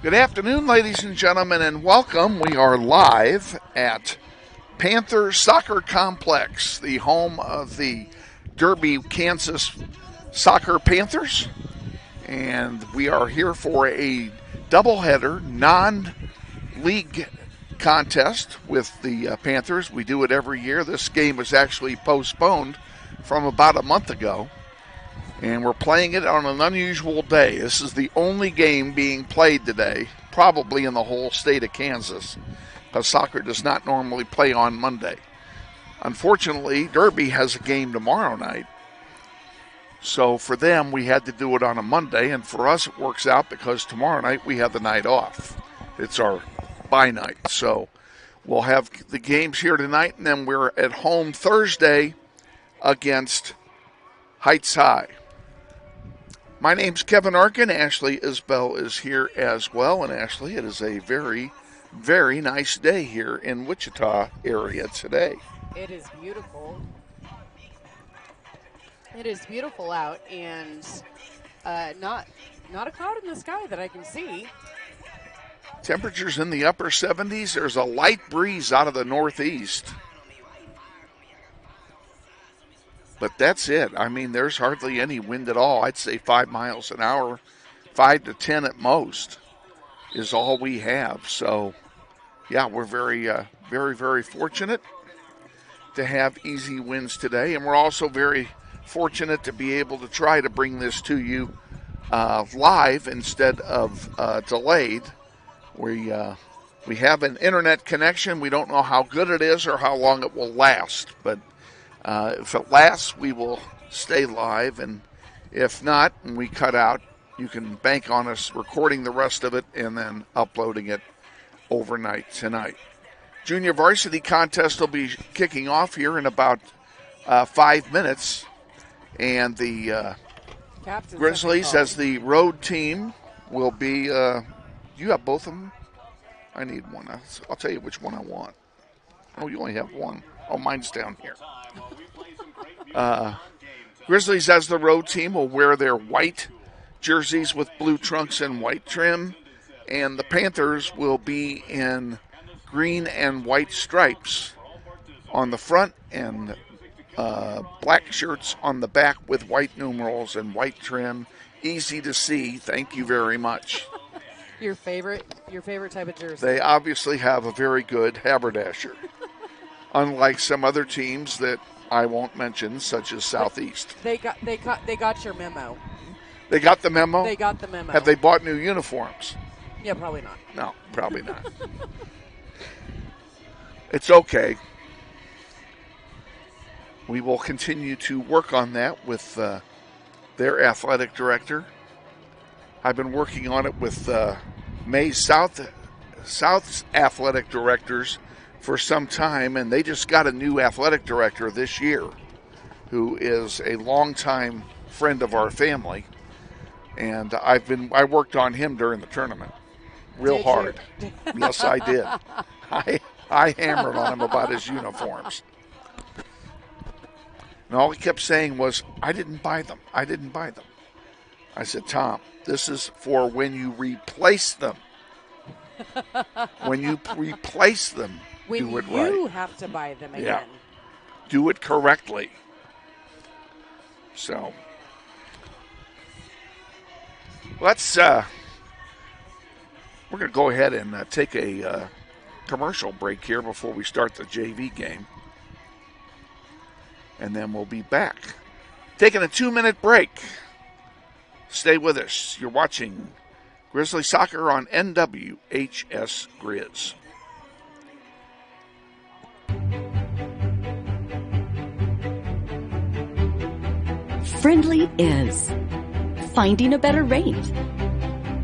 Good afternoon, ladies and gentlemen, and welcome. We are live at Panther Soccer Complex, the home of the Derby, Kansas Soccer Panthers. And we are here for a doubleheader, non-league contest with the Panthers. We do it every year. This game was actually postponed from about a month ago. And we're playing it on an unusual day. This is the only game being played today, probably in the whole state of Kansas, because soccer does not normally play on Monday. Unfortunately, Derby has a game tomorrow night. So for them, we had to do it on a Monday, and for us it works out because tomorrow night we have the night off. It's our bye night. So we'll have the games here tonight, and then we're at home Thursday against Heights High. My name's Kevin Arkin. Ashley Isbell is here as well. And Ashley, it is a very, very nice day here in Wichita area today. It is beautiful. It is beautiful out, and not a cloud in the sky that I can see. Temperatures in the upper 70s. There's a light breeze out of the northeast. But that's it. I mean, there's hardly any wind at all. I'd say 5 miles an hour, 5 to 10 at most is all we have. So, yeah, we're very, very fortunate to have easy winds today. And we're also very fortunate to be able to try to bring this to you live instead of delayed. We have an internet connection. We don't know how good it is or how long it will last, but if it lasts, we will stay live, and if not, and we cut out, you can bank on us recording the rest of it and then uploading it overnight tonight. Junior varsity contest will be kicking off here in about 5 minutes, and the Grizzlies as the road team will be, you have both of them? I need one. I'll tell you which one I want. Oh, you only have one. Oh, mine's down here. Grizzlies as the road team will wear their white jerseys with blue trunks and white trim, and the Panthers will be in green and white stripes on the front and black shirts on the back with white numerals and white trim. Easy to see. Thank you very much. Your favorite type of jersey. They obviously have a very good haberdasher, unlike some other teams that I won't mention, such as Southeast. They got your memo. They got the memo? They got the memo. Have they bought new uniforms? Yeah, probably not. No, probably not. It's okay. We will continue to work on that with their athletic director. I've been working on it with May's South's athletic directors for some time, and they just got a new athletic director this year who is a longtime friend of our family, and I worked on him during the tournament real hard. Yes, I did. I hammered on him about his uniforms. And all he kept saying was, I didn't buy them. I said, Tom, this is for when you replace them. When you replace them, do it right. You have to buy them again. Yeah. Do it correctly. So, let's, we're going to go ahead and take a commercial break here before we start the JV game. And then we'll be back. Taking a 2-minute break. Stay with us. You're watching Grizzly Soccer on NWHS Grizz. Friendly is finding a better rate,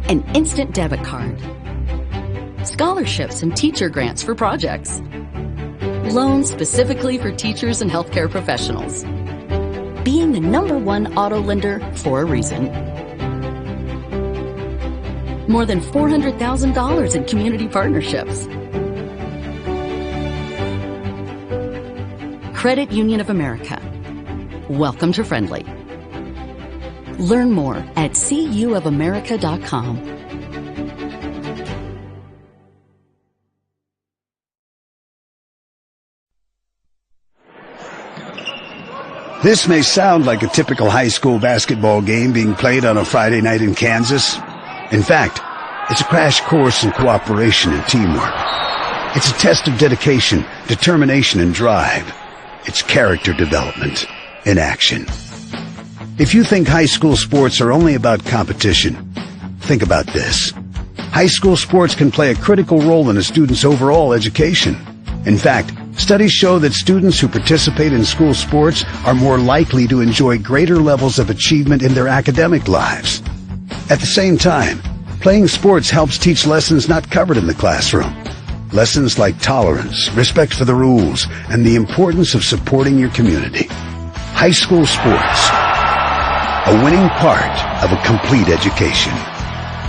an instant debit card, scholarships and teacher grants for projects, loans specifically for teachers and healthcare professionals, being the #1 auto lender for a reason. More than $400,000 in community partnerships. Credit Union of America. Welcome to Friendly. Learn more at cuofamerica.com. This may sound like a typical high school basketball game being played on a Friday night in Kansas. In fact, it's a crash course in cooperation and teamwork. It's a test of dedication, determination, and drive. It's character development in action. If you think high school sports are only about competition, think about this. High school sports can play a critical role in a student's overall education. In fact, studies show that students who participate in school sports are more likely to enjoy greater levels of achievement in their academic lives. At the same time, playing sports helps teach lessons not covered in the classroom. Lessons like tolerance, respect for the rules, and the importance of supporting your community. High school sports, a winning part of a complete education.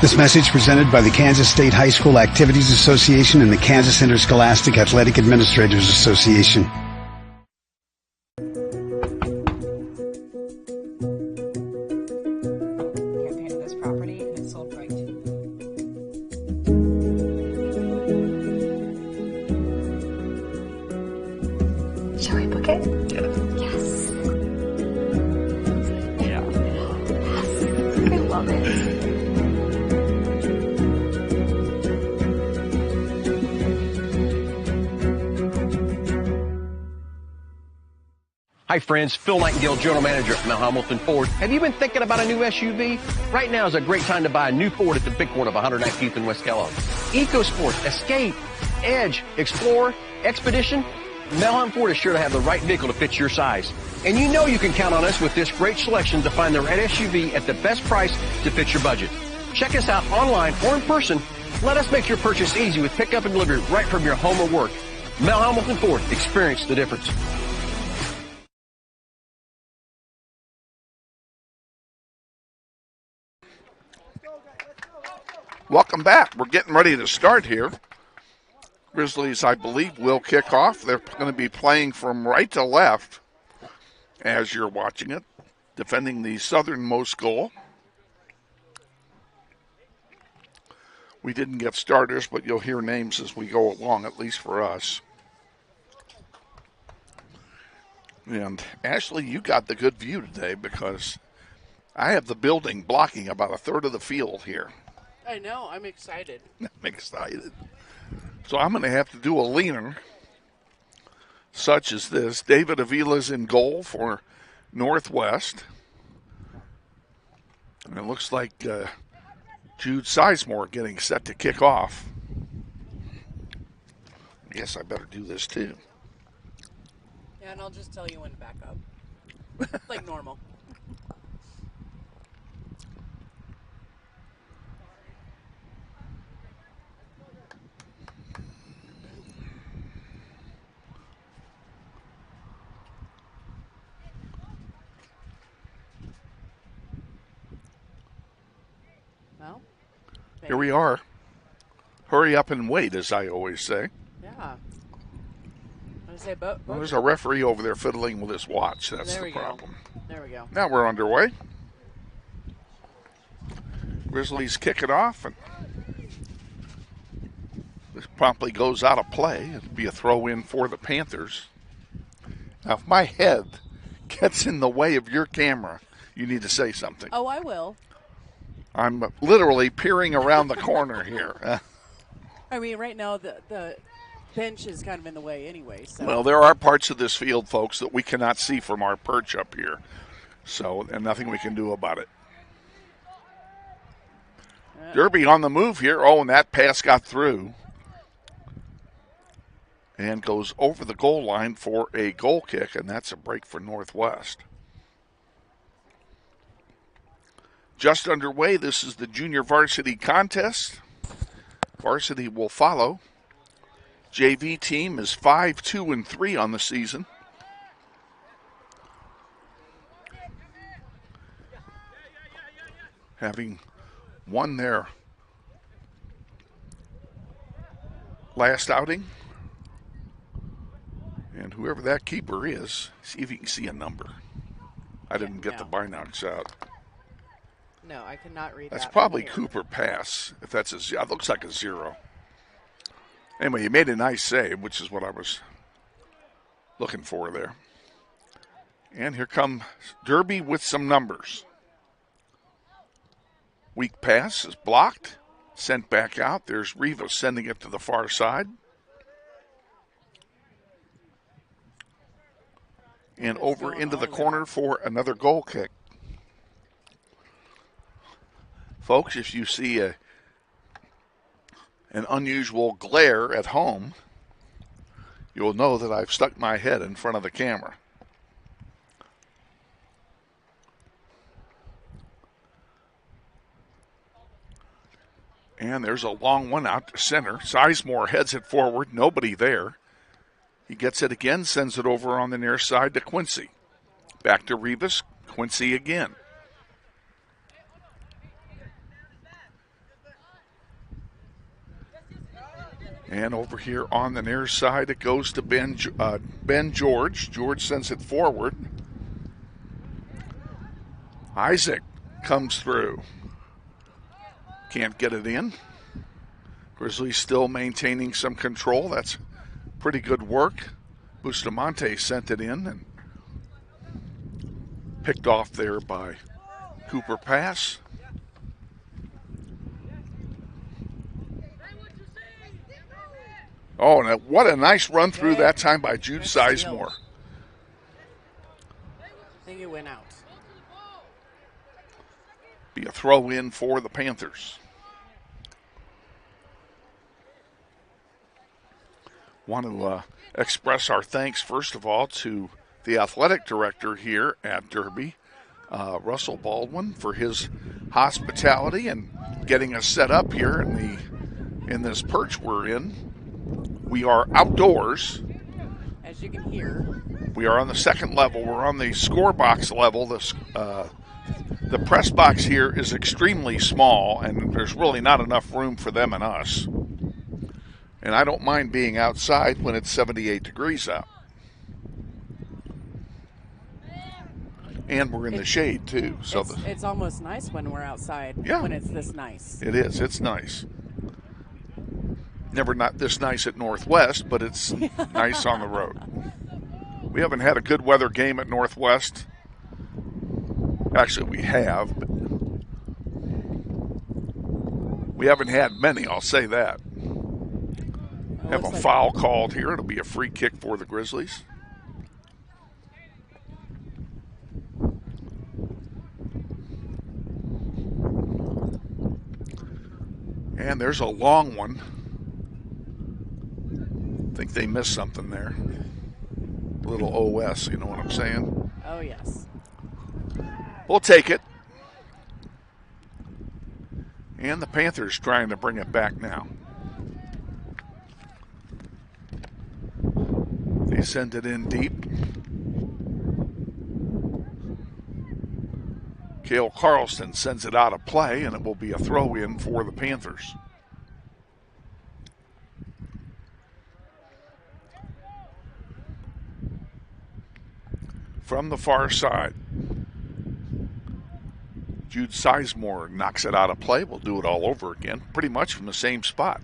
This message presented by the Kansas State High School Activities Association and the Kansas Interscholastic Athletic Administrators Association. Campaign of this property and it's sold right. Shall we book it? Yes. Yeah. Yes. I love it. Hi friends, Phil Nightingale, General Manager at Mount Hamilton Ford. Have you been thinking about a new SUV? Right now is a great time to buy a new Ford at the big one of 119th and West Kellogg. EcoSport, Escape, Edge, Explorer, Expedition. Mount Hamilton Ford is sure to have the right vehicle to fit your size. And you know you can count on us with this great selection to find the right SUV at the best price to fit your budget. Check us out online or in person. Let us make your purchase easy with pickup and delivery right from your home or work. Mount Hamilton Ford, experience the difference. Welcome back. We're getting ready to start here. Grizzlies, I believe, will kick off. They're going to be playing from right to left as you're watching it, defending the southernmost goal. We didn't get starters, but you'll hear names as we go along, at least for us. And Ashley, you got the good view today because I have the building blocking about a third of the field here. I know. I'm excited. I'm excited. So I'm going to have to do a leaner such as this. David Avila's in goal for Northwest. And it looks like Jude Sizemore getting set to kick off. I guess I better do this too. Yeah, and I'll just tell you when to back up. Like normal. Well, here we are. Hurry up and wait, as I always say. Yeah. I say, well, there's a referee over there fiddling with his watch. That's the problem. There we go. Now we're underway. Grizzlies kick it off, and this promptly goes out of play. It'll be a throw in for the Panthers. Now, if my head gets in the way of your camera, you need to say something. Oh, I will. I'm literally peering around the corner here. I mean, right now the bench is kind of in the way anyway. So. Well, there are parts of this field, folks, that we cannot see from our perch up here. So, and nothing we can do about it. Derby on the move here. Oh, and that pass got through. And goes over the goal line for a goal kick, and that's a break for Northwest. Just underway, this is the junior varsity contest. Varsity will follow. JV team is 5-2-3 on the season. Having won their last outing. And whoever that keeper is, see if you can see a number. I didn't get the binocs out. No, I cannot read that. That's probably Cooper Pass, if that's a zero. It looks like a 0. Anyway, he made a nice save, which is what I was looking for there. And here comes Derby with some numbers. Weak pass is blocked, sent back out. There's Rivas sending it to the far side. And over into the corner for another goal kick. Folks, if you see an unusual glare at home, you'll know that I've stuck my head in front of the camera. And there's a long one out to center. Sizemore heads it forward. Nobody there. He gets it again, sends it over on the near side to Quincy. Back to Rivas. Quincy again. And over here on the near side, it goes to Ben George. George sends it forward. Isaac comes through. Can't get it in. Grizzlies still maintaining some control. That's pretty good work. Bustamante sent it in and picked off there by Cooper Pass. Oh, and what a nice run through that time by Jude Sizemore. I think it went out. Be a throw in for the Panthers. Want to express our thanks, first of all, to the athletic director here at Derby, Russell Baldwin, for his hospitality and getting us set up here in this perch we're in. We are outdoors. As you can hear. We are on the second level. We're on the score box level. The press box here is extremely small, and there's really not enough room for them and us. And I don't mind being outside when it's 78 degrees out. And we're in the shade, too. So it's almost nice when we're outside, when it's this nice. It is. It's nice. Never not this nice at Northwest, but it's nice on the road. We haven't had a good weather game at Northwest. Actually, we have, but we haven't had many, I'll say that. Have a foul called here. It'll be a free kick for the Grizzlies. And there's a long one. I think they missed something there. A little OS, you know what I'm saying? Oh, yes. We'll take it. And the Panthers trying to bring it back now. They send it in deep. Cale Carlston sends it out of play, and it will be a throw-in for the Panthers. From the far side, Jude Sizemore knocks it out of play. We'll do it all over again, pretty much from the same spot.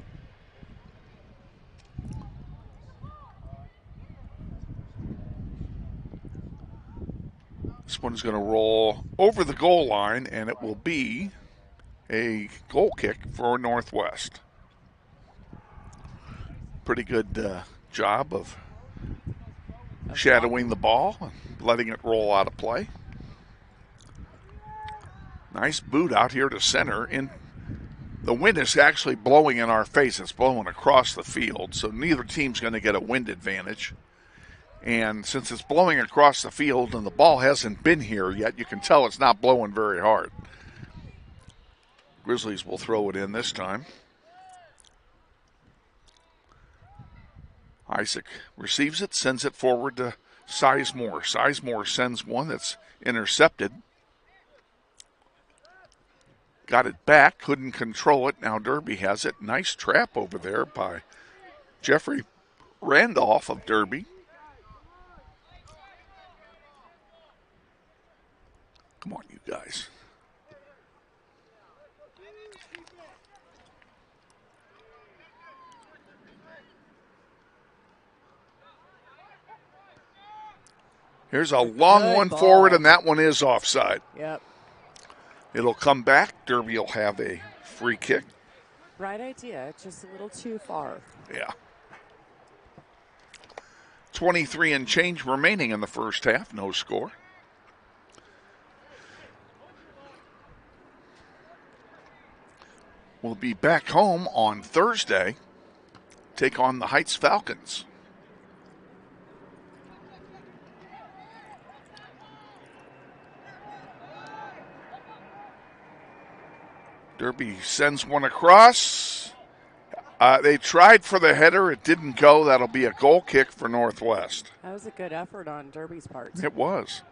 This one's going to roll over the goal line, and it will be a goal kick for Northwest. Pretty good job of shadowing the ball and letting it roll out of play. Nice boot out here to center. The wind is actually blowing in our face. It's blowing across the field, so neither team's going to get a wind advantage. And since it's blowing across the field and the ball hasn't been here yet, you can tell it's not blowing very hard. Grizzlies will throw it in this time. Isaac receives it, sends it forward to Sizemore. Sizemore sends one that's intercepted. Got it back, couldn't control it. Now Derby has it. Nice trap over there by Jeffrey Randolph of Derby. Come on, you guys. Here's a long Good one ball. forward, and that one is offside. Yep. It'll come back. Derby will have a free kick. Right idea. It's just a little too far. Yeah. 23 and change remaining in the first half. No score. We'll be back home on Thursday. Take on the Heights Falcons. Derby sends one across. They tried for the header. It didn't go. That'll be a goal kick for Northwest. That was a good effort on Derby's part. It was.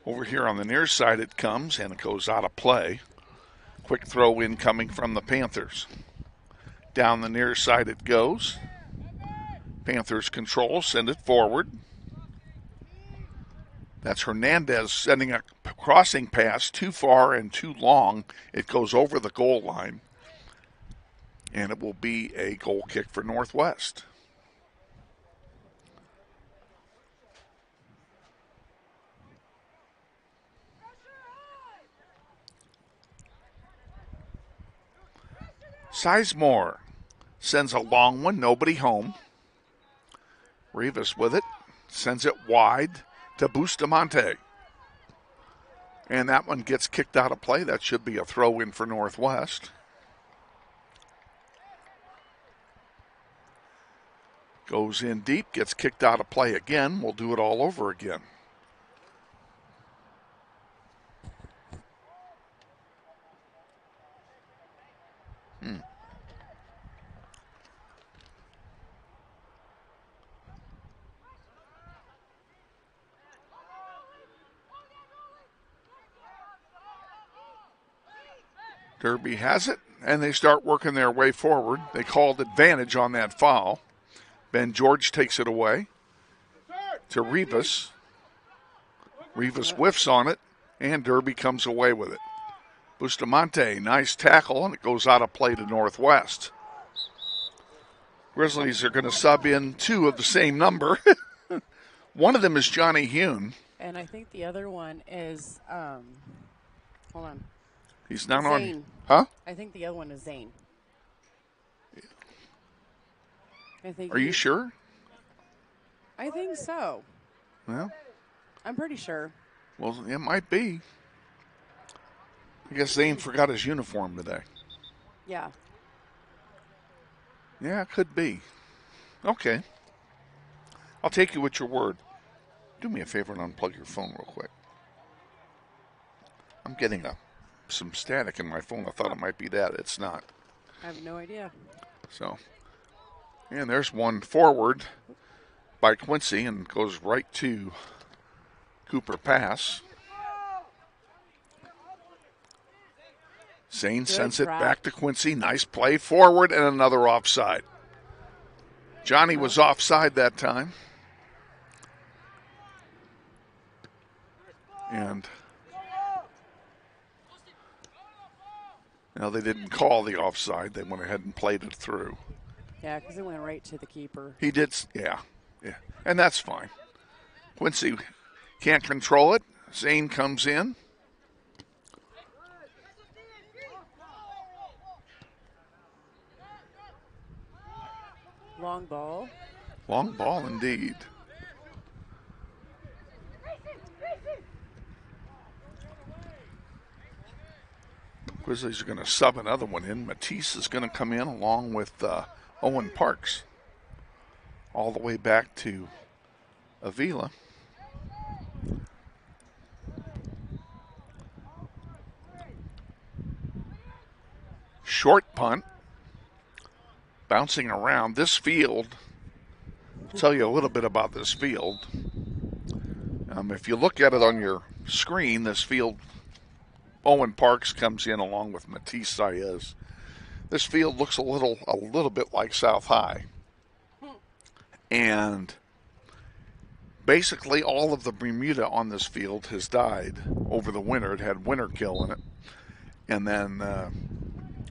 Over here on the near side it comes, and it goes out of play. Quick throw in coming from the Panthers. Down the near side it goes. Panthers control, send it forward. That's Hernandez sending a crossing pass too far and too long. It goes over the goal line. And it will be a goal kick for Northwest. Sizemore sends a long one, nobody home. Rivas with it, sends it wide to Bustamante. And that one gets kicked out of play. That should be a throw in for Northwest. Goes in deep, gets kicked out of play again. We'll do it all over again. Derby has it, and they start working their way forward. They called advantage on that foul. Ben George takes it away to Rivas. Rivas whiffs on it, and Derby comes away with it. Bustamante, nice tackle, and it goes out of play to Northwest. Grizzlies are going to sub in two of the same number. One of them is Johnny Hune. And I think the other one is, hold on. He's not Zane. on. Huh? I think the other one is Zane. Are you sure? I think so. Well, I'm pretty sure. well, it might be. I guess Zane forgot his uniform today. Yeah. Yeah, it could be. Okay. I'll take you at your word. Do me a favor and unplug your phone real quick. I'm getting some static in my phone. I thought it might be that. It's not. I have no idea. So, and there's one forward by Quincy and goes right to Cooper Pass. Zane sends it back to Quincy. Nice play forward and another offside. Johnny was offside that time. And they didn't call the offside. They went ahead and played it through. Yeah, because it went right to the keeper. He did, yeah. And that's fine. Quincy can't control it. Zane comes in. Long ball. Long ball indeed. Grizzlies are going to sub another one in. Matisse is going to come in along with Owen Parks. All the way back to Avila. Short punt. Bouncing around. This field, I'll tell you a little bit about this field. If you look at it on your screen, this field, Owen Parks comes in along with Matisse Saez. This field looks a little bit like South High. And Basically, all of the Bermuda on this field has died over the winter. It had winter kill in it. And then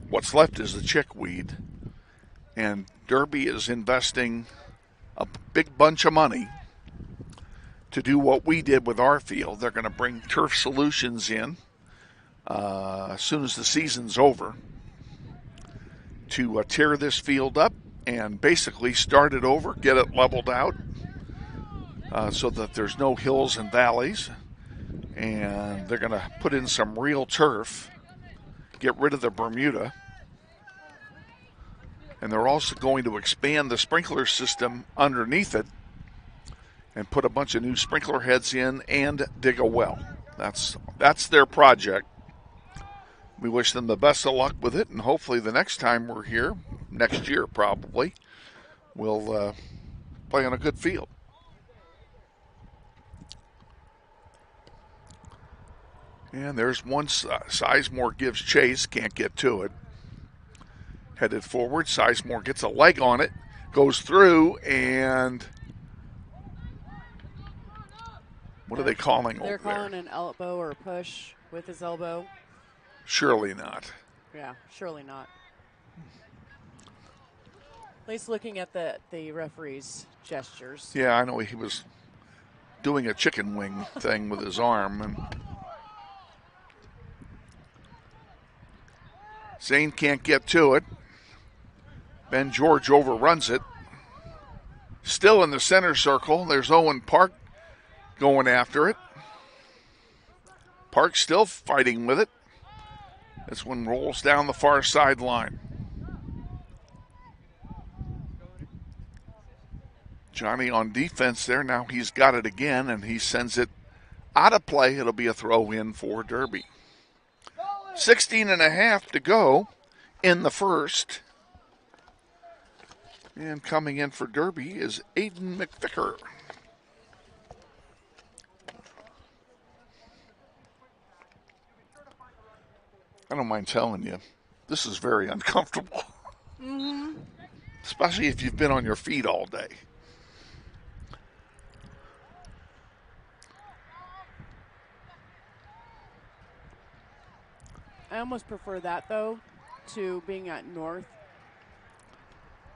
what's left is the chickweed. And Derby is investing a big bunch of money to do what we did with our field. They're going to bring Turf Solutions in as soon as the season's over to tear this field up and basically start it over, get it leveled out so that there's no hills and valleys. And they're going to put in some real turf, get rid of the Bermuda. And they're also going to expand the sprinkler system underneath it and put a bunch of new sprinkler heads in and dig a well. That's their project. We wish them the best of luck with it, and hopefully the next time we're here, next year probably, we'll play on a good field. And there's one. Sizemore gives chase, can't get to it. Headed forward, Sizemore gets a leg on it, goes through, and what are they calling over there? They're calling an elbow or a push with his elbow. Surely not. Yeah, surely not. At least looking at the referee's gestures. Yeah, I know he was doing a chicken wing thing with his arm. And Zane can't get to it. Ben George overruns it. Still in the center circle. There's Owen Park going after it. Park still fighting with it. This one rolls down the far sideline. Johnny on defense there. Now he's got it again, and he sends it out of play. It'll be a throw in for Derby. 16.5 to go in the first. And coming in for Derby is Aiden McVicker. I don't mind telling you, this is very uncomfortable. Mm-hmm. Especially if you've been on your feet all day. I almost prefer that, though, to being at north,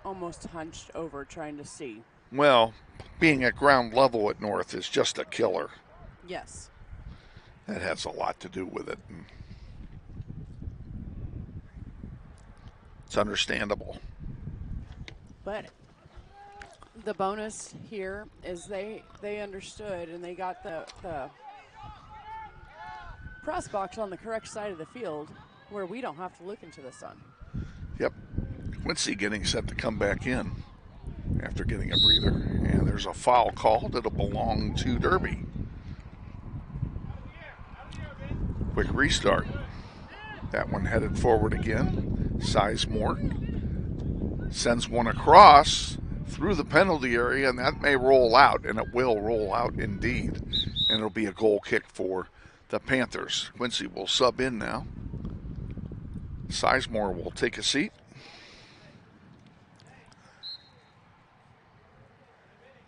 almost hunched over trying to see. Well, being at ground level at north is just a killer. Yes. That has a lot to do with it. It's understandable. But the bonus here is they understood, and they got the press box on the correct side of the field where we don't have to look into the sun. Yep. Quincy getting set to come back in after getting a breather. And there's a foul called. It'll belong to Derby. Quick restart. That one headed forward again. Sizemore sends one across through the penalty area, and that may roll out, and it will roll out indeed. And it'll be a goal kick for the Panthers. Quincy will sub in now. Sizemore will take a seat.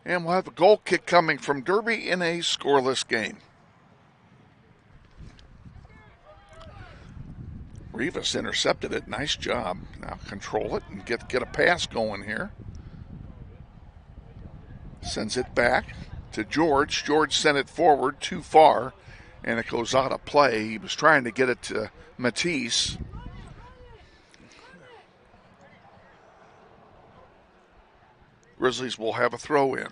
And we'll have a goal kick coming from Derby in a scoreless game. Rivas intercepted it. Nice job. Now control it and get a pass going here. Sends it back to George. George sent it forward too far, and it goes out of play. He was trying to get it to Matisse. Grizzlies will have a throw in.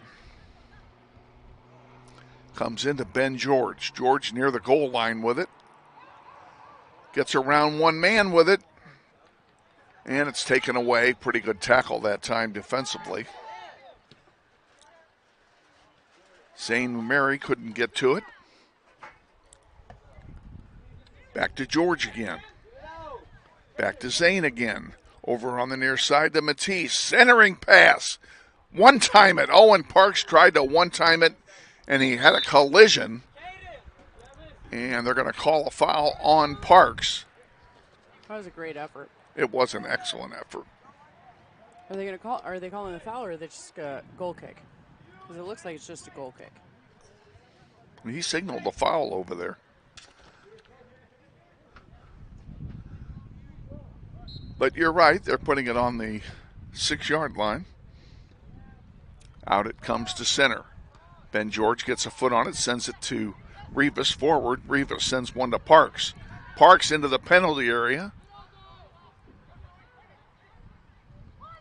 Comes into Ben George. George near the goal line with it. Gets around one man with it. And it's taken away. Pretty good tackle that time defensively. Zane Mary couldn't get to it. Back to George again. Back to Zane again. Over on the near side to Matisse. Centering pass. One-time it. Owen Parks tried to one-time it, and he had a collision. And they're going to call a foul on Parks. That was a great effort. It was an excellent effort. Are they calling a foul, or are they just a goal kick? Because it looks like it's just a goal kick. He signaled a foul over there. But you're right, they're putting it on the 6-yard line. Out it comes to center. Ben George gets a foot on it, sends it to Rivas forward. Rivas sends one to Parks. Parks into the penalty area.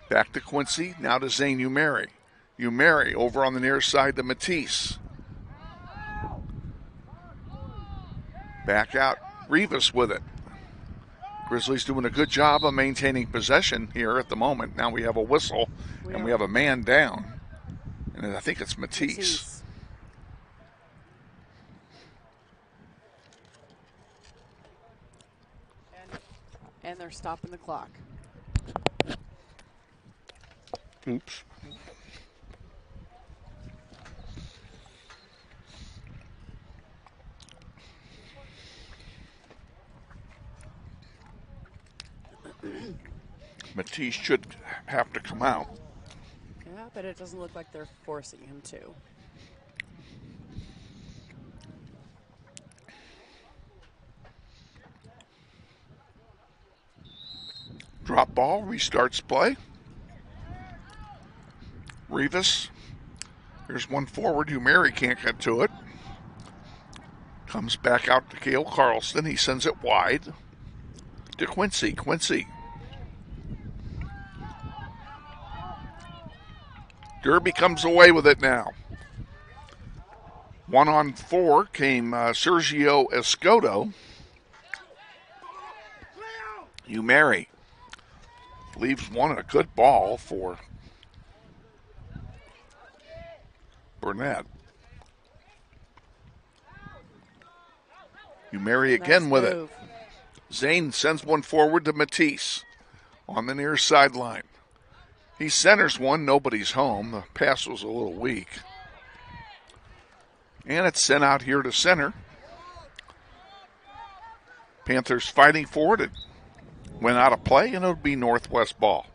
Back to Quincy, now to Zane Umeri. Umeri over on the near side to Matisse. Back out, Rivas with it. Grizzlies doing a good job of maintaining possession here at the moment. Now we have a whistle, and we have a man down. And I think it's Matisse. And they're stopping the clock. Oops. Matisse should have to come out. Yeah, but it doesn't look like they're forcing him to. Drop ball, restarts play. Rivas. Here's one forward. Umeri can't get to it. Comes back out to Cale Carlson. He sends it wide to Quincy. Quincy. Derby comes away with it now. 1-on-4 came Sergio Escoto. Umeri leaves one a good ball for Burnett. Umeri again Nice with move. it. Zane sends one forward to Matisse on the near sideline. He centers one, nobody's home. The pass was a little weak. And it's sent out here to center. Panthers fighting for it. It went out of play, and it'll be Northwest ball.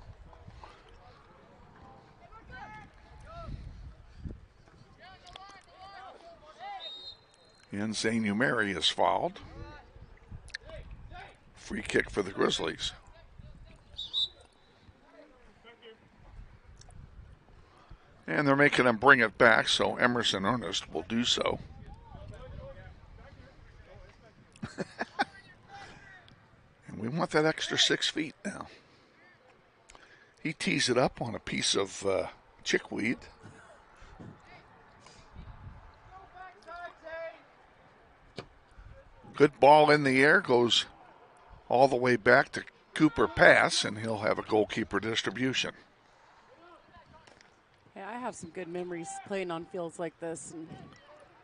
And Zane Umeri is fouled. Free kick for the Grizzlies. And they're making him bring it back, so Emerson Ernest will do so. And we want that extra 6 feet now. He tees it up on a piece of chickweed. Good ball in the air, goes all the way back to Cooper Pass, and he'll have a goalkeeper distribution. Yeah, I have some good memories playing on fields like this and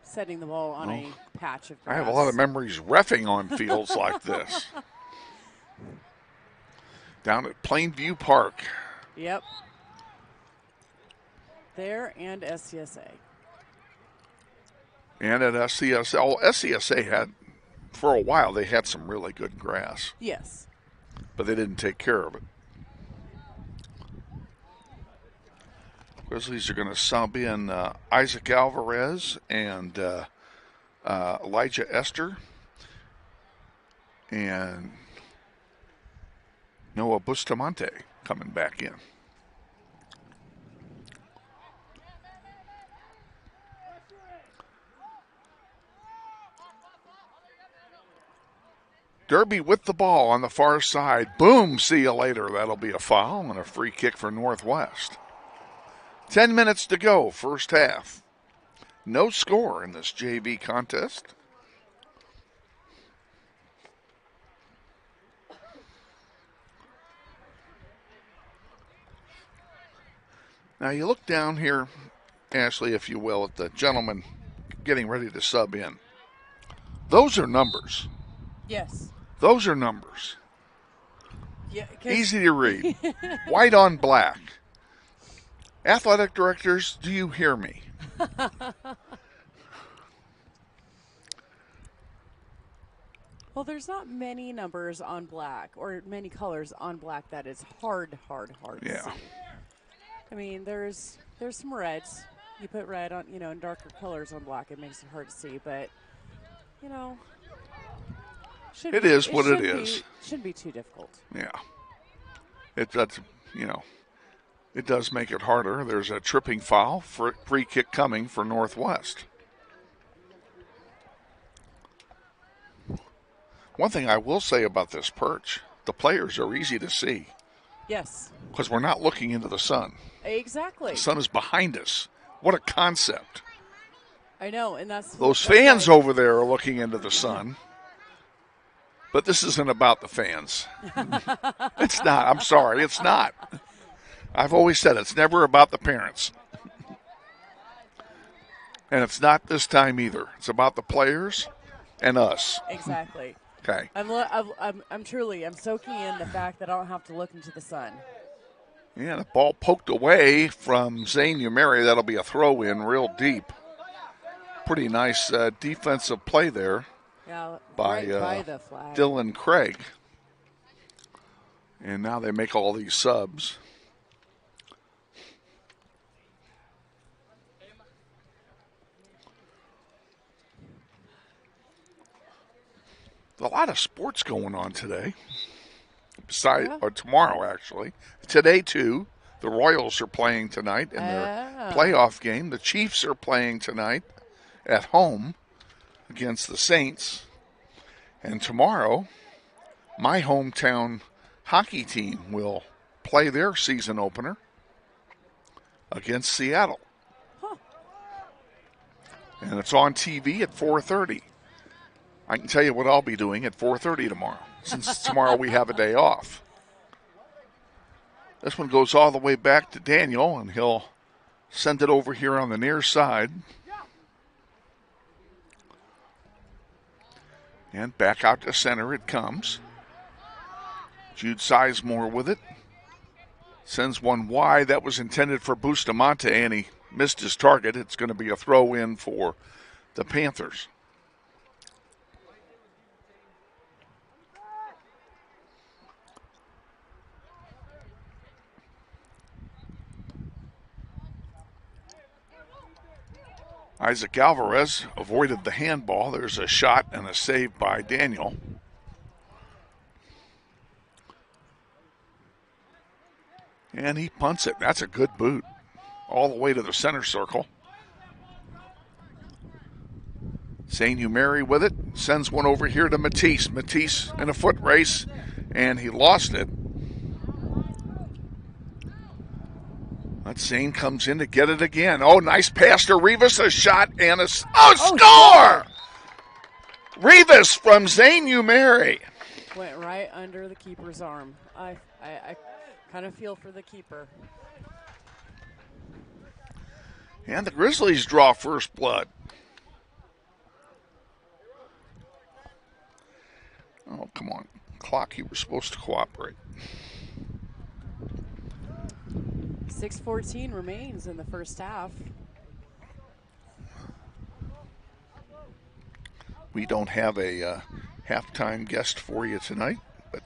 setting the ball on a patch of grass. I have a lot of memories reffing on fields like this. Down at Plainview Park. Yep. There and SCSA. And at SCSA, SCSA had, for a while, they had some really good grass. Yes. But they didn't take care of it. Grizzlies are going to sub in Isaac Alvarez and Elijah Esther and Noah Bustamante coming back in. Derby with the ball on the far side. Boom, see you later. That'll be a foul and a free kick for Northwest. 10 minutes to go, first half. No score in this JV contest. Now you look down here, Ashley, if you will, at the gentleman getting ready to sub in. Those are numbers. Yes. Those are numbers. Yeah, Easy to read. White on black. Athletic directors, do you hear me? Well, there's not many numbers on black or many colors on black that is hard to Yeah. see. I mean, there's some reds, You put red on, in darker colors on black, it makes it hard to see. But, It is what it is. Shouldn't be too difficult. Yeah. It does make it harder. There's a tripping foul, for free kick coming for Northwest. One thing I will say about this perch, the players are easy to see. Yes. Because we're not looking into the sun. Exactly. The sun is behind us. What a concept. I know, and that's... Those fans over there are looking into the sun. But this isn't about the fans. It's not. I'm sorry. It's not. I've always said it's never about the parents. And it's not this time either. It's about the players and us. Exactly. Okay. I'm soaking in the fact that I don't have to look into the sun. Yeah, the ball poked away from Zane Umeri. That'll be a throw in real deep. Pretty nice defensive play there. Yeah, by the flag. Dylan Craig. And now they make all these subs. A lot of sports going on today. Or tomorrow, actually. Today, too. The Royals are playing tonight in their playoff game. The Chiefs are playing tonight at home against the Saints. And tomorrow, my hometown hockey team will play their season opener against Seattle. Huh. And it's on TV at 4:30. I can tell you what I'll be doing at 4:30 tomorrow, since tomorrow we have a day off. This one goes all the way back to Daniel, and he'll send it over here on the near side. And back out to center it comes. Jude Sizemore with it. Sends one wide. That was intended for Bustamante, and he missed his target. It's going to be a throw in for the Panthers. Isaac Alvarez avoided the handball. There's a shot and a save by Daniel. And he punts it. That's a good boot. All the way to the center circle. St. Umeri with it. Sends one over here to Matisse. Matisse in a foot race, and he lost it. But Zane comes in to get it again. Oh, nice pass to Rivas. A shot and a score! Rivas from Zane Umeri. Went right under the keeper's arm. I kind of feel for the keeper. And the Grizzlies draw first blood. Oh, come on. Clock, you were supposed to cooperate. 6:14 remains in the first half. We don't have a halftime guest for you tonight, but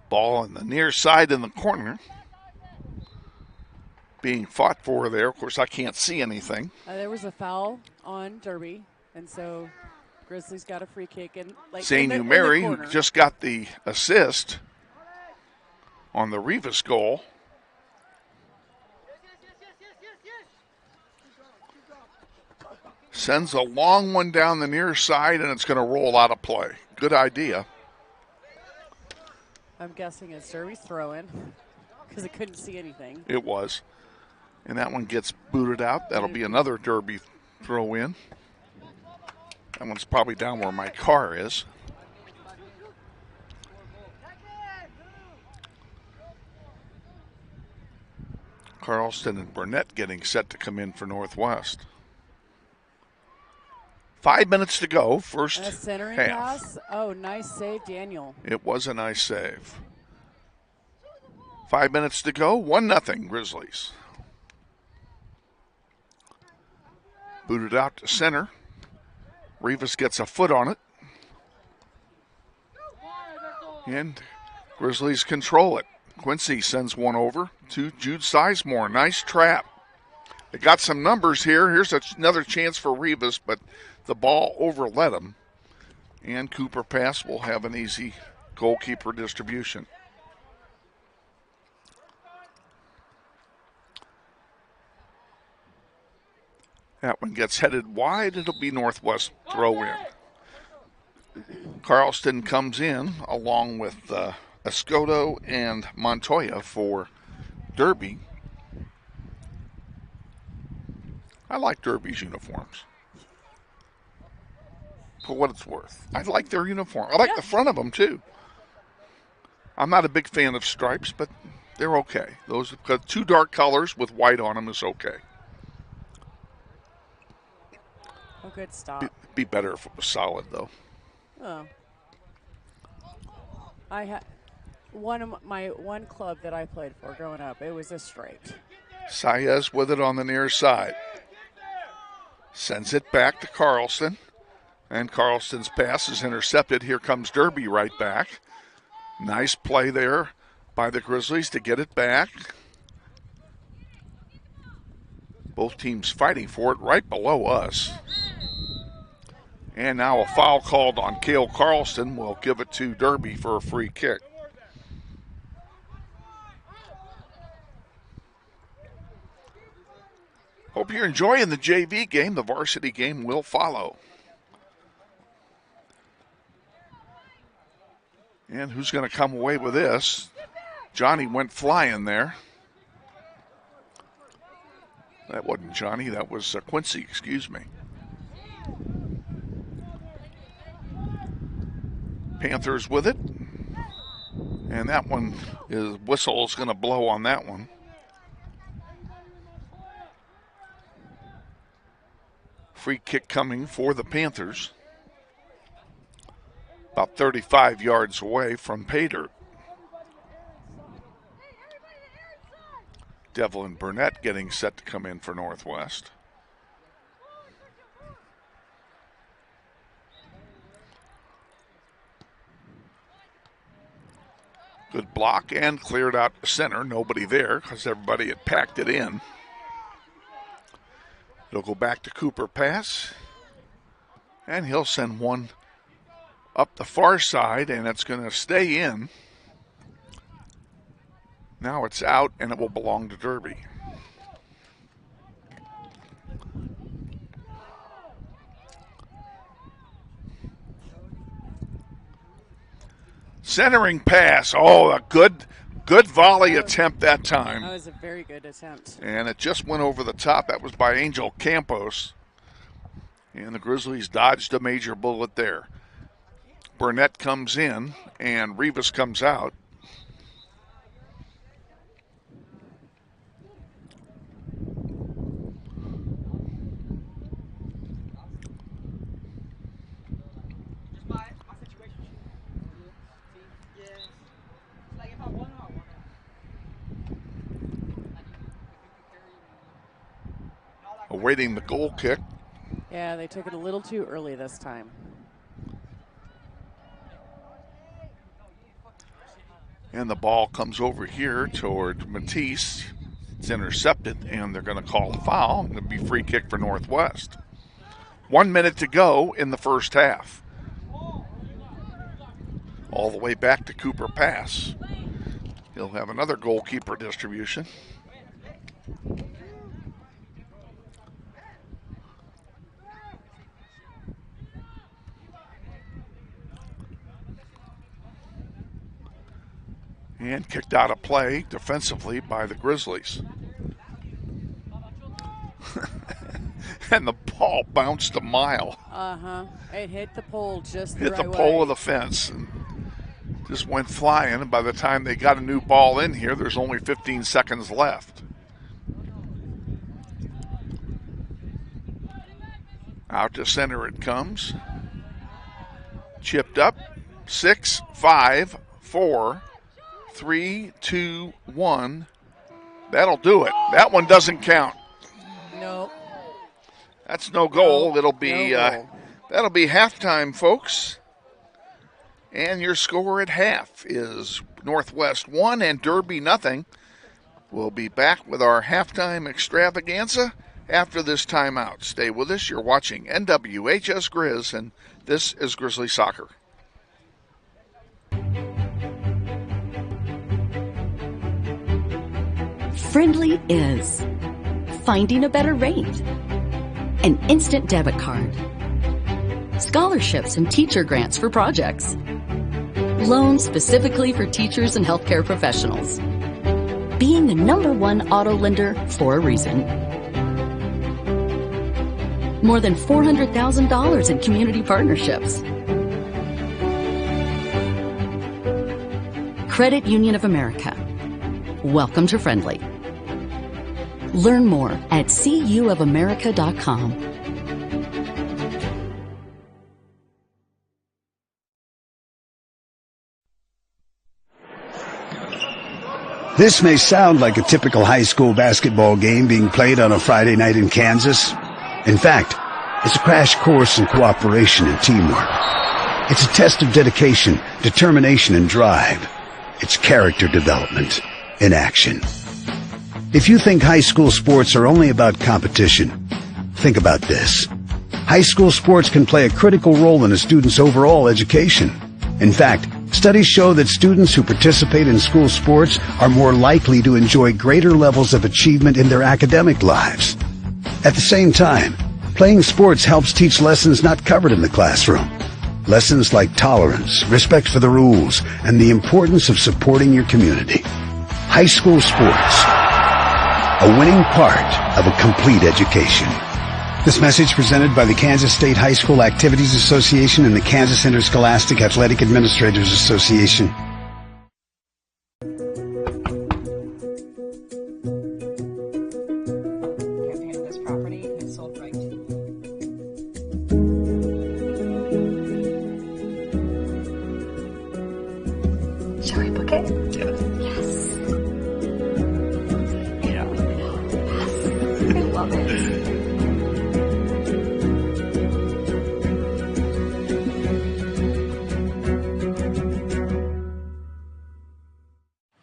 ball on the near side in the corner. Being fought for there. Of course, I can't see anything. There was a foul on Derby, and so Grizzlies got a free kick. And St. Umeri, who just got the assist on the Rivas goal. Sends a long one down the near side, and it's going to roll out of play. Good idea. I'm guessing it's Derby's throw-in because I couldn't see anything. It was. And that one gets booted out. That'll be another Derby throw-in. That one's probably down where my car is. Carlston and Burnett getting set to come in for Northwest. 5 minutes to go, first a centering half. Pass. Oh, nice save, Daniel. It was a nice save. 5 minutes to go, 1-0 Grizzlies. Booted out to center. Rivas gets a foot on it. And Grizzlies control it. Quincy sends one over to Jude Sizemore. Nice trap. They got some numbers here. Here's another chance for Rivas, but the ball overled him. And Cooper Pass will have an easy goalkeeper distribution. That one gets headed wide. It'll be Northwest throw in. Carlston comes in along with Escoto and Montoya for Derby. I like Derby's uniforms. For what it's worth. I like their uniform. I like the front of them too. I'm not a big fan of stripes, but they're okay. Those have got two dark colors with white on them is okay. A good stop. Be better if it was solid, though. Oh. I had one club that I played for growing up. It was a straight. Saez with it on the near side. Sends it back to Carlson. And Carlson's pass is intercepted. Here comes Derby right back. Nice play there by the Grizzlies to get it back. Both teams fighting for it right below us. And now a foul called on Cale Carlson. We'll give it to Derby for a free kick. Hope you're enjoying the JV game. The varsity game will follow. And who's going to come away with this? Johnny went flying there. That wasn't Johnny, that was Quincy, excuse me. Panthers with it. And that one is whistle is going to blow on that one. Free kick coming for the Panthers. About 35 yards away from pay dirt. Devlin Burnett getting set to come in for Northwest. Good block and cleared out the center. Nobody there because everybody had packed it in. It'll go back to Cooper Pass. And he'll send one up the far side, and it's going to stay in. Now it's out, and it will belong to Derby. Centering pass. Oh, a good volley attempt that time. That was a very good attempt. And it just went over the top. That was by Angel Campos. And the Grizzlies dodged a major bullet there. Burnett comes in, and Rivas comes out. Awaiting the goal kick. Yeah, they took it a little too early this time. And the ball comes over here toward Matisse. It's intercepted, and they're going to call a foul. It'll be free kick for Northwest. 1 minute to go in the first half. All the way back to Cooper Pass. He'll have another goalkeeper distribution. And kicked out of play defensively by the Grizzlies. And the ball bounced a mile. Uh-huh. It hit the pole just the Hit right the pole way. of the fence and just went flying. And by the time they got a new ball in here, there's only 15 seconds left. Out to center it comes. Chipped up. 6, 5, 4, 3, 2, 1. That'll do it. That one doesn't count. No. That's no goal. It'll be No goal. that'll be halftime, folks. And your score at half is Northwest 1 and Derby nothing. We'll be back with our halftime extravaganza after this timeout. Stay with us. You're watching NWHS Grizz, and this is Grizzly Soccer. Friendly is finding a better rate, an instant debit card, scholarships and teacher grants for projects, loans specifically for teachers and healthcare professionals, being the #1 auto lender for a reason. More than $400,000 in community partnerships. Credit Union of America. Welcome to Friendly. Learn more at cuofamerica.com. This may sound like a typical high school basketball game being played on a Friday night in Kansas. In fact, it's a crash course in cooperation and teamwork. It's a test of dedication, determination, and drive. It's character development in action. If you think high school sports are only about competition, think about this. High school sports can play a critical role in a student's overall education. In fact, studies show that students who participate in school sports are more likely to enjoy greater levels of achievement in their academic lives. At the same time, playing sports helps teach lessons not covered in the classroom. Lessons like tolerance, respect for the rules, and the importance of supporting your community. High school sports, a winning part of a complete education. This message presented by the Kansas State High School Activities Association and the Kansas Interscholastic Athletic Administrators Association. This property is sold right to you. Shall we book it? Yes. Yeah. I love it.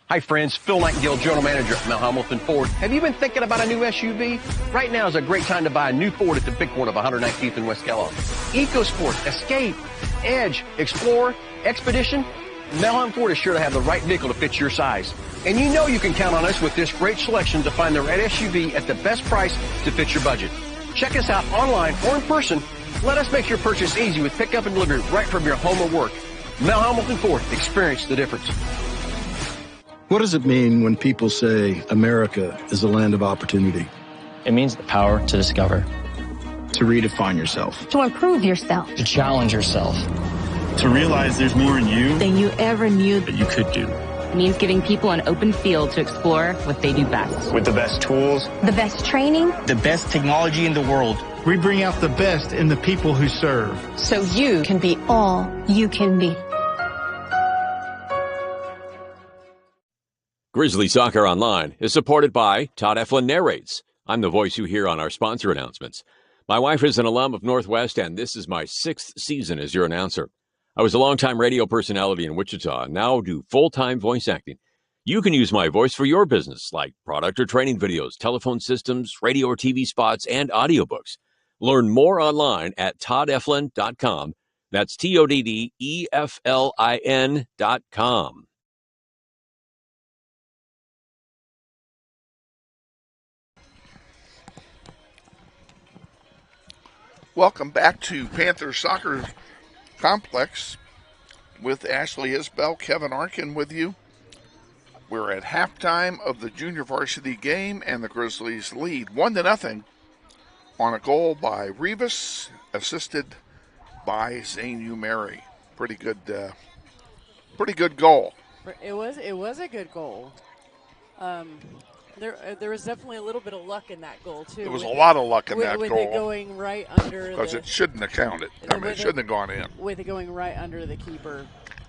Hi friends, Phil Nightingale, General Manager at Mount Hamilton Ford. Have you been thinking about a new SUV? Right now is a great time to buy a new Ford at the big corner of 119th and West Kellogg. EcoSport, Escape, Edge, Explorer, Expedition. Mount Hamilton Ford is sure to have the right vehicle to fit your size. And you know you can count on us with this great selection to find the right SUV at the best price to fit your budget. Check us out online or in person. Let us make your purchase easy with pickup and delivery right from your home or work. Mount Hamilton Ford, experience the difference. What does it mean when people say America is a land of opportunity? It means the power to discover, To redefine yourself. To improve yourself. to challenge yourself. To realize there's more in you Than you ever knew. that you could do. It means giving people an open field to explore what they do best. With the best tools, The best training. the best technology in the world. We bring out the best in the people who serve. So you can be all you can be. Grizzly Soccer Online is supported by Todd Eflin Narrates. I'm the voice you hear on our sponsor announcements. My wife is an alum of Northwest, and this is my 6th season as your announcer. I was a longtime radio personality in Wichita and now do full-time voice acting. You can use my voice for your business, like product or training videos, telephone systems, radio or TV spots, and audiobooks. Learn more online at toddeflin.com. That's TODDEFLIN.com. Welcome back to Panther Soccer Complex with Ashley Isbell, Kevin Arkin with you. We're at halftime of the junior varsity game, and the Grizzlies lead 1-0 on a goal by Rivas, assisted by Zane Umeri. Pretty good goal. It was a good goal. There was definitely a little bit of luck in that goal too. There was a lot of luck in that with goal. With it going right under because it shouldn't have counted. I mean, it shouldn't have gone in. With it going right under the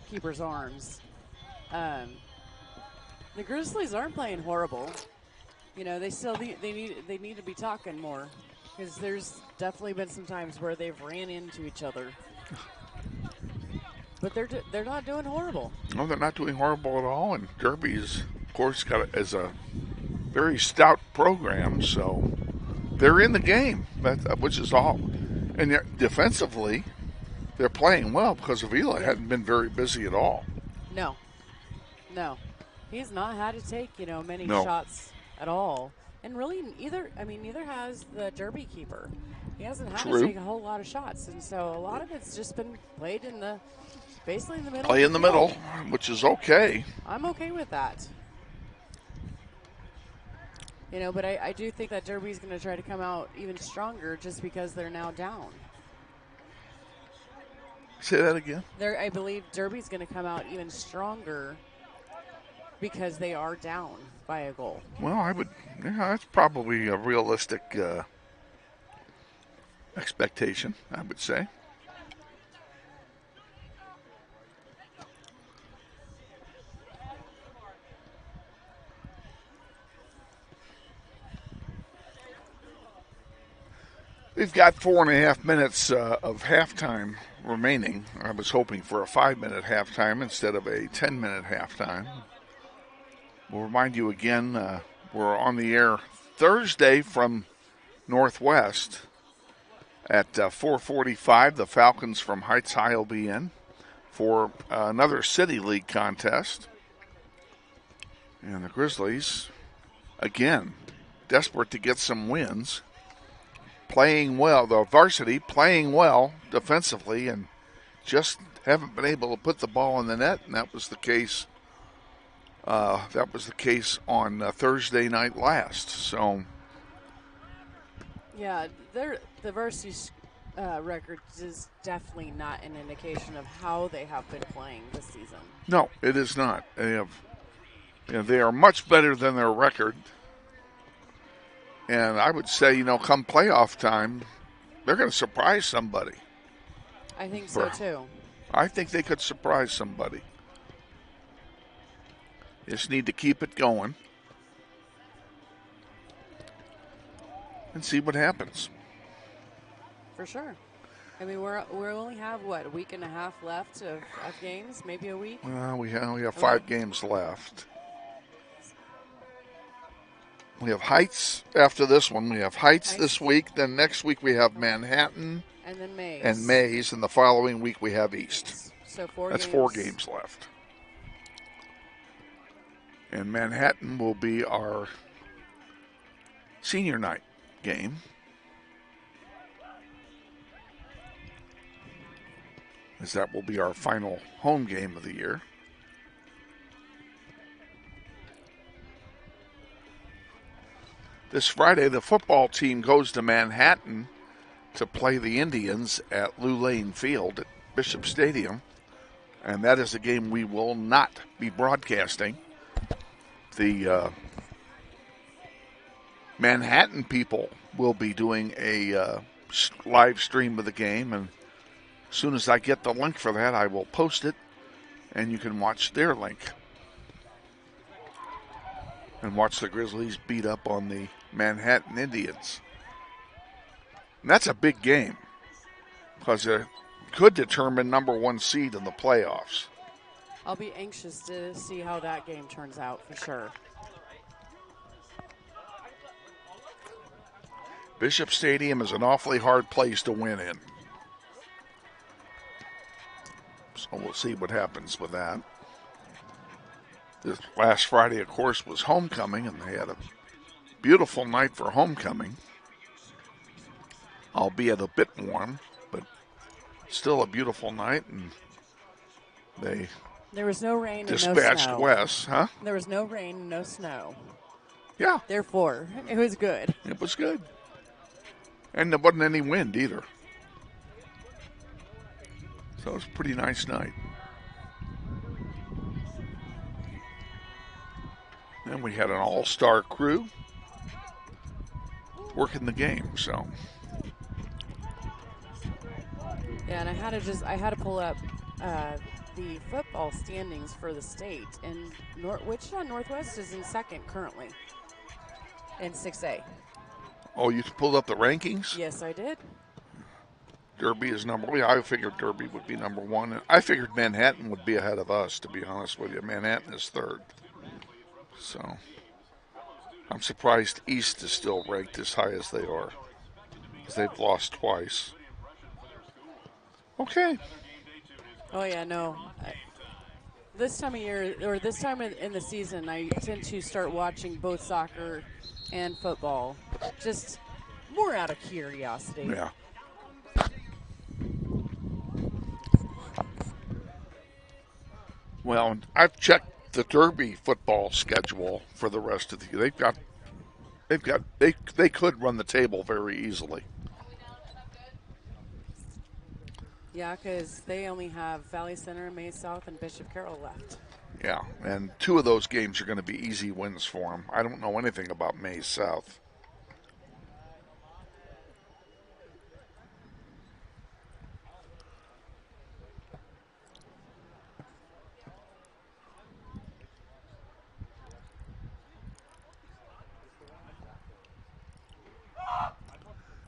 keeper's arms. The Grizzlies aren't playing horrible. You know, they need to be talking more, because there's definitely been some times where they've ran into each other. But they're not doing horrible. No, they're not doing horrible at all. And Derby's, of course, is a very stout program, so they're in the game, which is all. And defensively, they're playing well because Avila hadn't been very busy at all. No. He's not had to take, many No. shots at all. And really, neither has the Derby keeper. He hasn't had True. to take a whole lot of shots. And so a lot of it's just been played basically in the middle. Play in the middle, which is okay. I'm okay with that. But I do think that Derby's going to try to come out even stronger just because they're now down. Say that again. I believe Derby's going to come out even stronger because they are down by a goal. Well, that's probably a realistic expectation, I would say. We've got 4.5 minutes of halftime remaining. I was hoping for a 5-minute halftime instead of a 10-minute halftime. We'll remind you again, we're on the air Thursday from Northwest at 4:45. The Falcons from Heights High will be in for another City League contest. And the Grizzlies, again, desperate to get some wins. Playing well, the varsity playing well defensively, and just haven't been able to put the ball in the net. And that was the case. On Thursday night last. So, yeah, the varsity's record is definitely not an indication of how they have been playing this season. No, it is not. They are much better than their record. And I would say, come playoff time, they're going to surprise somebody. I think so, too. I think they could surprise somebody. Just need to keep it going and see what happens. For sure. I mean, we only have, a week and a half left of games, maybe a week? Well, we have 5 games left. We have Heights after this one. We have Heights this week. Then next week we have Manhattan. And then Mays. And Mays. And the following week we have East. So That's 4 games left. And Manhattan will be our senior night game. As that will be our final home game of the year. This Friday, the football team goes to Manhattan to play the Indians at Lou Lane Field at Bishop Stadium. And that is a game we will not be broadcasting. The Manhattan people will be doing a live stream of the game. And as soon as I get the link for that, I will post it. And you can watch their link. And watch the Grizzlies beat up on the Manhattan Indians. And that's a big game because it could determine number 1 seed in the playoffs. I'll be anxious to see how that game turns out for sure. Bishop Stadium is an awfully hard place to win in. So we'll see what happens with that. This last Friday, of course, was homecoming, and they had a beautiful night for homecoming. Albeit a bit warm, but still a beautiful night, and there was no rain and no snow. Dispatched Wes, huh? There was no rain and no snow. Yeah. Therefore, it was good. It was good. And there wasn't any wind either. So it was a pretty nice night. And we had an all-star crew working the game, so. Yeah, and I had to pull up the football standings for the state, and Wichita Northwest is in second currently in 6A. Oh, you pulled up the rankings? Yes, I did. Derby is number one. I figured Derby would be number one. I figured Manhattan would be ahead of us, to be honest with you. Manhattan is third. So I'm surprised East is still ranked as high as they are, because they've lost twice. Okay. Oh, yeah, no. This time of year, or this time in the season, I tend to start watching both soccer and football, just more out of curiosity. Yeah. Well, I've checked the Derby football schedule for the rest of the year. They could run the table very easily. Yeah, because they only have Valley Center, May South, and Bishop Carroll left. Yeah, and 2 of those games are going to be easy wins for them. I don't know anything about May South.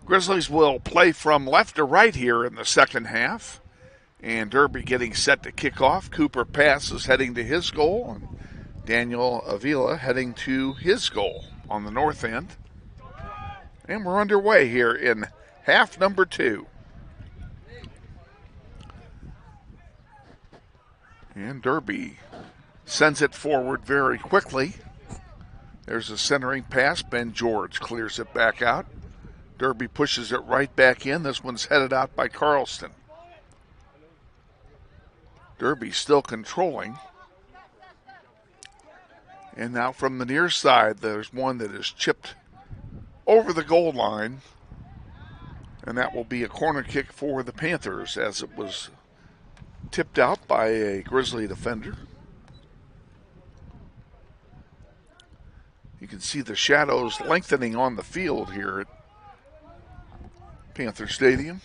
Grizzlies will play from left to right here in the second half. And Derby getting set to kick off. Cooper Pass is heading to his goal. And Daniel Avila heading to his goal on the north end. And we're underway here in half number 2. And Derby sends it forward very quickly. There's a centering pass. Ben George clears it back out. Derby pushes it right back in. This one's headed out by Carlston. Derby still controlling. And now from the near side, there's one that is chipped over the goal line. And that will be a corner kick for the Panthers, as it was tipped out by a Grizzly defender. You can see the shadows lengthening on the field here at Panther Stadium.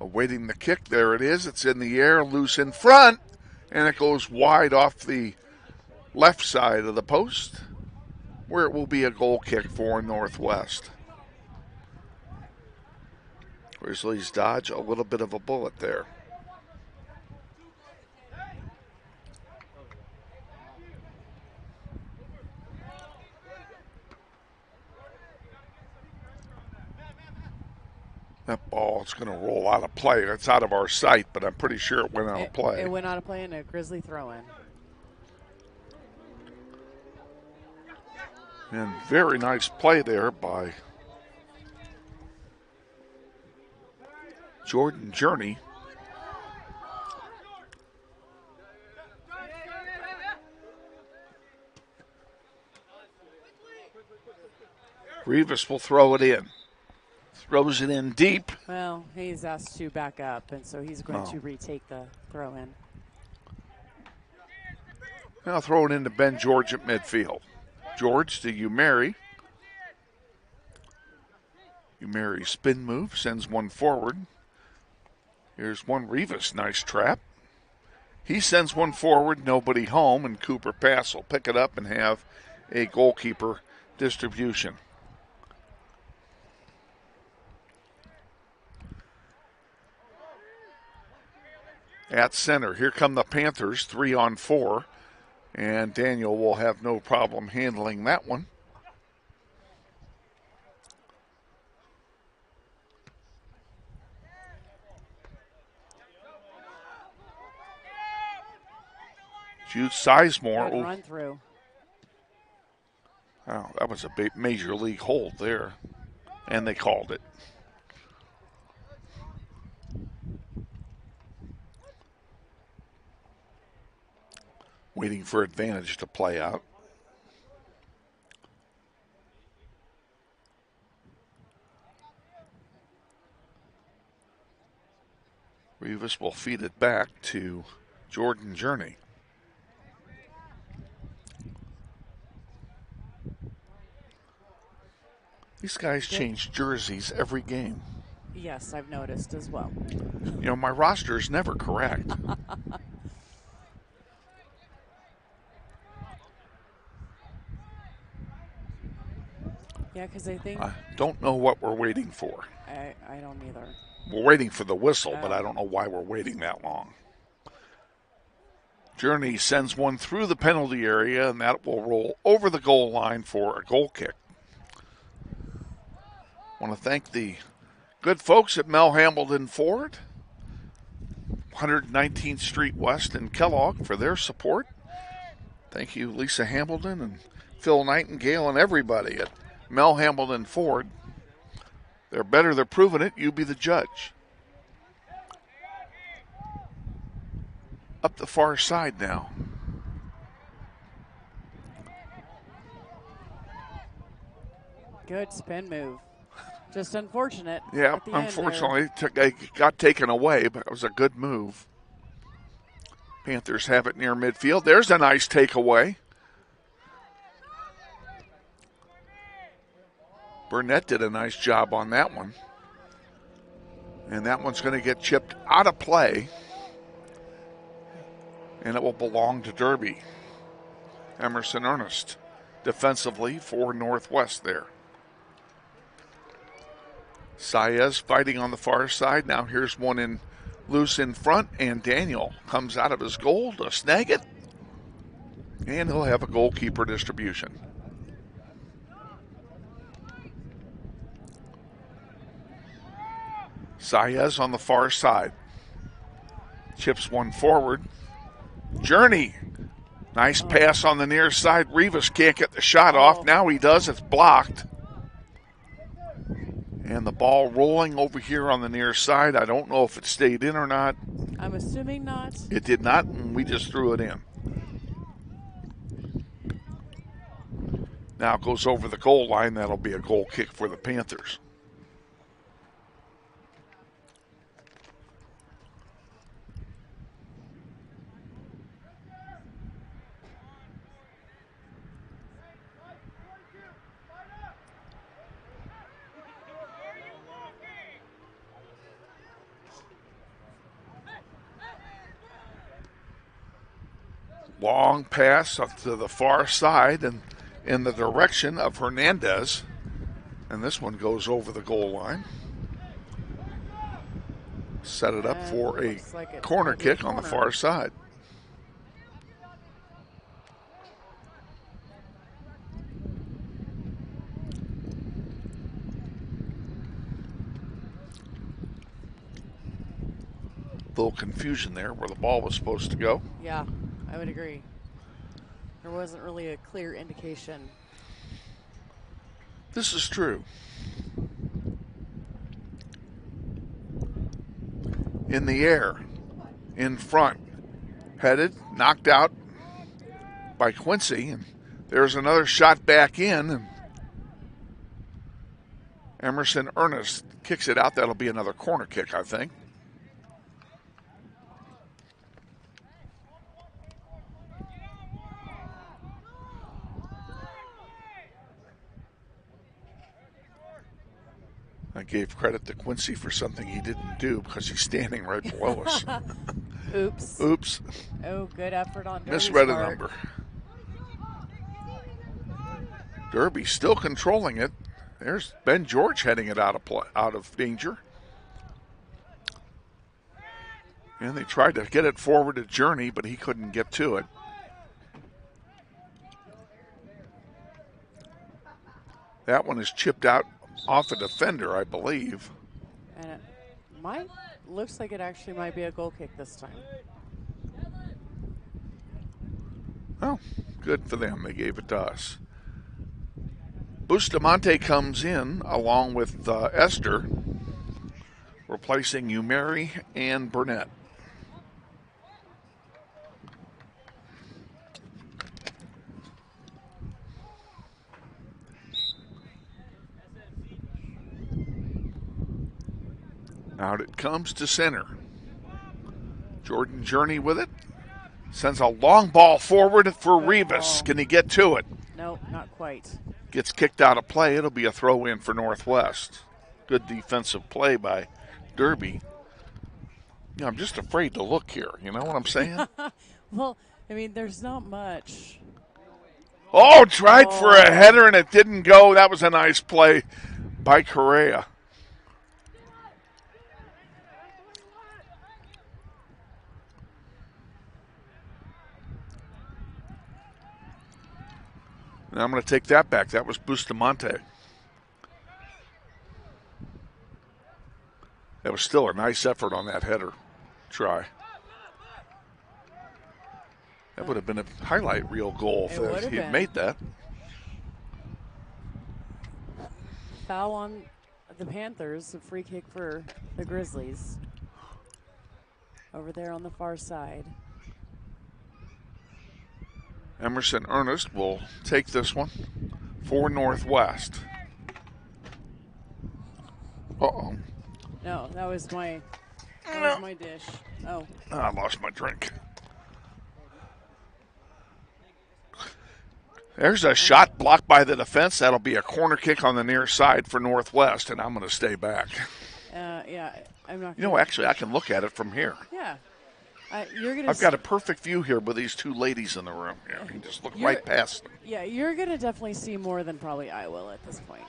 Awaiting the kick. There it is. It's in the air, loose in front, and it goes wide off the left side of the post, where it will be a goal kick for Northwest. Grizzlies dodge a little bit of a bullet there. That ball is going to roll out of play. It's out of our sight, but I'm pretty sure it went out of play. It went out of play in a Grizzly throw-in. And very nice play there by Jordan Journey. Rivas will throw it in. Throws it in deep. Well, he's asked to back up, and so he's going to retake the throw-in. Now throw it into Ben George at midfield. George to Umeri. Umeri spin move, sends one forward. Here's one Rivas, nice trap. He sends one forward, nobody home, and Cooper Pass will pick it up and have a goalkeeper distribution. At center, here come the Panthers, 3-on-4, and Daniel will have no problem handling that one. Jude Sizemore. Good run through. Oh, that was a big major league hold there, and they called it. Waiting for advantage to play out. Rivas will feed it back to Jordan Journey. These guys change jerseys every game. Yes, I've noticed as well. You know, my roster is never correct. Yeah, because I think I don't know what we're waiting for. I don't either. We're waiting for the whistle, but Oh. I don't know why we're waiting that long. Journey sends one through the penalty area, and that will roll over the goal line for a goal kick. I want to thank the good folks at Mel Hambledon Ford, 119th Street West in Kellogg, for their support. Thank you, Lisa Hambledon and Phil Nightingale and everybody at Mel Hambledon Ford. They're better, they're proving it. You be the judge. Up the far side now. Good spin move. Just unfortunate. Yeah, at the end unfortunately, it got taken away, but it was a good move. Panthers have it near midfield. There's a nice takeaway. Burnett did a nice job on that one. And that one's going to get chipped out of play. And it will belong to Derby. Emerson Ernest defensively for Northwest there. Saez fighting on the far side. Now here's one in loose in front, and Daniel comes out of his goal to snag it. And he'll have a goalkeeper distribution. Saez on the far side. Chips one forward. Journey. Nice pass on the near side. Rivas can't get the shot off. Now he does. It's blocked. And the ball rolling over here on the near side. I don't know if it stayed in or not. I'm assuming not. It did not, and we just threw it in. Now it goes over the goal line. That'll be a goal kick for the Panthers. Long pass up to the far side and in the direction of Hernandez. And this one goes over the goal line. Set it up for a corner kick on the far side. Little confusion there where the ball was supposed to go. Yeah, I would agree. There wasn't really a clear indication. This is true. In the air, in front, headed, knocked out by Quincy. And there's another shot back in. And Emerson Ernest kicks it out. That'll be another corner kick, I think. I gave credit to Quincy for something he didn't do because he's standing right below us. Oops. Oops. Oh, good effort on Derby's Misread a part. number. Derby still controlling it. There's Ben George heading it out of danger. And they tried to get it forward to Journey, but he couldn't get to it. That one is chipped out off a defender, I believe. And it looks like it actually might be a goal kick this time. Oh, good for them. They gave it to us. Bustamante comes in along with Esther, replacing Umeri and Burnett. Out it comes to center. Jordan Journey with it. Sends a long ball forward for Rivas. Can he get to it? Nope, not quite. Gets kicked out of play. It'll be a throw in for Northwest. Good defensive play by Derby. Yeah, I'm just afraid to look here. You know what I'm saying? Well, I mean, there's not much Oh, tried for a header and it didn't go. That was a nice play by Correa. And I'm going to take that back. That was Bustamante. That was still a nice effort on that header try. That would have been a highlight reel goal if he had made that. Foul on the Panthers, a free kick for the Grizzlies. Over there on the far side. Emerson Ernest will take this one for Northwest. Uh-oh. No, that was my dish. Oh. I lost my drink. There's a shot blocked by the defense. That'll be a corner kick on the near side for Northwest, and I'm going to stay back. Yeah, I'm not. You know, actually, I can look at it from here. Yeah. I've got a perfect view here with these two ladies in the room. Yeah, you can just look right past them. Yeah, you're going to definitely see more than probably I will at this point.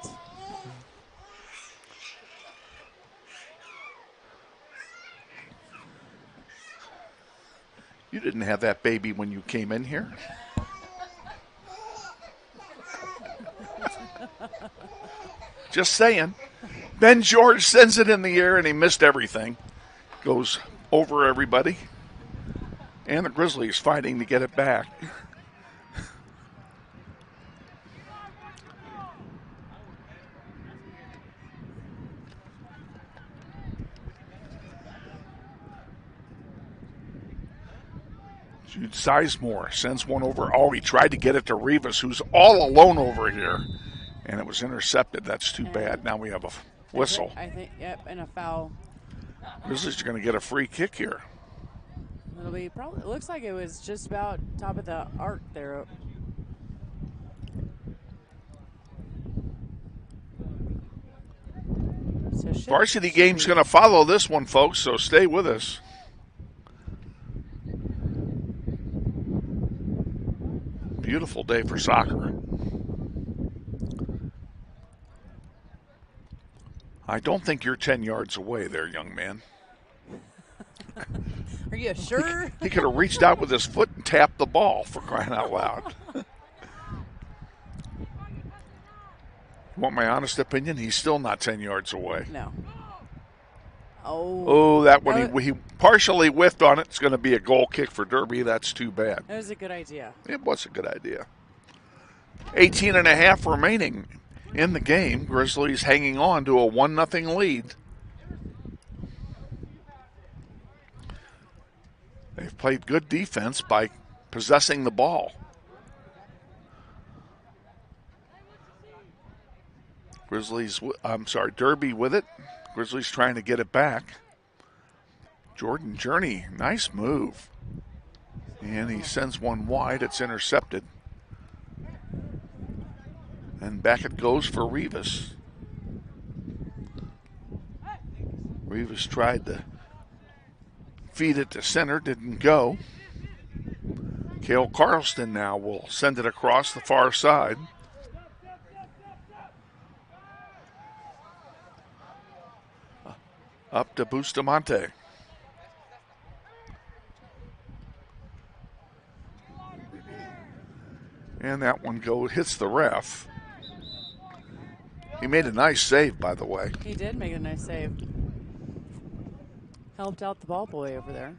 You didn't have that baby when you came in here. Just saying. Ben George sends it in the air, and he missed everything. Goes over everybody. And the Grizzlies fighting to get it back. Jude Sizemore sends one over. Oh, he tried to get it to Rivas, who's all alone over here. And it was intercepted. That's too bad. Now we have a whistle. I think, yep, and a foul. Grizzlies are going to get a free kick here. It'll be probably. It looks like it was just about top of the arc there. So Varsity game's going to follow this one, folks, so stay with us. Beautiful day for soccer. I don't think you're 10 yards away there, young man. Are you sure? He could have reached out with his foot and tapped the ball, for crying out loud. You want my honest opinion? He's still not 10 yards away. No. Oh, that one, he partially whiffed on it. It's going to be a goal kick for Derby. That's too bad. That was a good idea. It was a good idea. 18 and a half remaining in the game. Grizzlies hanging on to a 1-0 lead. They've played good defense by possessing the ball. Derby with it. Grizzlies trying to get it back. Jordan Journey, nice move. And he sends one wide. It's intercepted. And back it goes for Rivas. Rivas tried to feed it to center, didn't go. Cale Carlston now will send it across the far side. Up to Bustamante. And that one hits the ref. He made a nice save, by the way. He did make a nice save. Helped out the ball boy over there.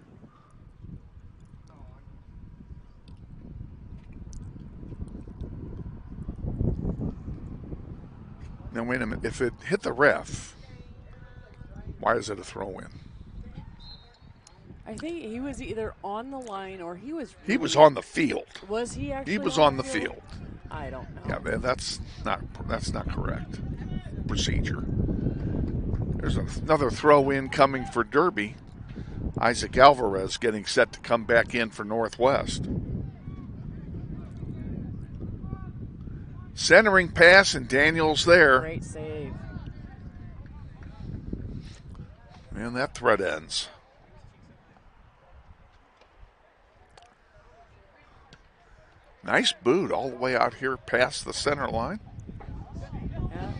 Now, wait a minute. If it hit the ref, why is it a throw-in? I think he was either on the line or he was. He was on the field. Was he actually? He was on the field. I don't know. Yeah, that's not correct procedure. There's another throw-in coming for Derby. Isaac Alvarez getting set to come back in for Northwest. Centering pass, and Daniels there. Great save. And that threat ends. Nice boot all the way out here past the center line. Yeah.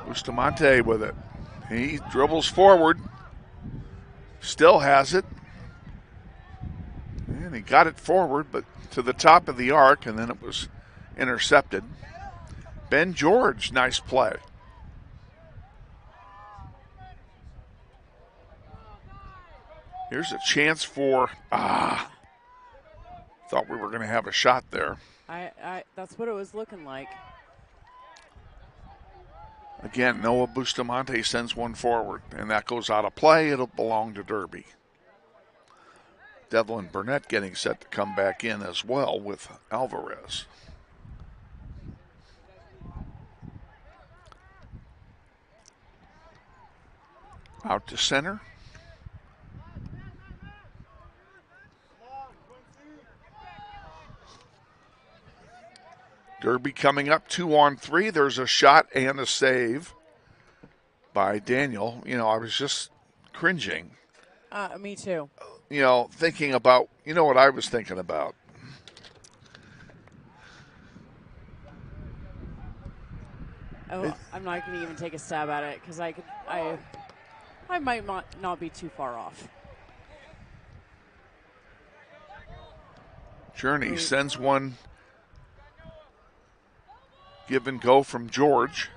Bustamante with it. He dribbles forward. Still has it. And he got it forward, but to the top of the arc, and then it was intercepted. Ben George, nice play. Here's a chance for, thought we were going to have a shot there. That's what it was looking like. Again, Noah Bustamante sends one forward, and that goes out of play. It'll belong to Derby. Devlin Burnett getting set to come back in as well with Alvarez. Out to center. Derby coming up 2-on-3. There's a shot and a save by Daniel. You know, I was just cringing. Me too. You know, thinking about, you know what I was thinking about? Oh, I'm not going to even take a stab at it because I might not be too far off. Journey sends one. Give and go from George.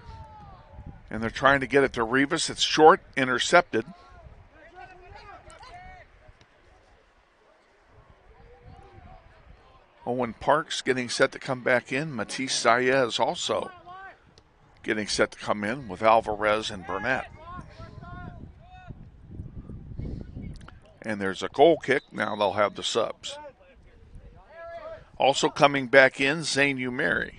And they're trying to get it to Rivas. It's short, intercepted. Owen Parks getting set to come back in. Matisse Saez also getting set to come in with Alvarez and Burnett. And there's a goal kick. Now they'll have the subs. Also coming back in, Zane Umeri.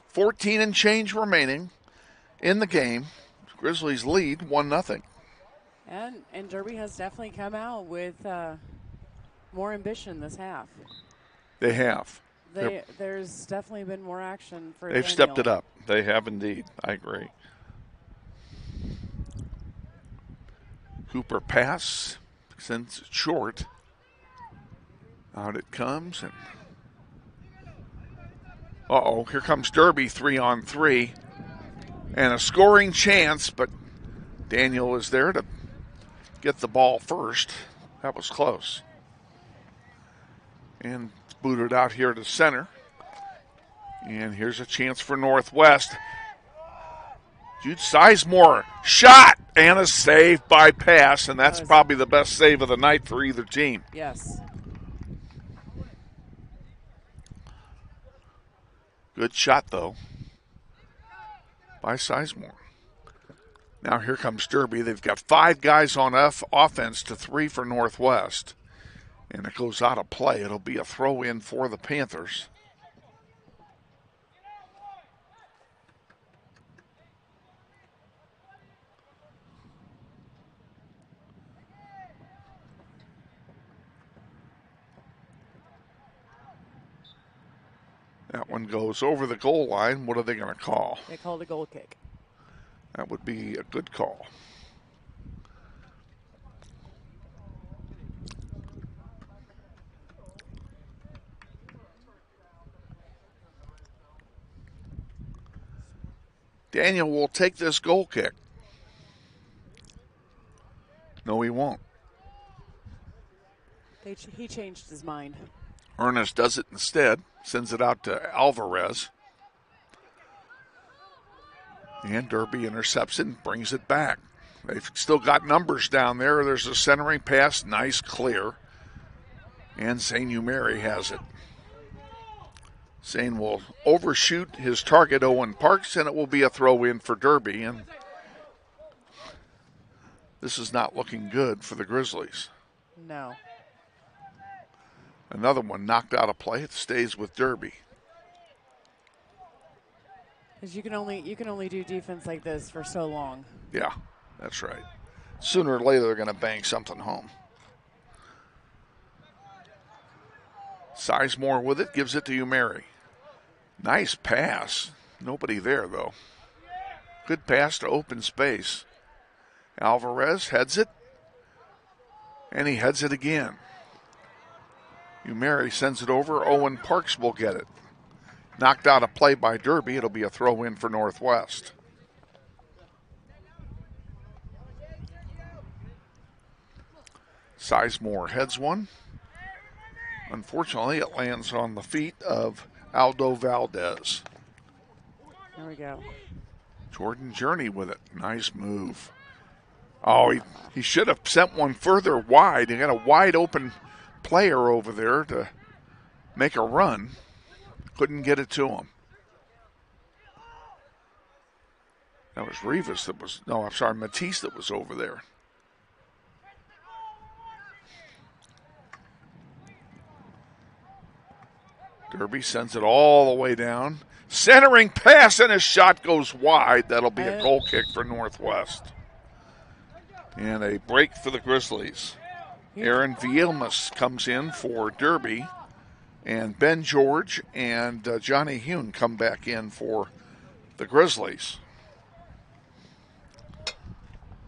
14 and change remaining in the game. Grizzlies lead 1-0. And Derby has definitely come out with more ambition this half. They have. There's definitely been more action for They've Daniel. stepped it up. They have indeed. I agree. Cooper pass, sends it short. Out it comes, and here comes Derby 3-on-3. And a scoring chance, but Daniel is there to get the ball first. That was close. And it's booted out here to center. And here's a chance for Northwest. Jude Sizemore, shot and a save by pass, and that's probably the best save of the night for either team. Yes. Good shot, though, by Sizemore. Now here comes Derby. They've got 5 guys on offense to 3 for Northwest. And it goes out of play. It'll be a throw-in for the Panthers. That one goes over the goal line. What are they going to call? They called a goal kick. That would be a good call. Daniel will take this goal kick. No, he won't. He changed his mind. Ernest does it instead. Sends it out to Alvarez. And Derby intercepts it and brings it back. They've still got numbers down there. There's a centering pass. Nice clear. And Zane Umeri has it. Zane will overshoot his target, Owen Parks, and it will be a throw-in for Derby. And this is not looking good for the Grizzlies. No. Another one knocked out of play. It stays with Derby. Because you can only do defense like this for so long. Yeah, that's right. Sooner or later, they're going to bang something home. Sizemore with it, gives it to Umeri. Nice pass. Nobody there, though. Good pass to open space. Alvarez heads it. And he heads it again. Umeri sends it over. Owen Parks will get it. Knocked out a play by Derby. It'll be a throw in for Northwest. Sizemore heads one. Unfortunately, it lands on the feet of Aldo Valdez. There we go. Jordan Journey with it. Nice move. Oh, he should have sent one further wide. He got a wide open player over there to make a run. Couldn't get it to him. That was Rivas that was, no, I'm sorry, Matisse that was over there. Derby sends it all the way down. Centering pass and his shot goes wide. That'll be a goal kick for Northwest. And a break for the Grizzlies. Aaron Vielmas comes in for Derby. And Ben George and Johnny Hune come back in for the Grizzlies.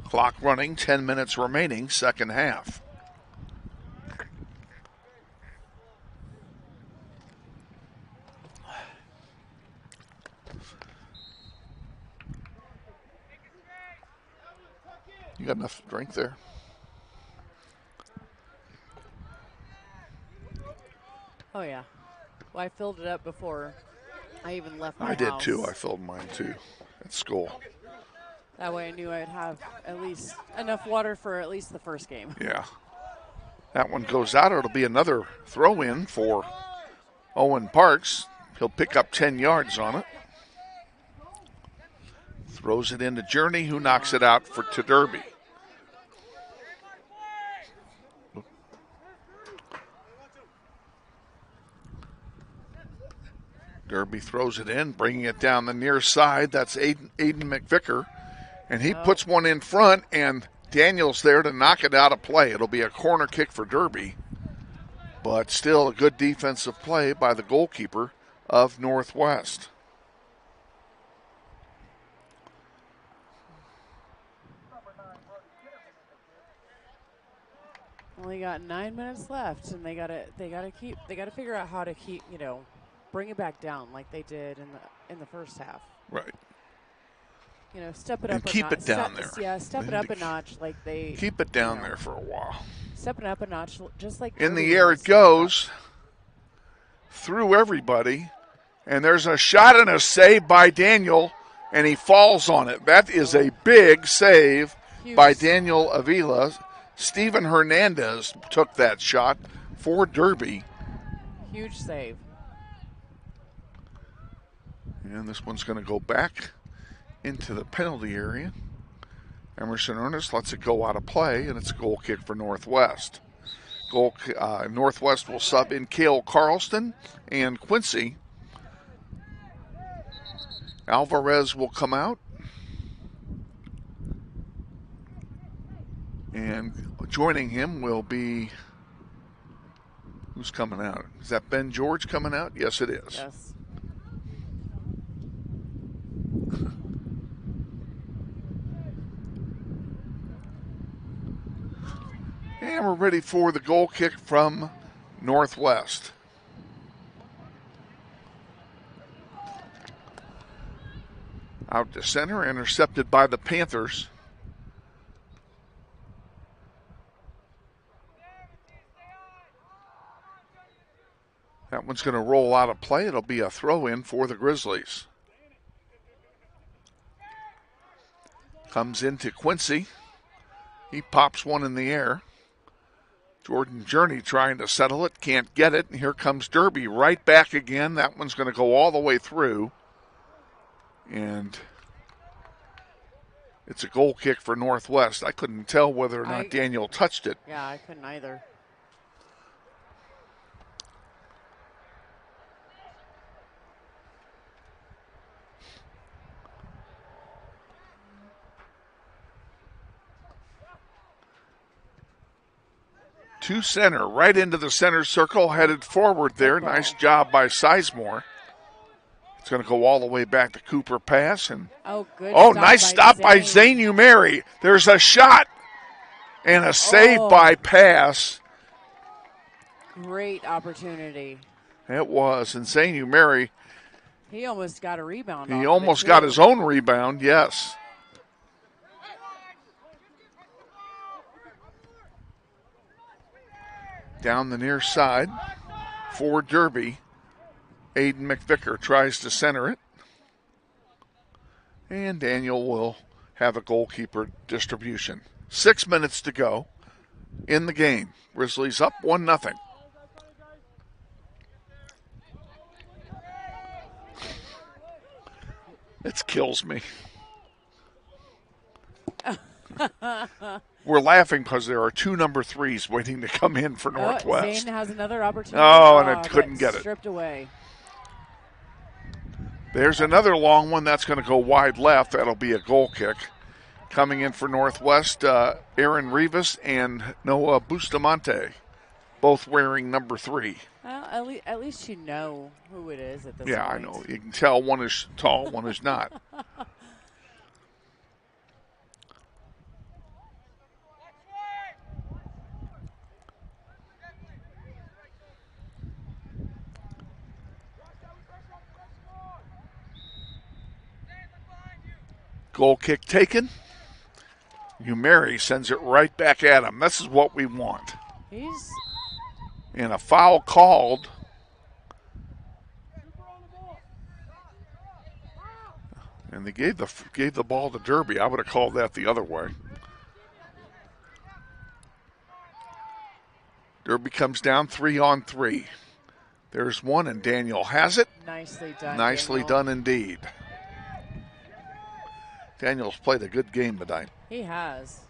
Clock running, 10 minutes remaining, second half. You got enough drink there? Oh, yeah. Well, I filled it up before I even left my I did house. too. I filled mine too at school. That way I knew I'd have at least enough water for at least the first game. Yeah. That one goes out. It'll be another throw in for Owen Parks. He'll pick up 10 yards on it. Throws it into Journey, who knocks it out to Derby. Derby throws it in, bringing it down the near side. That's Aiden McVicker. And he puts one in front, and Daniel's there to knock it out of play. It'll be a corner kick for Derby, but still a good defensive play by the goalkeeper of Northwest. Only got 9 minutes left, and they gotta figure out how to keep, bring it back down like they did in the first half. Right. Step it and up keep it down there. Yeah, step it up a notch like they keep it down there for a while. Step it up a notch, just like in the air it goes through everybody, and there's a shot and a save by Daniel, and he falls on it. That is a big save by Daniel Avila. Steven Hernandez took that shot for Derby. Huge save. And this one's going to go back into the penalty area. Emerson Ernest lets it go out of play, and it's a goal kick for Northwest. Northwest will sub in Cale Carlston and Quincy. Alvarez will come out. And joining him will be, who's coming out? Is that Ben George coming out? Yes, it is. Yes. And we're ready for the goal kick from Northwest. Out to center, intercepted by the Panthers. That one's going to roll out of play. It'll be a throw-in for the Grizzlies. Comes into Quincy. He pops one in the air. Jordan Journey trying to settle it, can't get it. And here comes Derby right back again. That one's going to go all the way through. And it's a goal kick for Northwest. I couldn't tell whether or not Daniel touched it. Yeah, I couldn't either. To center, right into the center circle, headed forward there. Nice job by Sizemore. It's going to go all the way back to Cooper pass. And good nice stop by Zane Umeri. There's a shot and a save by pass. Great opportunity. It was. And Zane Umeri, he almost got a rebound. He almost got his own rebound, yes. Down the near side for Derby. Aiden McVicker tries to center it. And Daniel will have a goalkeeper distribution. 6 minutes to go in the game. Grizzlies up 1-0. It kills me. We're laughing because there are 2 number 3s waiting to come in for Northwest. Zane has another opportunity. And it couldn't get it. Stripped away. There's another long one that's going to go wide left. That'll be a goal kick. Coming in for Northwest, Aaron Rivas and Noah Bustamante, both wearing number 3. Well, at least you know who it is at this point. Yeah, I know. You can tell one is tall, one is not. Goal kick taken. Umeri sends it right back at him. This is what we want. And a foul called. And they gave the ball to Derby. I would have called that the other way. Derby comes down 3-on-3. There's one, and Daniel has it. Nicely done. Nicely done indeed. Daniel's played a good game tonight. He has.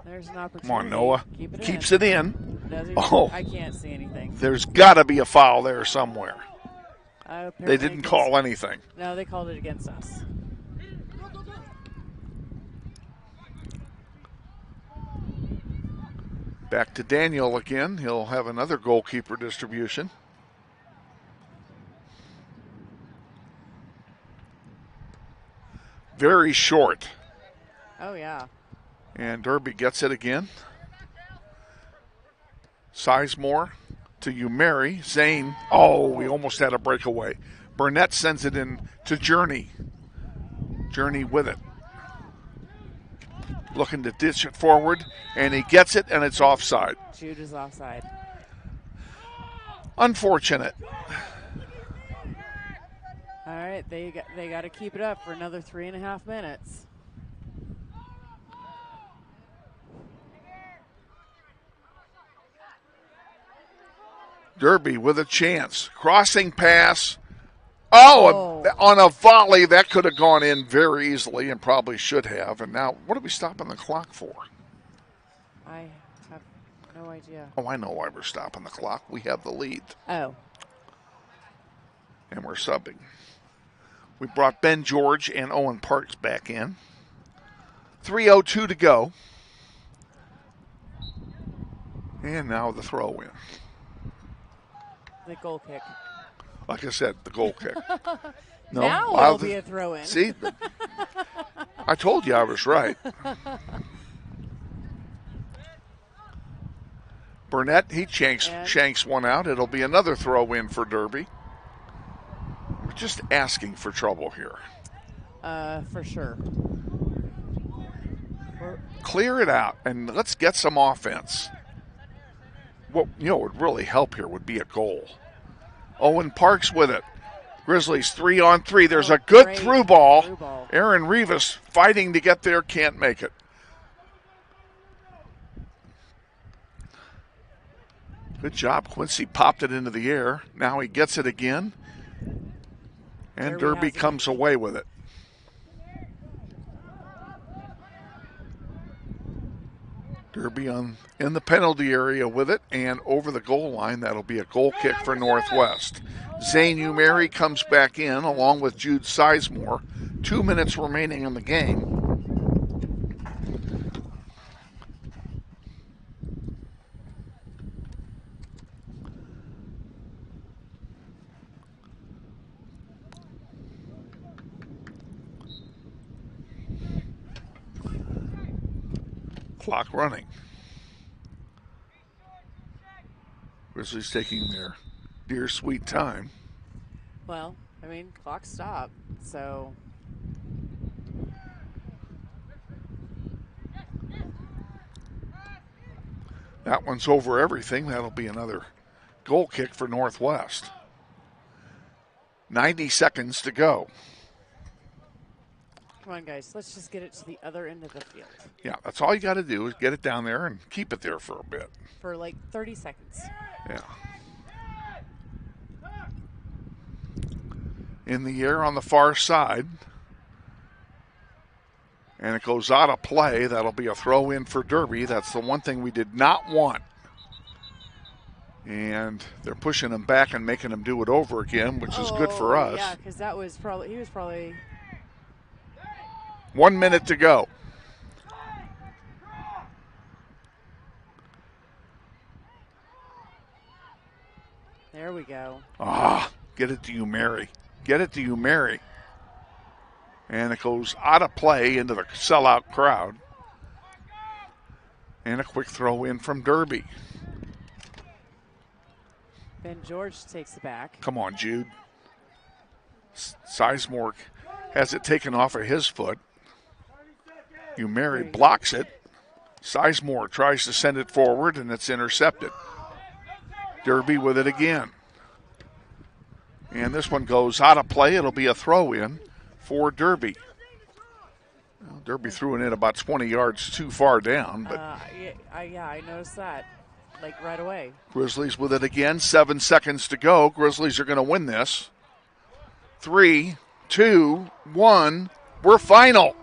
There's an opportunity. Come on, Noah. Keeps it in. I can't see anything. There's got to be a foul there somewhere. They didn't call anything. No, they called it against us. Back to Daniel again. He'll have another goalkeeper distribution. Very short. Oh, yeah. And Derby gets it again. Sizemore to Umeri. Zane. We almost had a breakaway. Burnett sends it in to Journey. Journey with it. Looking to ditch it forward, and he gets it, and it's offside. Jude is offside. Unfortunate. All right, they got to keep it up for another 3.5 minutes. Derby with a chance. Crossing pass. On a volley, that could have gone in very easily and probably should have. And now, what are we stopping the clock for? I have no idea. I know why we're stopping the clock. We have the lead. Oh. And we're subbing. We brought Ben George and Owen Parks back in. 3:02 to go. And now the throw in. The goal kick. Like I said, the goal kick. No, now it'll be a throw-in. See? I told you I was right. Burnett, he shanks one out. It'll be another throw-in for Derby. We're just asking for trouble here. For sure. Clear it out, and let's get some offense. What would really help here would be a goal. Owen Parks with it. Grizzlies 3-on-3. There's a good through ball. Aaron Rivas fighting to get there, can't make it. Good job. Quincy popped it into the air. Now he gets it again. And Derby comes away with it. Derby in the penalty area with it, and over the goal line. That'll be a goal kick for Northwest. Zane Umeri comes back in along with Jude Sizemore. 2 minutes remaining in the game. Clock running. Grizzlies taking their dear sweet time. Well, I mean, clock stopped, so. That one's over everything. That'll be another goal kick for Northwest. 90 seconds to go. Come on, guys. Let's just get it to the other end of the field. Yeah, that's all you got to do is get it down there and keep it there for a bit. For like 30 seconds. Yeah. In the air on the far side. And it goes out of play. That'll be a throw in for Derby. That's the one thing we did not want. And they're pushing him back and making him do it over again, which is good for us. Yeah, because that was probably, he was probably. 1 minute to go. There we go. Get it to you, Mary. Get it to you, Mary. And it goes out of play into the sellout crowd. And a quick throw in from Derby. Ben George takes it back. Come on, Jude. Sizemore has it taken off of his foot. Mary blocks it. Sizemore tries to send it forward, and it's intercepted. Derby with it again. And this one goes out of play. It'll be a throw-in for Derby. Well, Derby threw it in about 20 yards too far down. But I noticed that, like right away. Grizzlies with it again. 7 seconds to go. Grizzlies are going to win this. 3, 2, 1. We're final.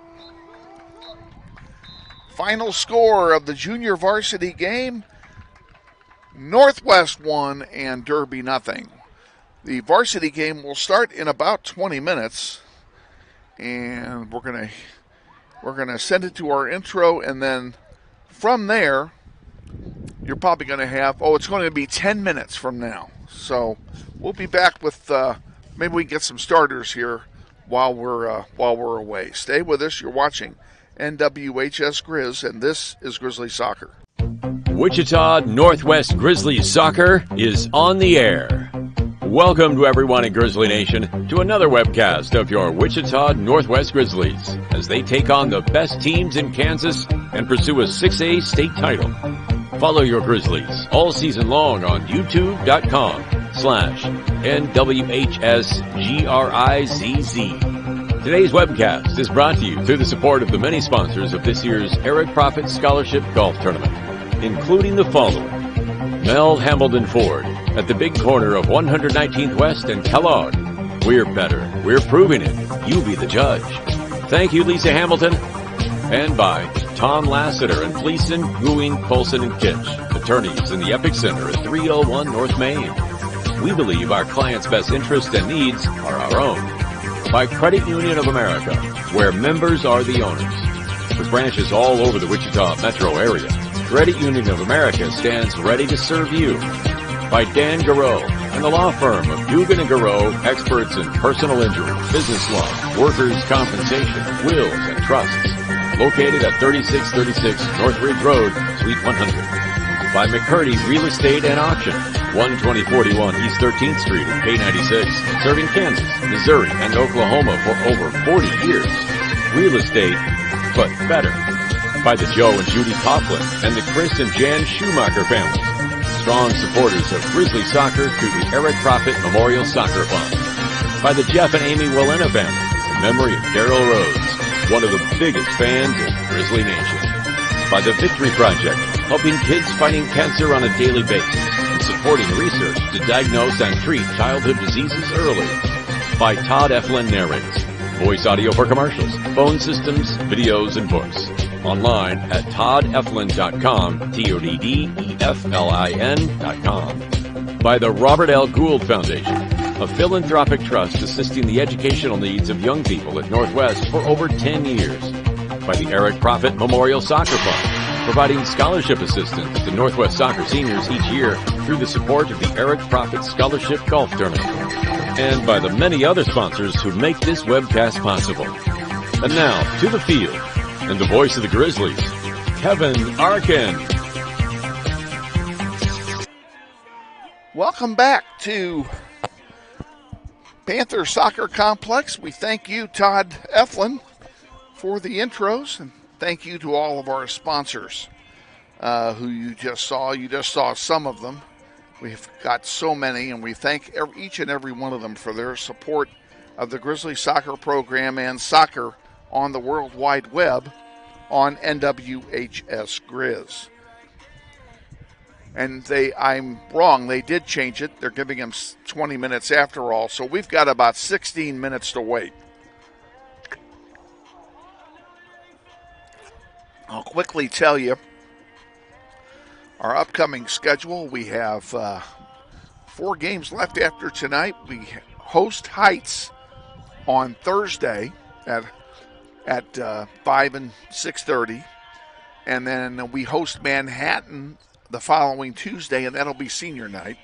Final score of the junior varsity game. Northwest 1 and Derby nothing. The varsity game will start in about 20 minutes. And we're gonna send it to our intro, and then from there, you're probably going to have, it's going to be 10 minutes from now. So we'll be back with, maybe we can get some starters here while we're away. Stay with us. You're watching NWHS Grizz, and this is Grizzly Soccer. Wichita Northwest Grizzlies Soccer is on the air. Welcome to everyone in Grizzly Nation to another webcast of your Wichita Northwest Grizzlies as they take on the best teams in Kansas and pursue a 6A state title. Follow your Grizzlies all season long on youtube.com/NWHSGRIZZ. Today's webcast is brought to you through the support of the many sponsors of this year's Eric Profit Scholarship Golf Tournament, including the following: Mel Hambledon Ford at the big corner of 119th West and Kellogg. We're better. We're proving it. You be the judge. Thank you, Lisa Hamilton. And by Tom Lassiter and Fleeson, Gooing, Colson, and Kitch, attorneys in the Epic Center at 301 North Main. We believe our clients' best interests and needs are our own. By Credit Union of America, where members are the owners. With branches all over the Wichita metro area, Credit Union of America stands ready to serve you. By Dan Garreau and the law firm of Dugan and Garreau, experts in personal injury, business law, workers' compensation, wills, and trusts. Located at 3636 Northridge Road, Suite 100. By McCurdy Real Estate and Auction, 12041 East 13th Street in K96, serving Kansas, Missouri, and Oklahoma for over 40 years. Real estate, but better. By the Joe and Judy Coughlin and the Chris and Jan Schumacher families. Strong supporters of Grizzly Soccer through the Eric Profit Memorial Soccer Fund. By the Jeff and Amy Willena family, in memory of Daryl Rhodes, one of the biggest fans in Grizzly Nation. By the Victory Project, helping kids fighting cancer on a daily basis and supporting research to diagnose and treat childhood diseases early. By Todd Eflin Narrates, voice audio for commercials, phone systems, videos, and books. Online at toddeflin.com, TODDEFLIN.com. By the Robert L. Gould Foundation, a philanthropic trust assisting the educational needs of young people at Northwest for over 10 years. By the Eric Profit Memorial Soccer Fund, providing scholarship assistance to Northwest soccer seniors each year through the support of the Eric Profit Scholarship Golf Tournament. And by the many other sponsors who make this webcast possible. And now, to the field, and the voice of the Grizzlies, Kevin Arkin. Welcome back to Panther Soccer Complex. We thank you, Todd Eflin, for the intros, and thank you to all of our sponsors who you just saw. You just saw some of them. We've got so many, and we thank each and every one of them for their support of the Grizzlies soccer program and soccer on the World Wide Web on NWHS Grizz. And I'm wrong, they did change it. They're giving them 20 minutes after all, so we've got about 16 minutes to wait. I'll quickly tell you our upcoming schedule. We have 4 games left after tonight. We host Heights on Thursday at 5 and 6:30, and then we host Manhattan the following Tuesday, and that'll be senior night.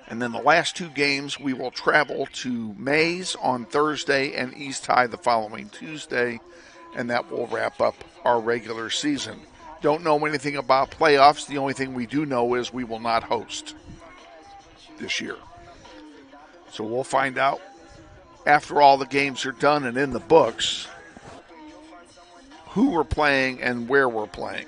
And then the last 2 games, we will travel to Mays on Thursday and East High the following Tuesday, and that will wrap up our regular season. Don't know anything about playoffs. The only thing we do know is we will not host this year. So we'll find out after all the games are done and in the books who we're playing and where we're playing.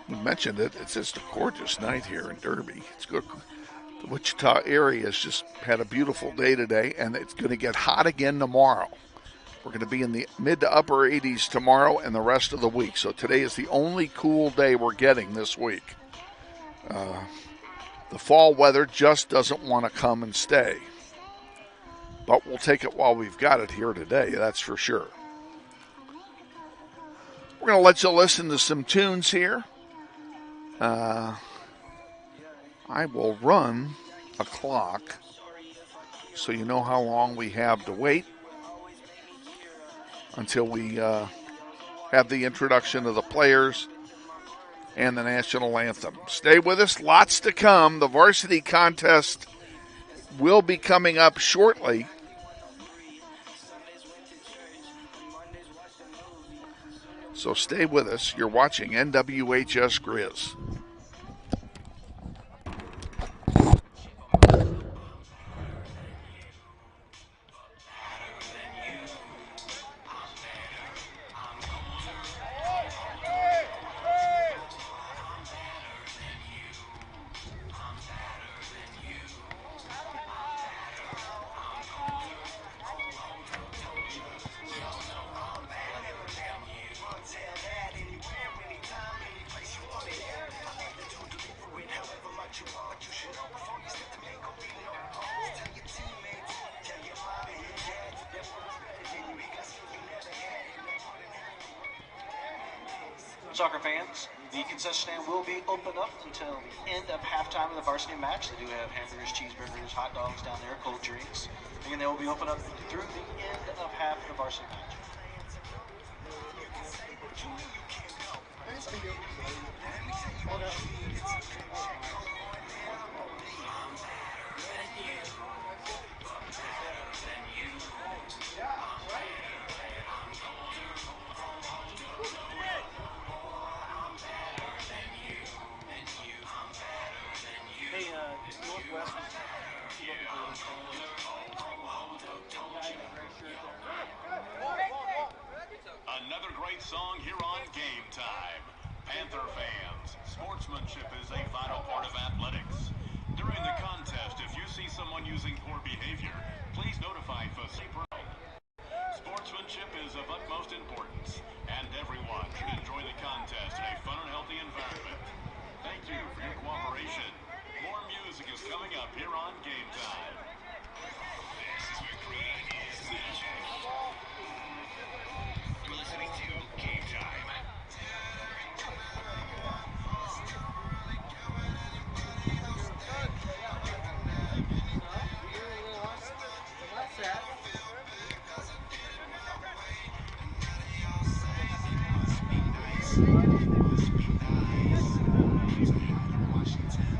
We mentioned it. It's just a gorgeous night here in Derby. It's good. The Wichita area has just had a beautiful day today, and it's going to get hot again tomorrow. We're going to be in the mid to upper 80s tomorrow and the rest of the week. So today is the only cool day we're getting this week. The fall weather just doesn't want to come and stay. But we'll take it while we've got it here today, that's for sure. We're going to let you listen to some tunes here. I will run a clock so you know how long we have to wait until we have the introduction of the players and the national anthem. Stay with us. Lots to come. The varsity contest will be coming up shortly. So stay with us. You're watching NWHS Grizz. Soccer fans, the concession stand will be open up until the end of halftime of the varsity match. They do have hamburgers, cheeseburgers, hot dogs down there, cold drinks. And they will be open up through the end of half of the varsity match. Another great song here on Game Time. Panther fans, sportsmanship is a vital part of athletics. During the contest, if you see someone using poor behavior, please notify Pro. Sportsmanship is of utmost importance, and everyone should enjoy the contest in a fun and healthy environment. Thank you for your cooperation. More music is coming up here on Game Time. This is where creative is magic. You're listening to Game Time. Washington.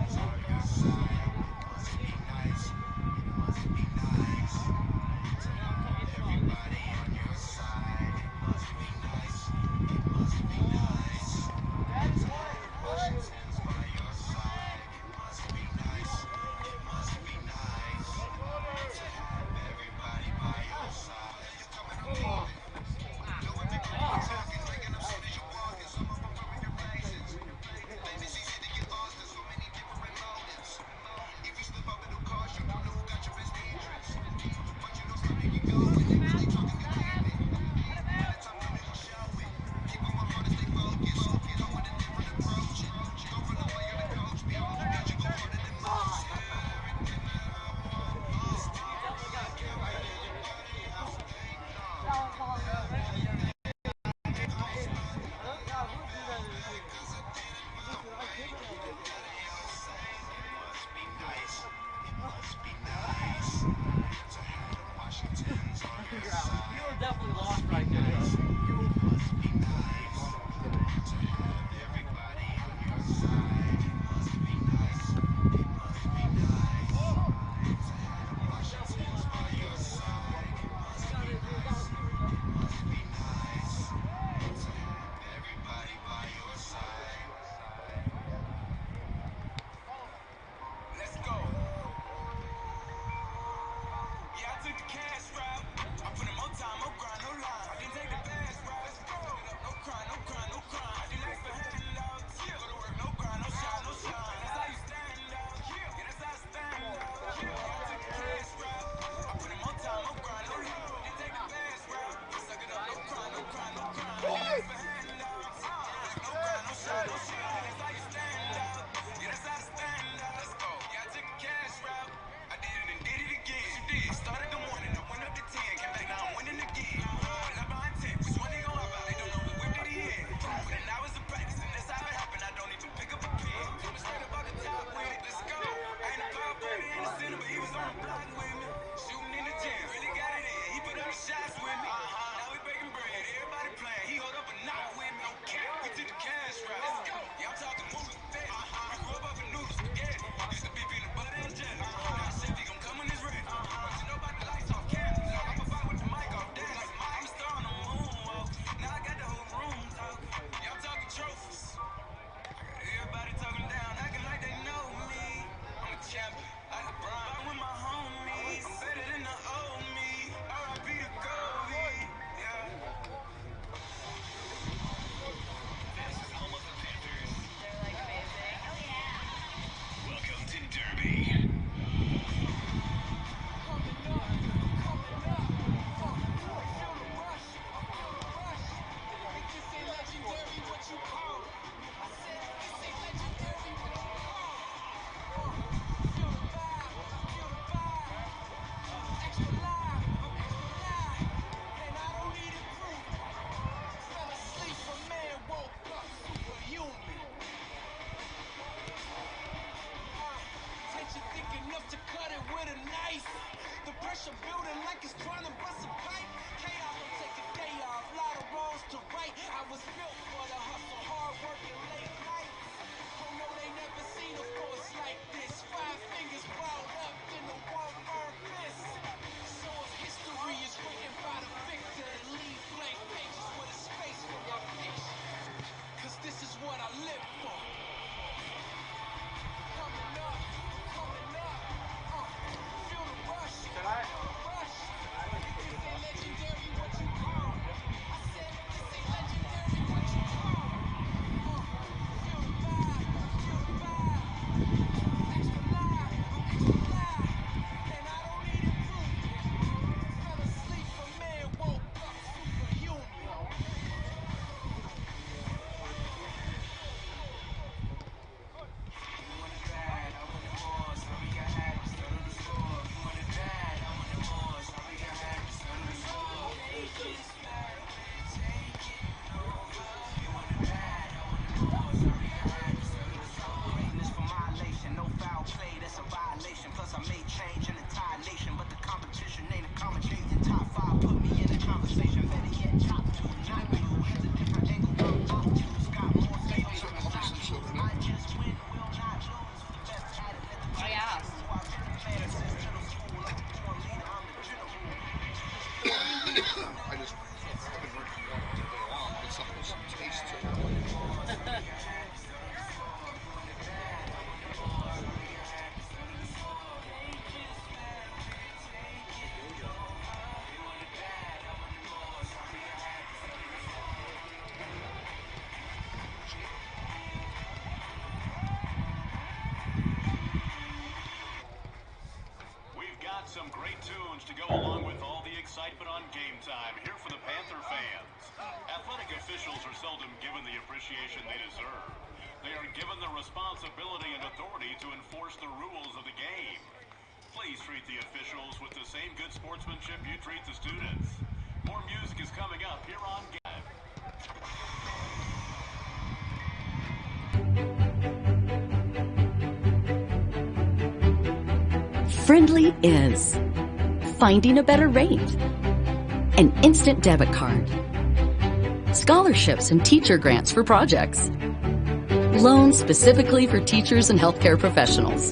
Some great tunes to go along with all the excitement on game time here for the Panther fans. Athletic officials are seldom given the appreciation they deserve. They are given the responsibility and authority to enforce the rules of the game. Please treat the officials with the same good sportsmanship you treat the students. More music is coming up here on Game. Friendly is finding a better rate, an instant debit card, scholarships and teacher grants for projects, loans specifically for teachers and healthcare professionals,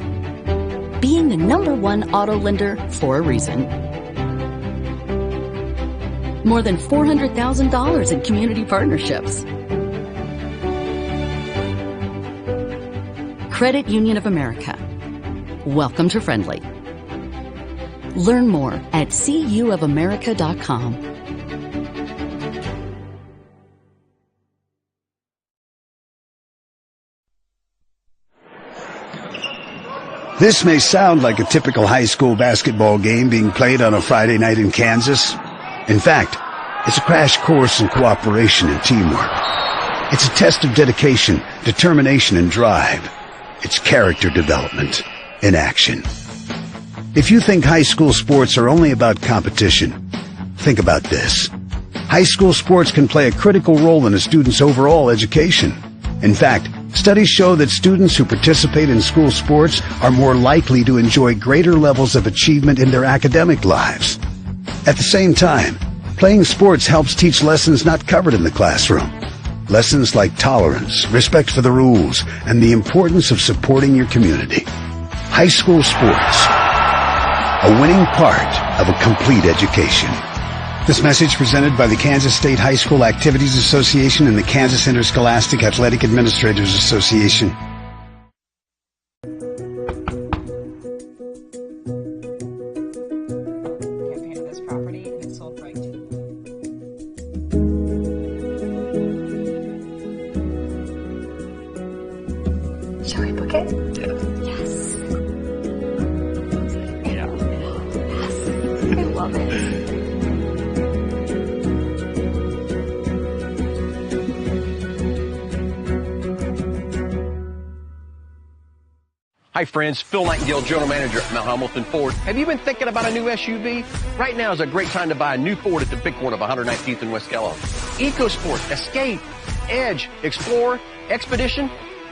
being the #1 auto lender for a reason, more than $400,000 in community partnerships, Credit Union of America. Welcome to Friendly. Learn more at cuofamerica.com. This may sound like a typical high school basketball game being played on a Friday night in Kansas. In fact, it's a crash course in cooperation and teamwork. It's a test of dedication, determination, and drive. It's character development in action. If you think high school sports are only about competition, think about this. High school sports can play a critical role in a student's overall education. In fact, Studies show that students who participate in school sports are more likely to enjoy greater levels of achievement in their academic lives. At the same time, playing sports helps teach lessons not covered in the classroom. Lessons like tolerance, respect for the rules, and the importance of supporting your community. High school sports, a winning part of a complete education. This message presented by the Kansas State High School Activities Association and the Kansas Interscholastic Athletic Administrators Association. This property and it's sold right. Shall we book it? Yes. Yes. I love it. Hi friends, Phil Nightingale, General Manager at Mount Hamilton Ford. Have you been thinking about a new SUV? Right now is a great time to buy a new Ford at the big corner of 119th and West Kellogg. EcoSport, Escape, Edge, Explorer, Expedition.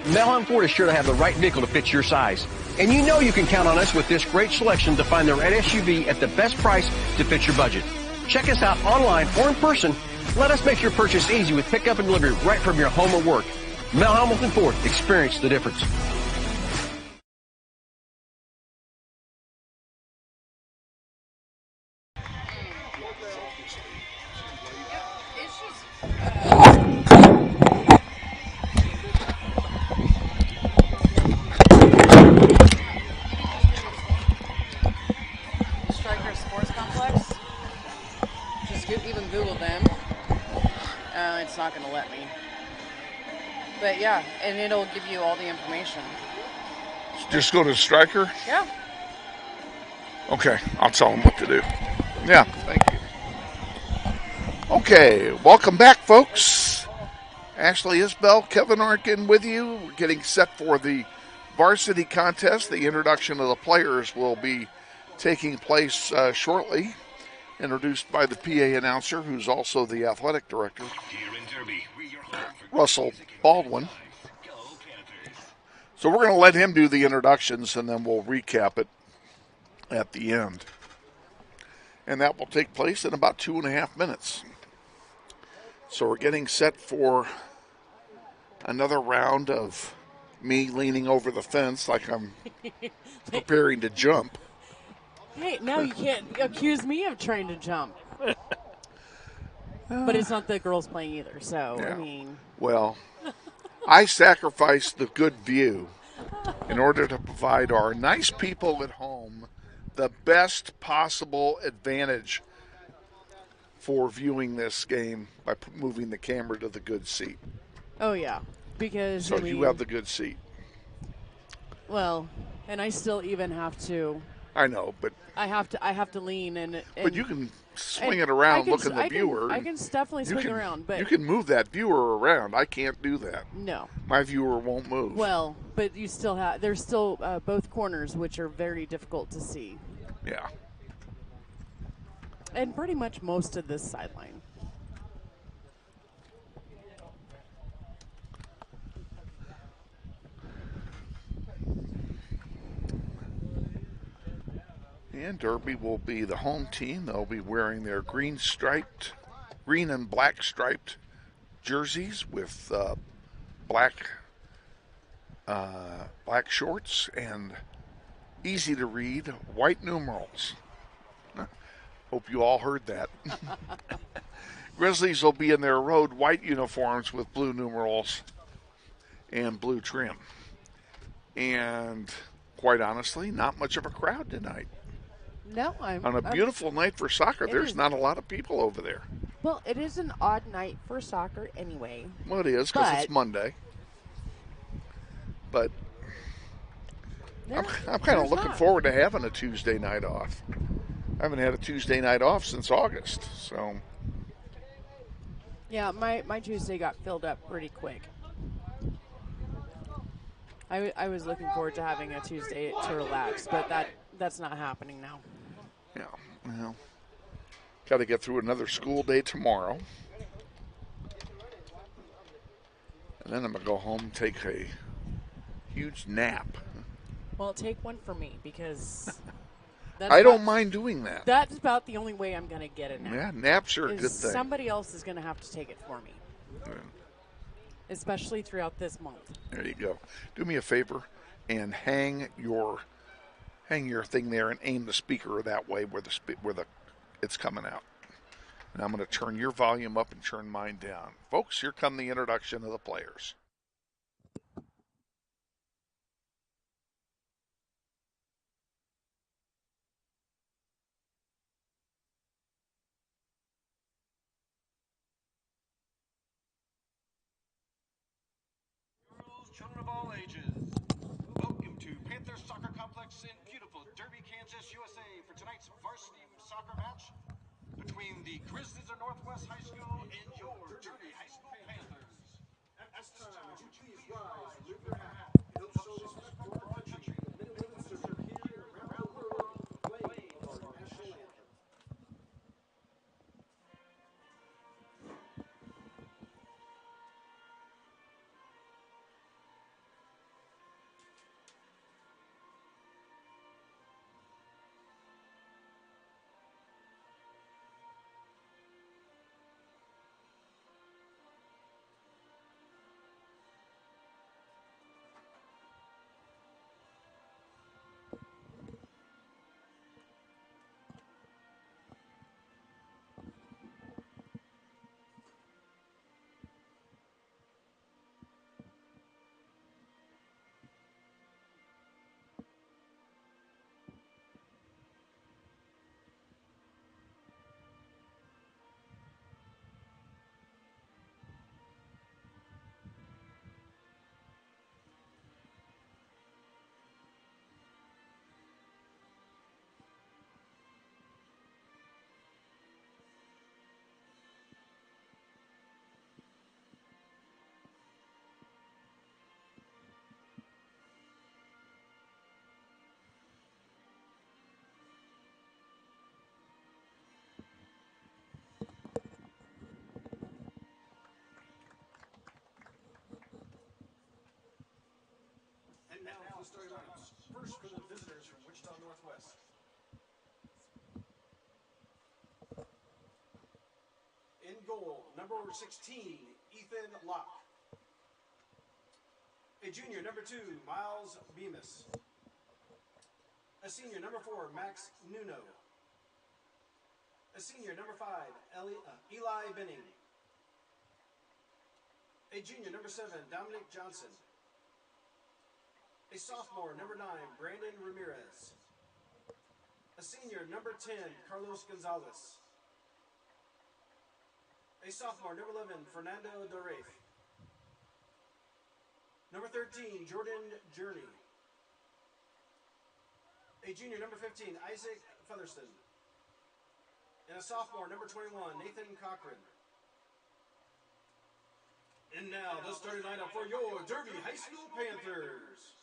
Mount Hamilton Ford is sure to have the right vehicle to fit your size. And you know you can count on us with this great selection to find the right SUV at the best price to fit your budget. Check us out online or in person. Let us make your purchase easy with pickup and delivery right from your home or work. Mount Hamilton Ford, experience the difference. Striker Sports Complex. Just even Google them. It's not going to let me. But yeah, and it'll give you all the information. Just go to Striker? Yeah. Okay, I'll tell them what to do. Yeah, thank you. Okay, welcome back, folks. Ashley Isbell, Kevin Arkin with you. We're getting set for the varsity contest. The introduction of the players will be taking place shortly. Introduced by the PA announcer, who's also the athletic director, Russell Baldwin. So we're going to let him do the introductions, and then we'll recap it at the end. And that will take place in about 2.5 minutes. So we're getting set for another round of me leaning over the fence like I'm preparing to jump. Hey, now you can't accuse me of trying to jump. But it's not the girls playing either, so, Yeah. I mean. Well, I sacrificed the good view in order to provide our nice people at home the best possible advantage for viewing this game by moving the camera to the good seat. Oh, yeah, because, So I mean, you have the good seat. well, and I still even have to. I know, but I have to lean and but you can swing and it around, I can- look at the I can- viewer. I can definitely You swing around, but you can move that viewer around. I can't do that. No. My viewer won't move. Well, but you still have. There's still both corners, which are very difficult to see, Yeah. and pretty much most of this sideline. And Derby will be the home team. They'll be wearing their green and black striped jerseys with black shorts and easy to read white numerals. Hope you all heard that. Grizzlies will be in their road white uniforms with blue numerals and blue trim. And quite honestly, not much of a crowd tonight. No, On a beautiful night for soccer, there's not a lot of people over there. Well, it is an odd night for soccer anyway. Well, it is because it's Monday. But I'm kind of looking forward to having a Tuesday night off. I haven't had a Tuesday night off since August, so. Yeah, my Tuesday got filled up pretty quick. I was looking forward to having a Tuesday to relax, but that's not happening now. Yeah, well, got to get through another school day tomorrow. And then I'm going to go home and take a huge nap. Well, take one for me because I don't mind doing that. That's about the only way I'm going to get a nap. Yeah, naps are a good thing. Somebody else is going to have to take it for me, especially throughout this month. There you go. Do me a favor and hang your thing there and aim the speaker that way where it's coming out. And I'm going to turn your volume up and turn mine down. Folks, here come the introduction of the players. Children of all ages, welcome to Panther Soccer Complex in beautiful Derby, Kansas, USA for tonight's varsity soccer match between the Grizzlies of Northwest High School and your Derby High School Panthers. At this time, would you please rise, lift your hat, and help show respect for our country and men and women serve here and around the world playing our national anthem. And now for the starting lineups. First for the visitors from Wichita Northwest. In goal, number 16, Ethan Locke. A junior, number 2, Miles Bemis. A senior, number 4, Max Nuno. A senior, number 5, Eli Benning. A junior, number 7, Dominic Johnson. A sophomore, number 9, Brandon Ramirez. A senior, number 10, Carlos Gonzalez. A sophomore, number 11, Fernando Dorafe. Number 13, Jordan Journey. A junior, number 15, Isaac Featherston. And a sophomore, number 21, Nathan Cochran. And now, the starting lineup for your Derby High School Panthers.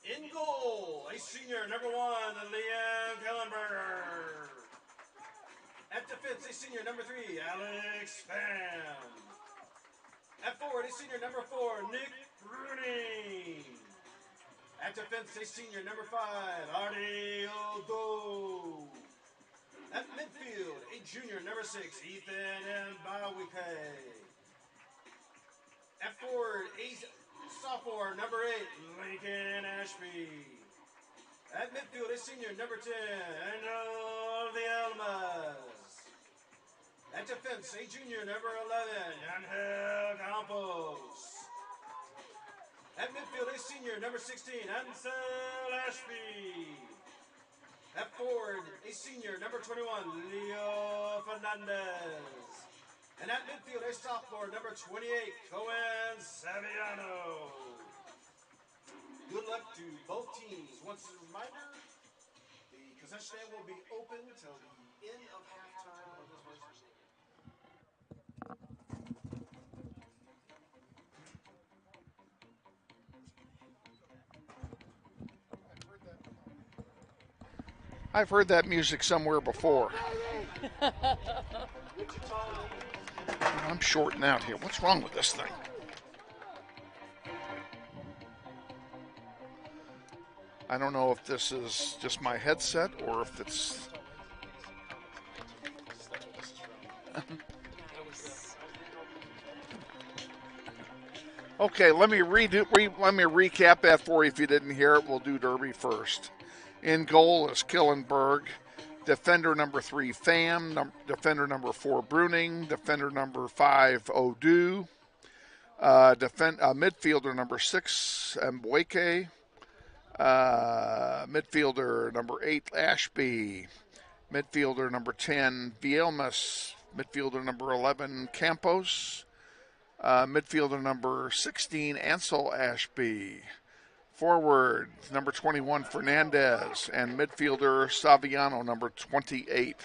In goal, a senior, number 1, Liam Kellenberger. At defense, a senior, number 3, Alex Pham. At forward, a senior, number 4, Nick Rooney. At defense, a senior, number 5, Artie Odo. At midfield, a junior, number 6, Ethan Mbawike. At forward, a sophomore, number 8, Lincoln Ashby. At midfield, a senior, number 10, Angel de Almas. At defense, a junior, number 11, Angel Campos. At midfield, a senior, number 16, Ansel Ashby. At forward, a senior, number 21, Leo Fernandez. And at midfield, a sophomore, number 28, Cohen Saviano. Good luck to both teams. Once a reminder, the concession stand will be open until the end of halftime of this varsity. I've heard that music somewhere before. I'm shorting out here. What's wrong with this thing? I don't know if this is just my headset or if it's... Okay, let me recap that for you if you didn't hear it. We'll do Derby first. In goal is Killenberg. Defender number 3, Pham. Defender number 4, Bruning. Defender number 5, Odu. Midfielder number 6, Mbweke. Midfielder number 8, Ashby. Midfielder number 10, Vielmas. Midfielder number 11, Campos. Midfielder number 16, Ansel Ashby. Forward, number 21, Fernandez. And midfielder, Saviano, number 28.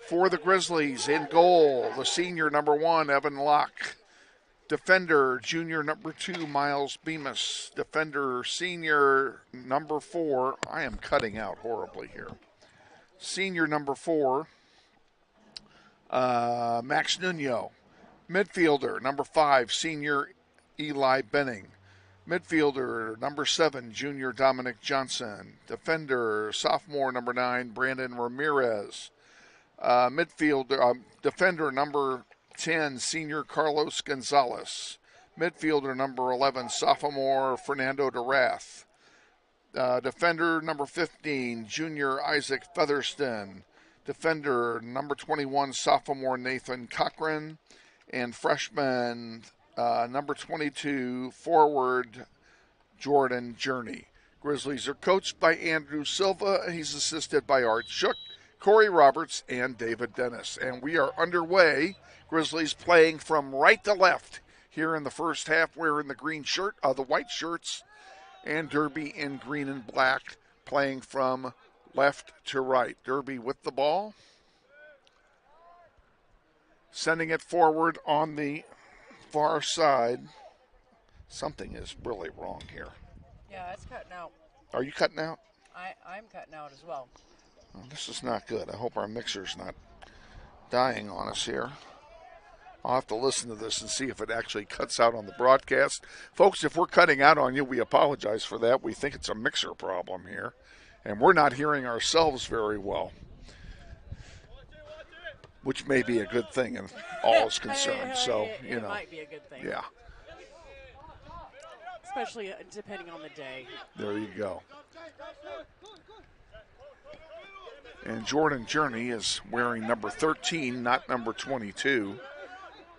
For the Grizzlies, in goal, the senior, number 1, Evan Locke. Defender, junior, number 2, Miles Bemis. Defender, senior, number 4. I am cutting out horribly here. Senior, number 4, Max Nuno. Midfielder, number 5, senior, Eli Benning. Midfielder, number 7, junior Dominic Johnson. Defender, sophomore, number 9, Brandon Ramirez. Defender, number 10, senior Carlos Gonzalez. Midfielder, number 11, sophomore Fernando DeRath. Defender, number 15, junior Isaac Featherston. Defender, number 21, sophomore Nathan Cochran. And freshman, number 22, forward Jordan Journey. Grizzlies are coached by Andrew Silva. He's assisted by Art Shook, Corey Roberts, and David Dennis. And we are underway. Grizzlies playing from right to left here in the first half. Wearing the the white shirts, and Derby in green and black playing from left to right. Derby with the ball. Sending it forward on the far side. Something is really wrong here. Yeah, it's cutting out. Are you cutting out? I'm cutting out as well. Oh, this is not good. I hope our mixer's not dying on us here. I'll have to listen to this and see if it actually cuts out on the broadcast. Folks, if we're cutting out on you, we apologize for that. We think it's a mixer problem here, and we're not hearing ourselves very well, which may be a good thing in all is concerned. So, you know. It might be a good thing. Yeah. Especially depending on the day. There you go. And Jordan Journey is wearing number 13, not number 22.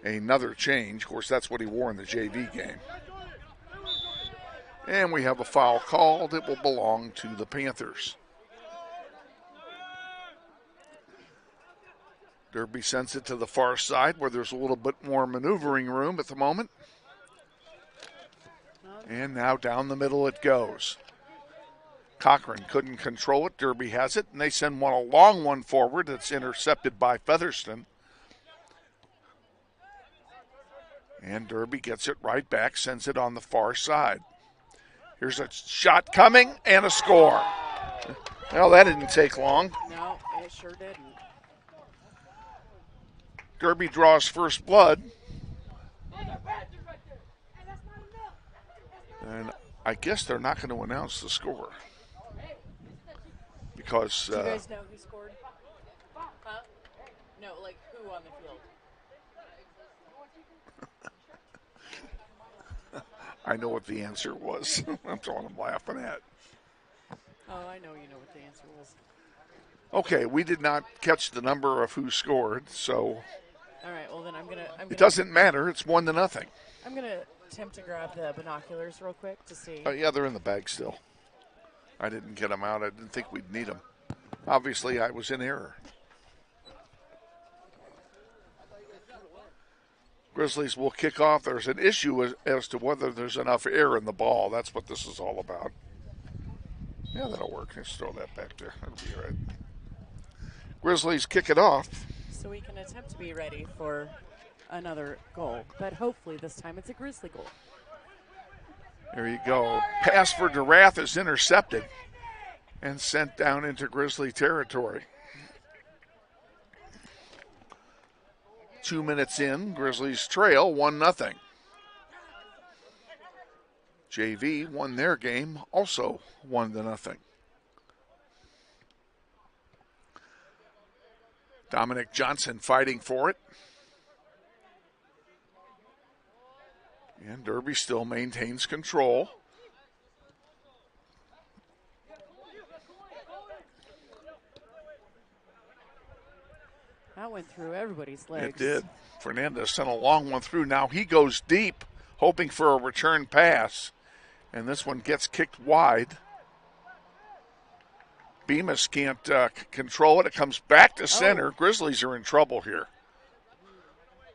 Another change. Of course, that's what he wore in the JV game. And we have a foul called. It will belong to the Panthers. Derby sends it to the far side where there's a little bit more maneuvering room at the moment. And now down the middle it goes. Cochran couldn't control it. Derby has it, and they send a long one forward that's intercepted by Featherston. And Derby gets it right back, sends it on the far side. Here's a shot coming and a score. Well, that didn't take long. No, it sure didn't. Derby draws first blood. And I guess they're not going to announce the score. Because... Do you guys know who scored? Huh? No, like who on the field? I know what the answer was. That's all I'm laughing at. Oh, I know you know what the answer was. Okay, we did not catch the number of who scored, so... All right, well then I'm gonna it doesn't matter. It's 1-0. I'm gonna attempt to grab the binoculars real quick to see. Yeah, they're in the bag still. I didn't get them out. I didn't think we'd need them. Obviously, I was in error. Grizzlies will kick off. There's an issue as to whether there's enough air in the ball. That's what this is all about. Yeah, that'll work. Let's throw that back there. That'll be all right. Grizzlies kick it off. So we can attempt to be ready for another goal, but hopefully this time it's a Grizzly goal. There you go. Pass for DeRath is intercepted and sent down into Grizzly territory. 2 minutes in, Grizzlies trail 1-0. JV won their game, also 1-0. Dominic Johnson fighting for it. And Derby still maintains control. That went through everybody's legs. It did. Fernandez sent a long one through. Now he goes deep, hoping for a return pass. And this one gets kicked wide. Bemis can't control it. It comes back to center. Grizzlies are in trouble here.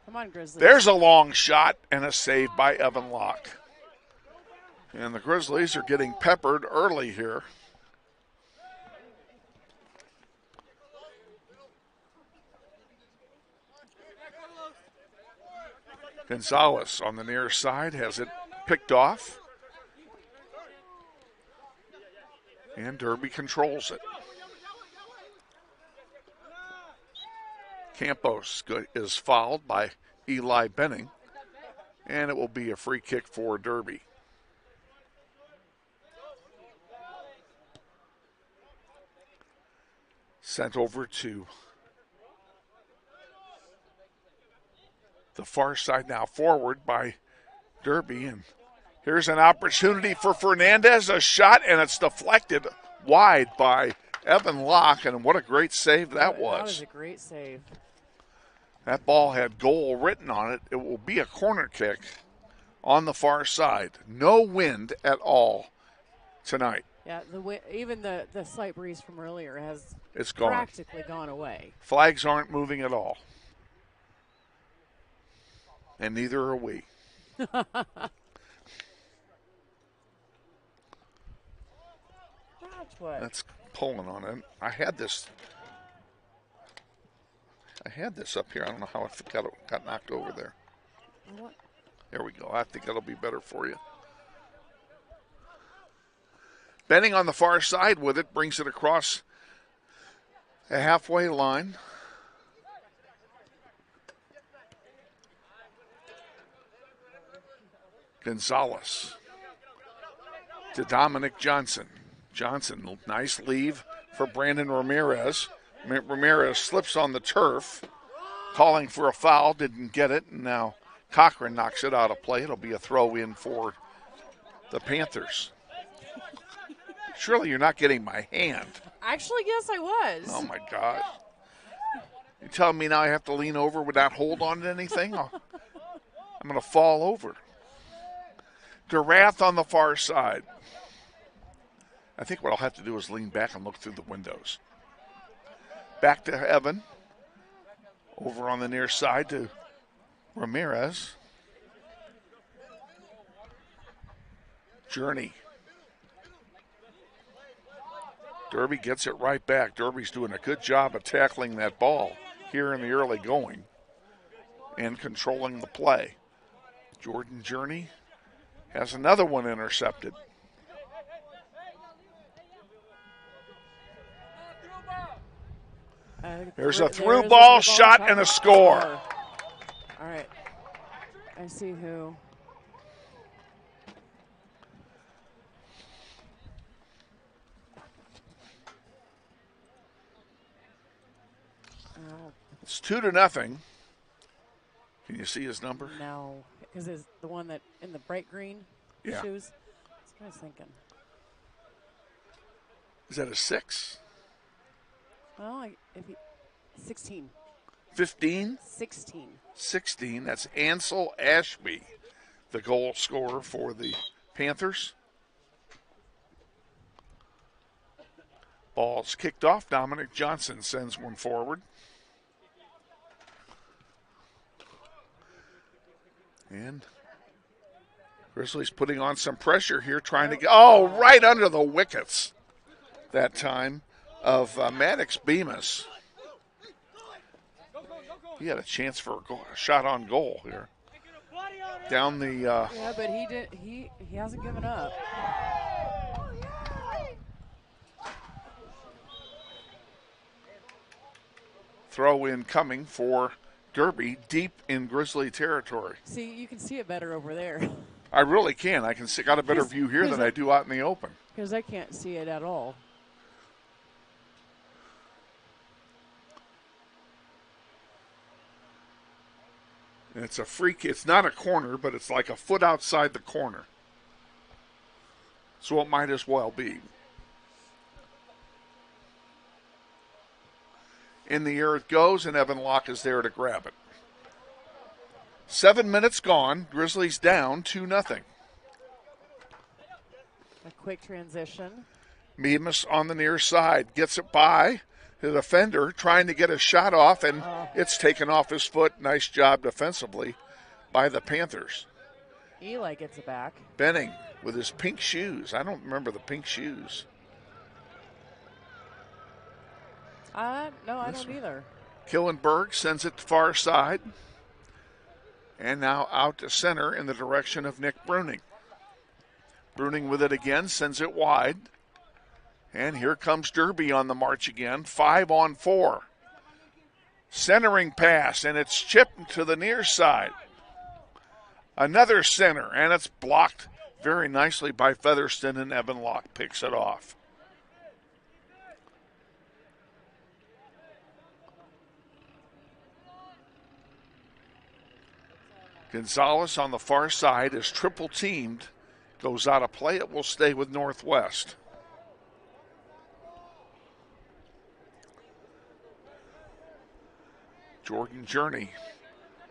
Come on, Grizzlies. There's a long shot and a save by Evan Locke. And the Grizzlies are getting peppered early here. Gonzalez on the near side has it picked off. And Derby controls it. Campos is fouled by Eli Benning, and it will be a free kick for Derby. Sent over to the far side now, forward by Derby, and here's an opportunity for Fernandez, a shot, and it's deflected wide by Evan Locke, and what a great save that was. That was a great save. That ball had goal written on it. It will be a corner kick on the far side. No wind at all tonight. Yeah, even the slight breeze from earlier has gone. Practically gone away. Flags aren't moving at all. And neither are we. That's pulling on it. I had this up here. I don't know how it got knocked over there. What? There we go. I think that'll be better for you. Benning on the far side with it, brings it across a halfway line. Gonzalez to Dominic Johnson. Johnson, nice leave for Brandon Ramirez. Ramirez slips on the turf, calling for a foul, didn't get it, and now Cochran knocks it out of play. It'll be a throw in for the Panthers. Surely you're not getting my hand. Actually, yes, I was. Oh, my God. You telling me now I have to lean over without hold on to anything? I'm going to fall over. Durath on the far side. I think what I'll have to do is lean back and look through the windows. Back to Evan. Over on the near side to Ramirez. Journey. Derby gets it right back. Derby's doing a good job of tackling that ball here in the early going and controlling the play. Jordan Journey has another one intercepted. There's a through ball shot and a score. All right. I see who. It's 2-0. Can you see his number? No, because it's the one that in the bright green shoes. That's what I was thinking. Is that a 6? Well, 16. 15? 16. 16. That's Ansel Ashby, the goal scorer for the Panthers. Ball's kicked off. Dominic Johnson sends one forward. And Grizzlies putting on some pressure here, trying to get, right under the wickets that time of Maddox Bemis. He had a chance for a shot on goal here. Down the. Yeah, but he hasn't given up. Throw in coming for Derby deep in Grizzly territory. See, you can see it better over there. I really can. I can see, got a better view here than I do out in the open. Because I can't see it at all. And it's a freak. It's not a corner, but it's like a foot outside the corner. So it might as well be. In the air it goes, and Evan Locke is there to grab it. 7 minutes gone. Grizzlies down 2-0. A quick transition. Mimas on the near side gets it by the defender, trying to get a shot off, and it's taken off his foot. Nice job defensively by the Panthers. Eli gets it back. Benning with his pink shoes. I don't remember the pink shoes. No, I don't either. Killenberg sends it to far side. And now out to center in the direction of Nick Bruning. Bruning with it again, sends it wide. And here comes Derby on the march again. 5-on-4. Centering pass, and it's chipped to the near side. Another center, and it's blocked very nicely by Featherston, and Evan Locke picks it off. Gonzalez on the far side is triple teamed. Goes out of play. It will stay with Northwest. Jordan Journey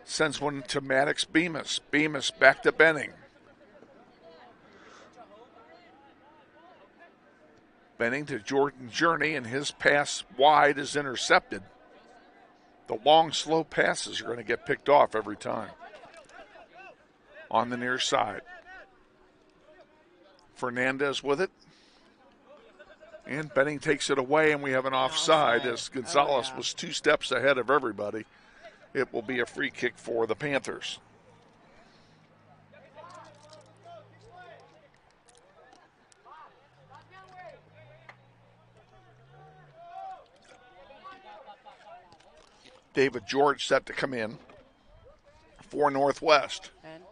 sends one to Maddox Bemis. Bemis back to Benning. Benning to Jordan Journey, and his pass wide is intercepted. The long, slow passes are going to get picked off every time. On the near side. Fernandez with it. And Benning takes it away, and we have an offside as Gonzalez was 2 steps ahead of everybody. It will be a free kick for the Panthers. David George set to come in for Northwest. And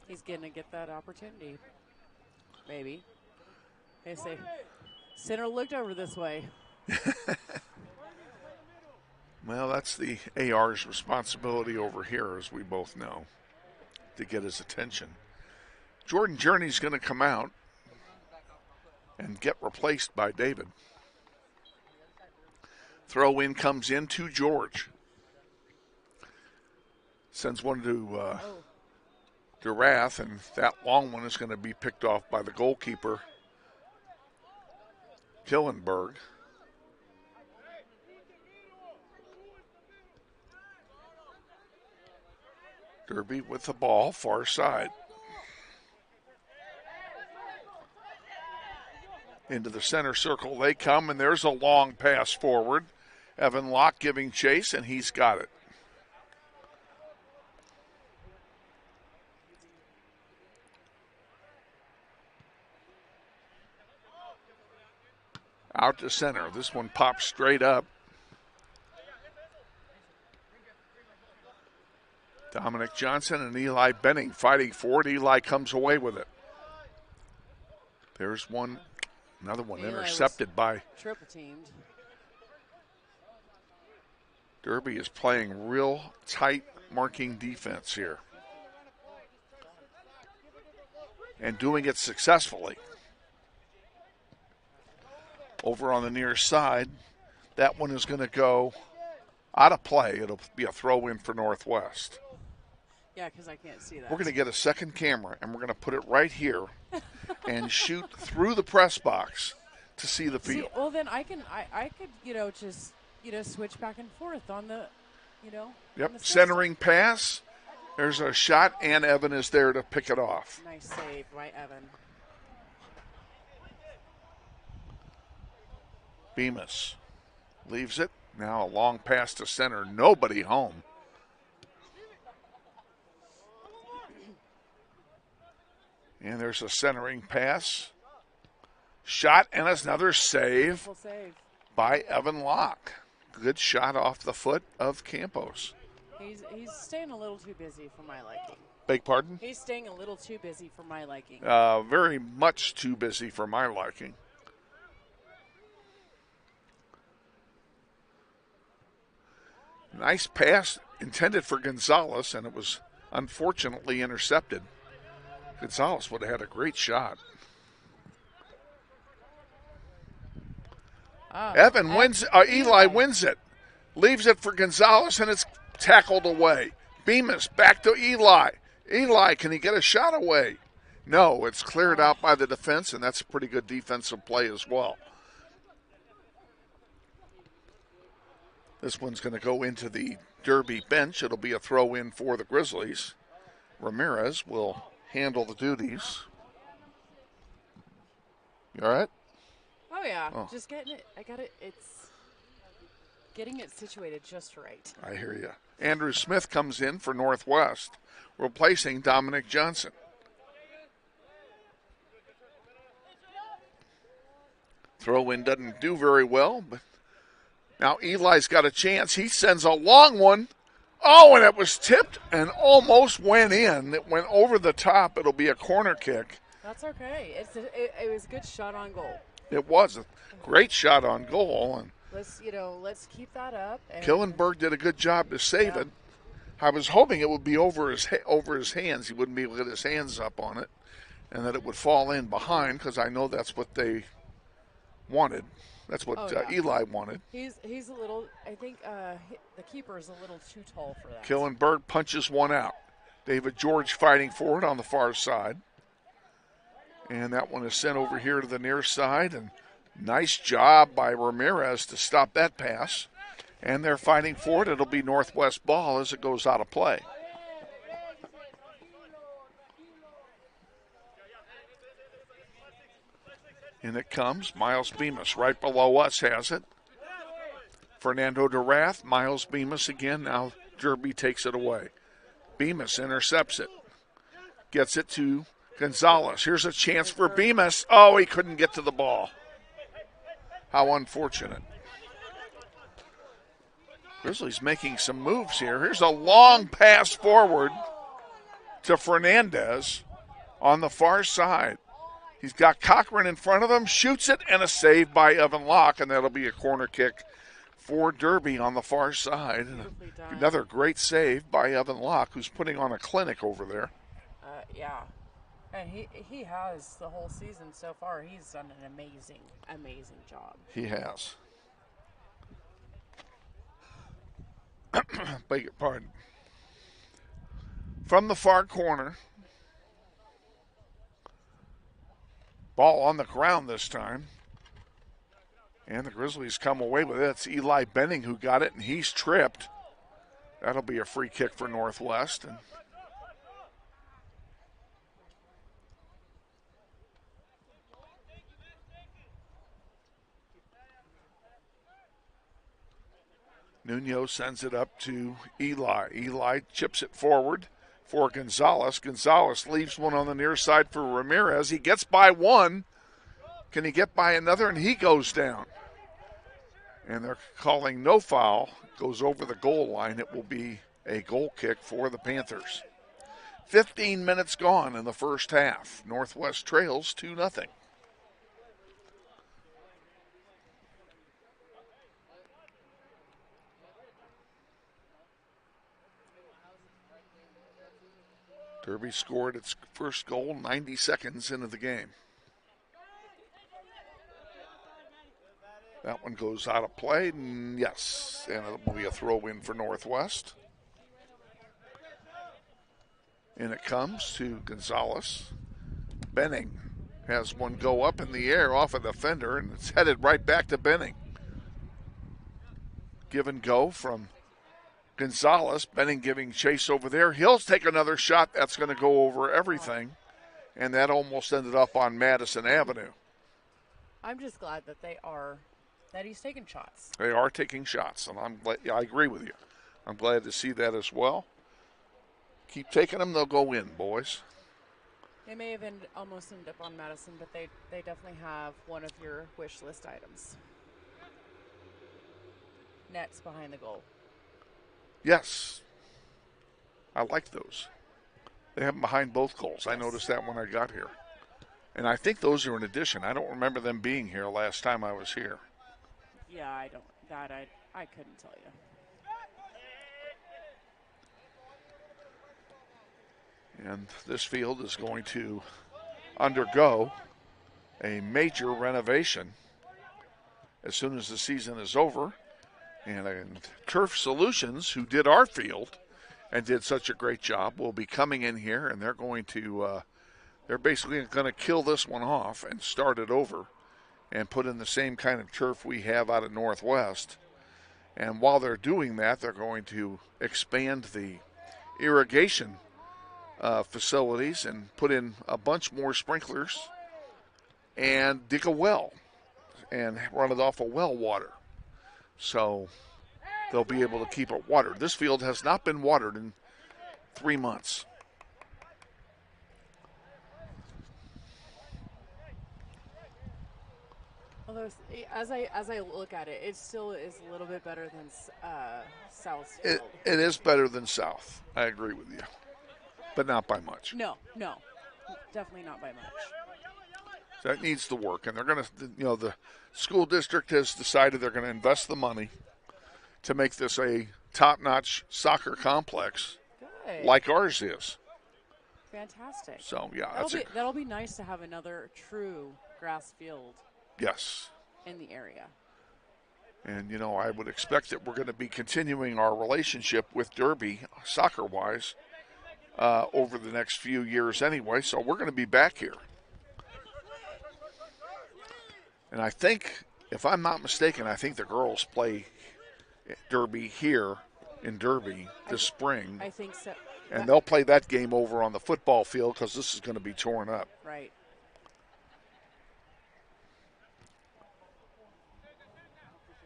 he's going to get that opportunity. Maybe. They say, center looked over this way. Well, that's the AR's responsibility over here, as we both know, to get his attention. Jordan Journey's going to come out and get replaced by David. Throw in comes in to George. Sends one to Rath, and that long one is going to be picked off by the goalkeeper, Killenberg. Derby with the ball, far side. Into the center circle they come, and there's a long pass forward. Evan Locke giving chase, and he's got it. Out to center. This one pops straight up. Dominic Johnson and Eli Benning fighting for it. Eli comes away with it. There's one, another one Eli intercepted by. Triple teamed. Derby is playing real tight marking defense here. And doing it successfully. Over on the near side, that one is going to go out of play. It'll be a throw in for Northwest. Yeah, because I can't see that. We're going to get a second camera, and we're going to put it right here and shoot through the press box to see the field. Well, then I could, just, switch back and forth on the, Yep, on the centering pass. There's a shot, and Evan is there to pick it off. Nice save by Evan. Bemis leaves it. Now a long pass to center. Nobody home. And there's a centering pass. Shot, and another save by Evan Locke. Good shot off the foot of Campos. He's staying a little too busy for my liking. Beg pardon? He's staying a little too busy for my liking. Very much too busy for my liking. Nice pass intended for Gonzalez, and it was unfortunately intercepted. Gonzalez would have had a great shot. Eli wins it. Leaves it for Gonzalez, and it's tackled away. Bemis back to Eli. Eli, can he get a shot away? No, it's cleared out by the defense, and that's a pretty good defensive play as well. This one's going to go into the Derby bench. It'll be a throw-in for the Grizzlies. Ramirez will handle the duties. You all right? Oh, yeah. Just getting it. It's getting it situated just right. I hear you. Andrew Smith comes in for Northwest, replacing Dominic Johnson. Throw-in doesn't do very well, but now Eli's got a chance. He sends a long one. Oh, and it was tipped and almost went in. It went over the top. It'll be a corner kick. That's okay. It was a good shot on goal. It was a great shot on goal, and let's keep that up. And Killenberg did a good job to save it. I was hoping it would be over his hands. He wouldn't be able to get his hands up on it, and that it would fall in behind, because I know that's what they wanted. That's what Eli wanted. He's a little. I think the keeper is a little too tall for that. Killenberg punches one out. David George fighting for it on the far side. And that one is sent over here to the near side. And nice job by Ramirez to stop that pass. And they're fighting for it. It'll be Northwest ball as it goes out of play. In it comes. Miles Bemis right below us has it. Fernando DeRath. Miles Bemis again. Now Derby takes it away. Bemis intercepts it. Gets it to Gonzalez. Here's a chance for Bemis. Oh, he couldn't get to the ball. How unfortunate. Grizzlies making some moves here. Here's a long pass forward to Fernandez on the far side. He's got Cochran in front of him, shoots it, and a save by Evan Locke, and that'll be a corner kick for Derby on the far side. Another great save by Evan Locke, who's putting on a clinic over there. Yeah. And he has the whole season so far. He's done an amazing job. He has. Beg your pardon. From the far corner. Ball on the ground this time. And the Grizzlies come away with it. It's Eli Benning who got it, and he's tripped. That'll be a free kick for Northwest. And Nuno sends it up to Eli. Eli chips it forward for Gonzalez. Gonzalez leaves one on the near side for Ramirez. He gets by one. Can he get by another? And he goes down. And they're calling no foul. Goes over the goal line. It will be a goal kick for the Panthers. 15 minutes gone in the first half. Northwest trails 2-0. Derby scored its first goal 90 seconds into the game. That one goes out of play. Yes, and it will be a throw-in for Northwest. And it comes to Gonzalez. Benning has one go up in the air off of the defender, and it's headed right back to Benning. Give and go from Gonzalez. Benning giving chase over there. He'll take another shot. That's going to go over everything. And that almost ended up on Madison Avenue. I'm just glad that he's taking shots. They are taking shots, and I agree with you. I'm glad to see that as well. Keep taking them, they'll go in, boys. They may have almost ended up on Madison, but they definitely have one of your wish list items. Nets behind the goal. Yes. I like those. They have them behind both goals. I noticed that when I got here. And I think those are an addition. I don't remember them being here last time I was here. Yeah, I couldn't tell you. And this field is going to undergo a major renovation as soon as the season is over. And Turf Solutions, who did our field and did such a great job, will be coming in here, and they're going to they're basically going to kill this one off and start it over and put in the same kind of turf we have out of Northwest. And while they're doing that, they're going to expand the irrigation facilities and put in a bunch more sprinklers and dig a well and run it off of well water. So they'll be able to keep it watered. This field has not been watered in 3 months. Although, as I look at it, it still is a little bit better than South's field. It is better than South. I agree with you, but not by much. No, definitely not by much. So that needs to work, and they're going to, the school district has decided they're going to invest the money to make this a top-notch soccer complex Good. Like ours is. Fantastic. So, yeah. That'll be nice to have another true grass field. Yes. In the area. And, I would expect that we're going to be continuing our relationship with Derby, soccer-wise, over the next few years anyway. So we're going to be back here. And I think, if I'm not mistaken, I think the girls play Derby here in Derby this spring. I think so. And they'll play that game over on the football field because this is going to be torn up. Right.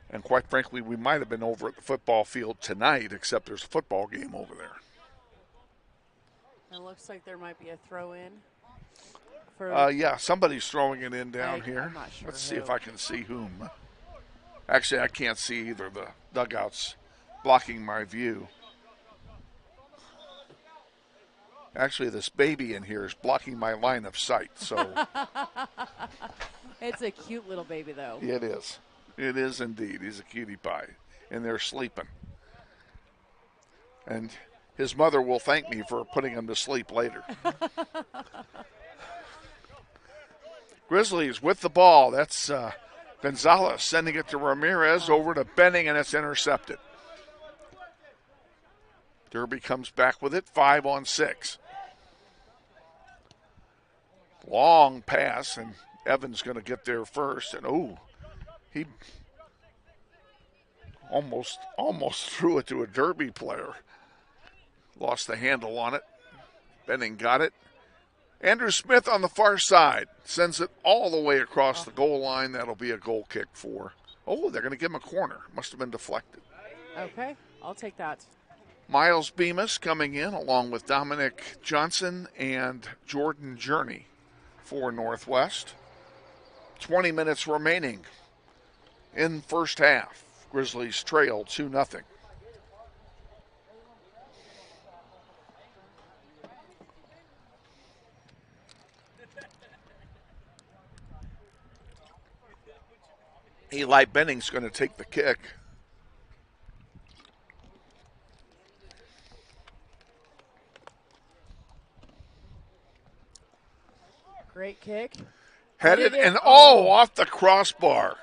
And quite frankly, we might have been over at the football field tonight, except there's a football game over there. It looks like there might be a throw-in. Yeah, somebody's throwing it in down here. I'm not sure Let's see if I can see whom. Actually, I can't see either. The dugout's blocking my view. Actually, this baby in here is blocking my line of sight. So it's a cute little baby, though. It is. It is indeed. He's a cutie pie. And they're sleeping. And his mother will thank me for putting him to sleep later. Grizzlies with the ball. That's Gonzalez sending it to Ramirez over to Benning, and it's intercepted. Derby comes back with it, 5-on-6. Long pass, and Evans going to get there first. And, he almost threw it to a Derby player. Lost the handle on it. Benning got it. Andrew Smith on the far side sends it all the way across the goal line. That'll be a goal kick for. They're going to give him a corner. Must have been deflected. Okay, I'll take that. Miles Bemis coming in along with Dominic Johnson and Jordan Journey for Northwest. 20 minutes remaining in first half. Grizzlies trail 2-0. Eli Benning's going to take the kick. Great kick. Headed and off the crossbar.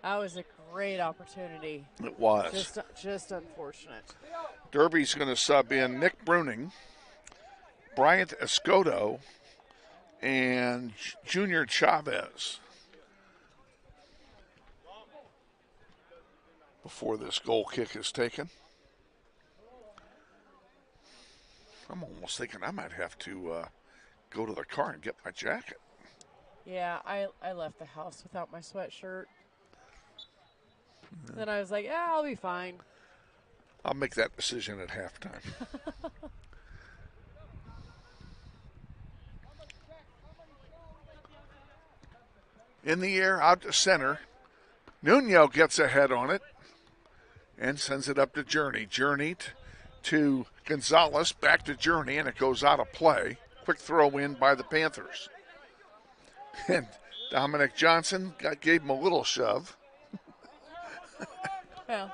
That was a great opportunity. It was. Just unfortunate. Derby's going to sub in Nick Bruning, Bryant Escoto, and Junior Chavez before this goal kick is taken. I'm almost thinking I might have to go to the car and get my jacket. Yeah, I left the house without my sweatshirt. Then I was like, I'll be fine. I'll make that decision at halftime. In the air, out to center. Nuno gets ahead on it and sends it up to Journey. Journey to Gonzalez, back to Journey, and it goes out of play. Quick throw in by the Panthers. And Dominic Johnson gave him a little shove. Well,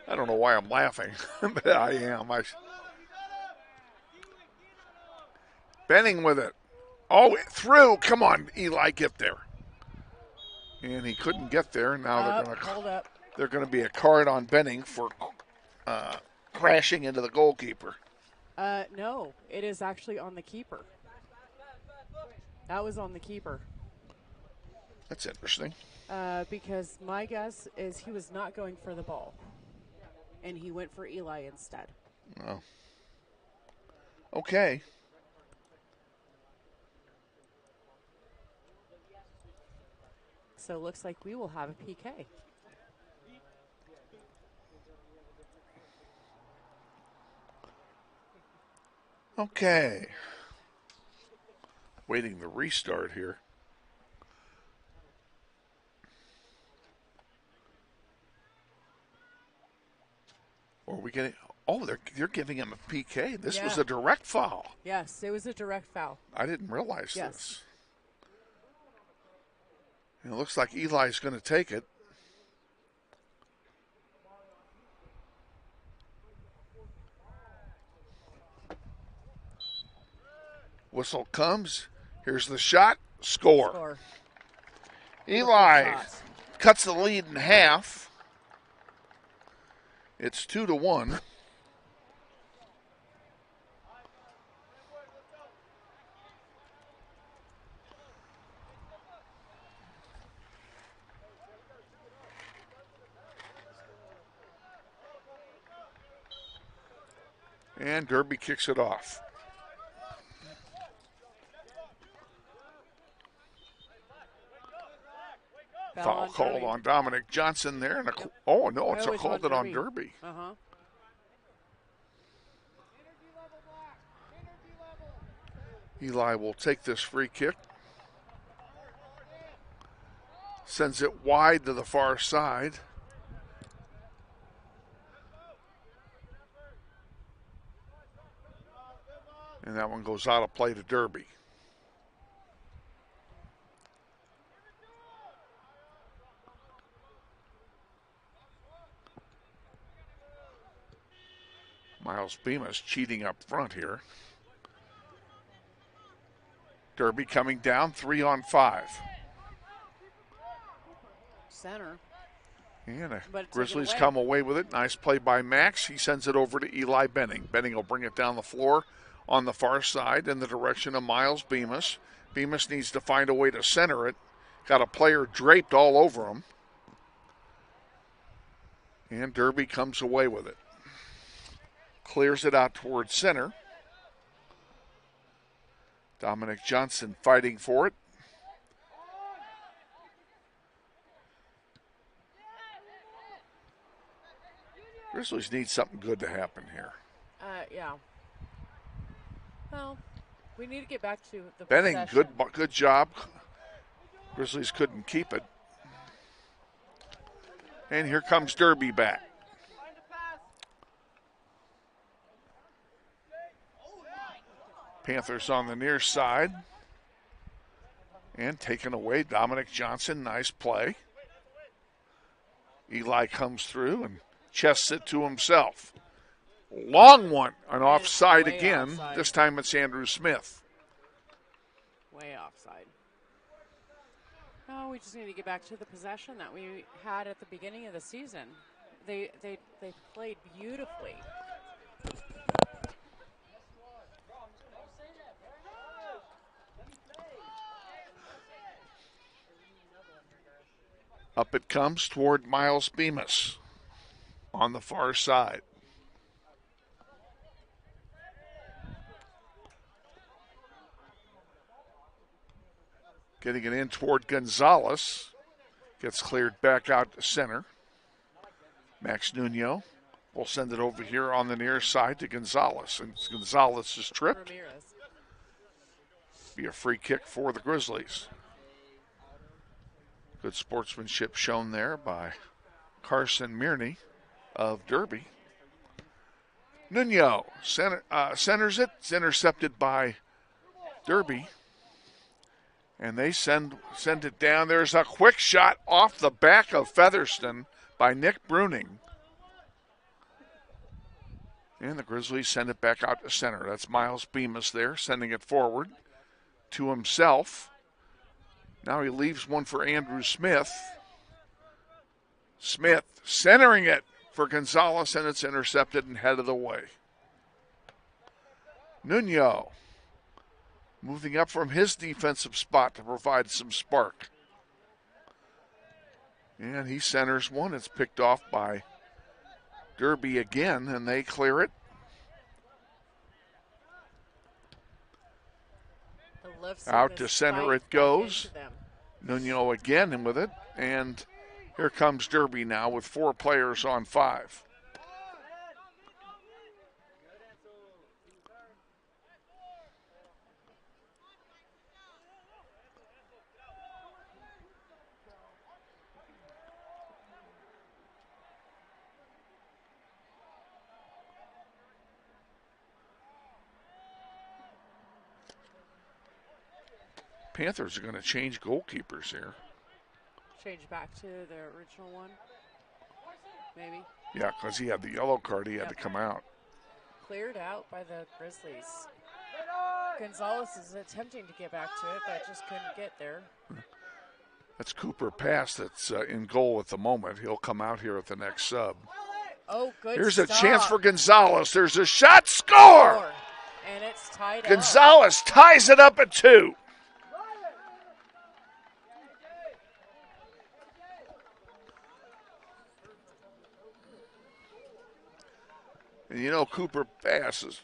I don't know why I'm laughing, but I am. Benning with it. Oh, through. Come on, Eli, get there. And he couldn't get there. Now they're going to be a card on Benning for crashing into the goalkeeper. No, it is actually on the keeper. That was on the keeper. That's interesting. Because my guess is he was not going for the ball. And he went for Eli instead. Oh. Okay. So it looks like we will have a PK. Okay. Waiting to restart here. Or are we getting? Oh, they're giving him a PK. This was a direct foul. Yes, it was a direct foul. I didn't realize this. And it looks like Eli's going to take it. Whistle comes. Here's the shot. Score. Eli cuts the lead in half. It's 2-1. And Derby kicks it off. Foul called on Dominic Johnson there. And it's a called it on Derby. Uh-huh. Eli will take this free kick. Sends it wide to the far side. And that one goes out of play to Derby. Miles Bemis cheating up front here. Derby coming down 3-on-5. Center. And the Grizzlies come away with it. Nice play by Max. He sends it over to Eli Benning. Benning will bring it down the floor on the far side in the direction of Miles Bemis. Bemis needs to find a way to center it. Got a player draped all over him. And Derby comes away with it. Clears it out towards center. Dominic Johnson fighting for it. Grizzlies need something good to happen here. Yeah. Well, we need to get back to the Benning, possession. good job. Grizzlies couldn't keep it. And here comes Derby back. Panthers on the near side. And taken away, Dominic Johnson, nice play. Eli comes through and chests it to himself. Long one, an offside again. Offside. This time it's Andrew Smith. Way offside. Oh, we just need to get back to the possession that we had at the beginning of the season. They played beautifully. Up it comes toward Miles Bemis on the far side. Getting it in toward Gonzalez. Gets cleared back out to center. Max Nuno will send it over here on the near side to Gonzalez. And Gonzalez is tripped. Ramirez. Be a free kick for the Grizzlies. Good sportsmanship shown there by Carson Mierney of Derby. Nuno centers it. It's intercepted by Derby. And they send it down. There's a quick shot off the back of Featherston by Nick Bruning. And the Grizzlies send it back out to center. That's Miles Bemis there, sending it forward to himself. Now he leaves one for Andrew Smith. Smith centering it for Gonzalez, and it's intercepted and headed away. Nuno moving up from his defensive spot to provide some spark. And he centers one. It's picked off by Derby again, and they clear it. Out to center it goes. Nuno again with it, and here comes Derby now with 4 players on 5. Panthers are going to change goalkeepers here. Change back to the original one, maybe. Yeah, because he had the yellow card. He had to come out. Cleared out by the Grizzlies. Gonzalez is attempting to get back to it, but just couldn't get there. That's Cooper Pass that's in goal at the moment. He'll come out here at the next sub. Oh, good Here's stop. a chance for Gonzalez. There's a shot. Score! And it's tied Gonzalez ties it up at 2. And you know, Cooper Bass is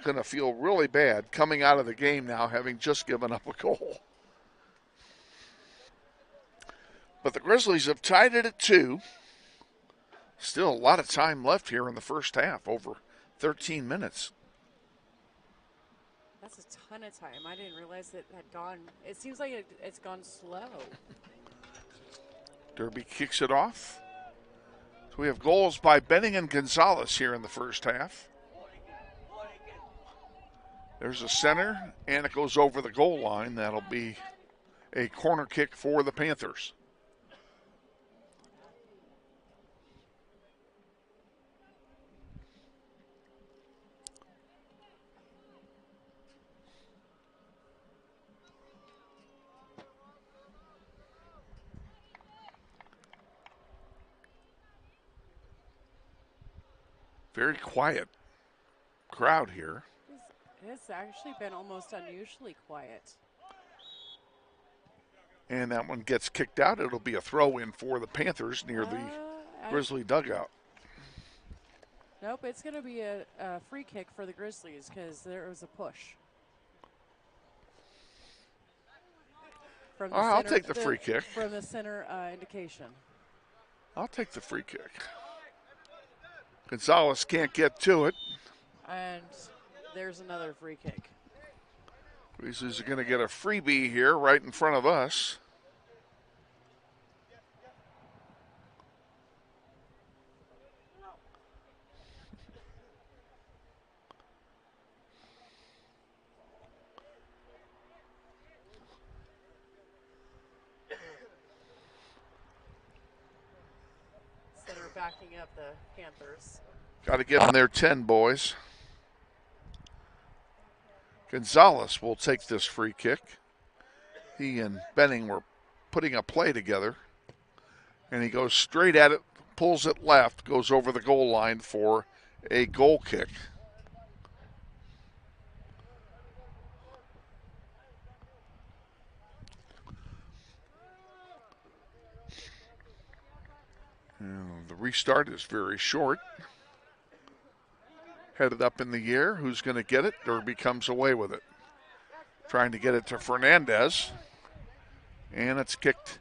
going to feel really bad coming out of the game now, having just given up a goal. But the Grizzlies have tied it at 2. Still a lot of time left here in the first half, over 13 minutes. That's a ton of time. I didn't realize it had gone. It seems like it's gone slow. Derby kicks it off. So we have goals by Benning and Gonzalez here in the first half. There's a center, and it goes over the goal line. That'll be a corner kick for the Panthers. Very quiet crowd here. It's actually been almost unusually quiet. And that one gets kicked out. It'll be a throw-in for the Panthers near the Grizzly dugout. Nope, it's going to be a free kick for the Grizzlies because there was a push. From the I'll take the free kick. From the center indication. I'll take the free kick. Gonzalez can't get to it. And there's another free kick. Grizzlies are going to get a freebie here right in front of us. Center backing up the Panthers. Got to get them their 10, boys. Gonzalez will take this free kick. He and Benning were putting a play together. And he goes straight at it, pulls it left, goes over the goal line for a goal kick. And the restart is very short. Headed up in the air. Who's going to get it? Derby comes away with it. Trying to get it to Fernandez. And it's kicked.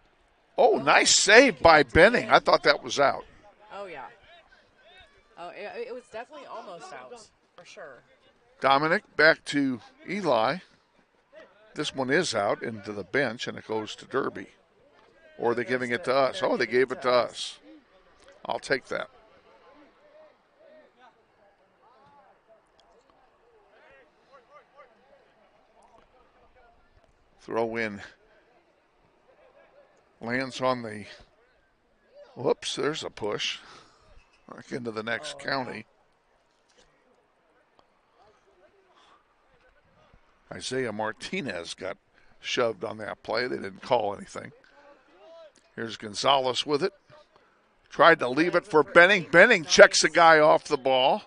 Oh, nice save by Benning. I thought that was out. Oh, yeah. Oh, it was definitely almost out, for sure. Dominic back to Eli. This one is out into the bench, and it goes to Derby. Or are they giving it to us? Oh, they gave it to us. I'll take that. Throw in lands on the, whoops, there's a push. Back into the next county. Isaiah Martinez got shoved on that play. They didn't call anything. Here's Gonzalez with it. Tried to leave it for Benning. Benning checks the guy off the ball.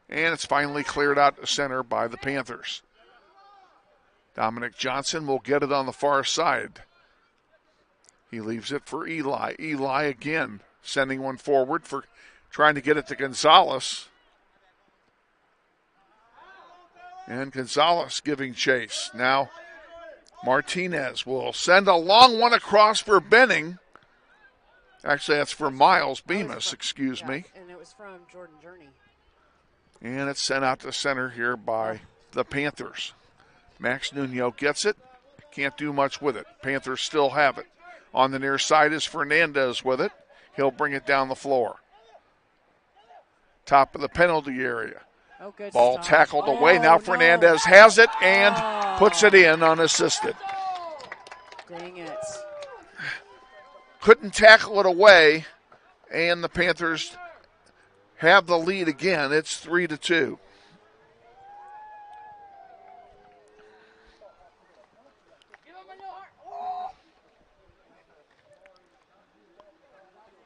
And it's finally cleared out to center by the Panthers. Dominic Johnson will get it on the far side. He leaves it for Eli. Eli again sending one forward for trying to get it to Gonzalez. And Gonzalez giving chase. Now Martinez will send a long one across for Benning. Actually, that's for Miles Bemis, excuse me. And it was from Jordan Journey. And it's sent out to center here by the Panthers. Max Nuno gets it. Can't do much with it. Panthers still have it. On the near side is Fernandez with it. He'll bring it down the floor. Top of the penalty area. Oh, good Ball stop. tackled away. Now Fernandez has it and puts it in unassisted. Dang it. Couldn't tackle it away, and the Panthers have the lead again. It's 3-2.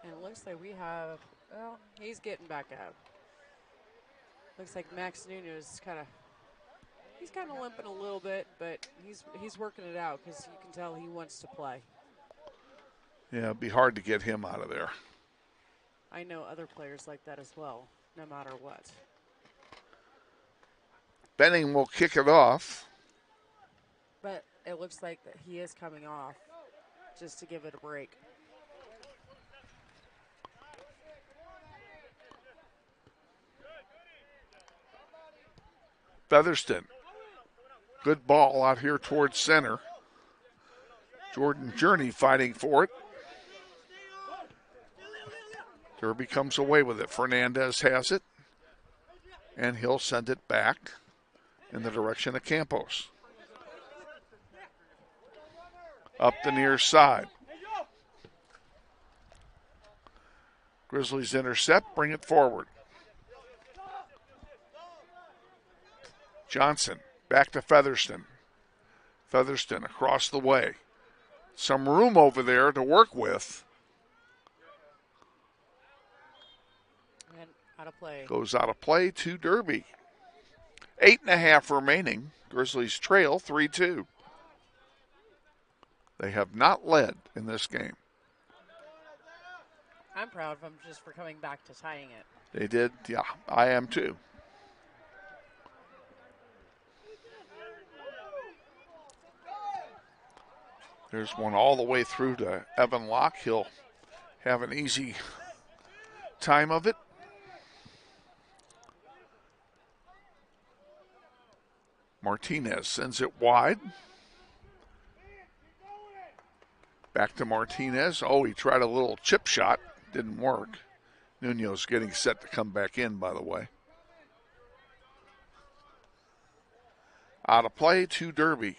And it looks like we have, well, he's getting back up. Looks like Max Nuno is he's kind of limping a little bit, but he's working it out because you can tell he wants to play. Yeah, it'd be hard to get him out of there. I know other players like that as well, no matter what. Benning will kick it off. But it looks like that he is coming off just to give it a break. Featherston. Good ball out here towards center. Jordan Journey fighting for it. Derby comes away with it. Fernandez has it. And he'll send it back in the direction of Campos. Up the near side. Grizzlies intercept, bring it forward. Johnson back to Featherston. Featherston across the way. Some room over there to work with. And out of play. Goes out of play to Derby. 8.5 remaining. Grizzlies trail 3-2. They have not led in this game. I'm proud of them just for coming back to tying it. They did, yeah, I am too. There's one all the way through to Evan Locke. He'll have an easy time of it. Martinez sends it wide. Back to Martinez. Oh, he tried a little chip shot. Didn't work. Nuno's getting set to come back in, by the way. Out of play to Derby.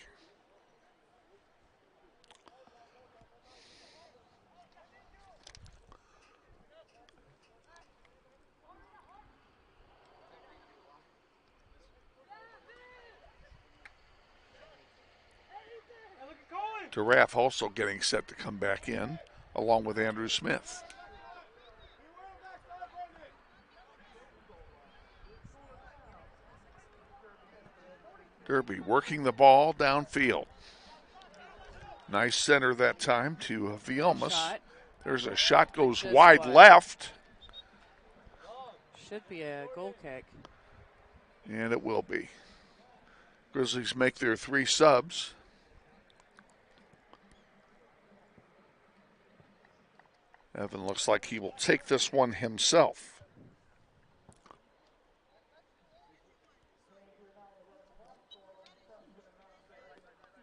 Giraffe also getting set to come back in, along with Andrew Smith. Derby working the ball downfield. Nice center that time to Vielmas. There's a shot goes wide left. Should be a goal kick. And it will be. Grizzlies make their 3 subs. Evan looks like he will take this one himself.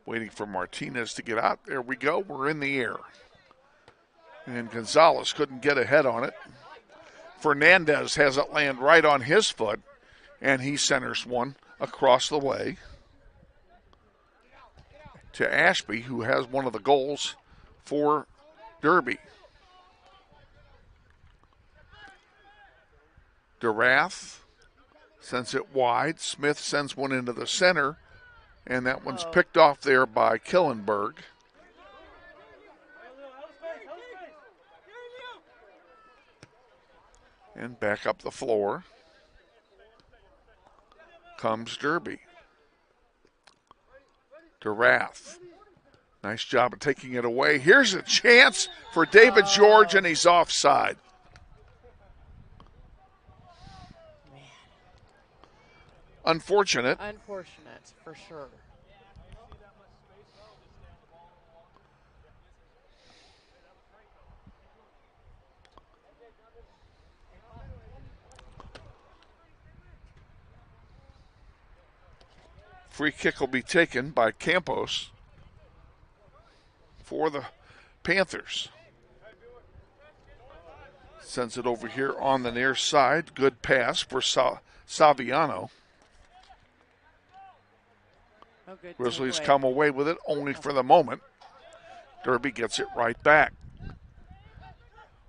Waiting for Martinez to get out. There we go. We're in the air. And Gonzalez couldn't get ahead on it. Fernandez has it land right on his foot, and he centers one across the way. to Ashby, who has one of the goals for Derby. DeRath sends it wide. Smith sends one into the center, and that one's picked off there by Killenberg. And back up the floor comes Derby. DeRath. Nice job of taking it away. Here's a chance for David George, and he's offside. Man. Unfortunate. Unfortunate, for sure. Free kick will be taken by Campos for the Panthers. Sends it over here on the near side. Good pass for Saviano. Grizzlies come away with it only for the moment. Derby gets it right back.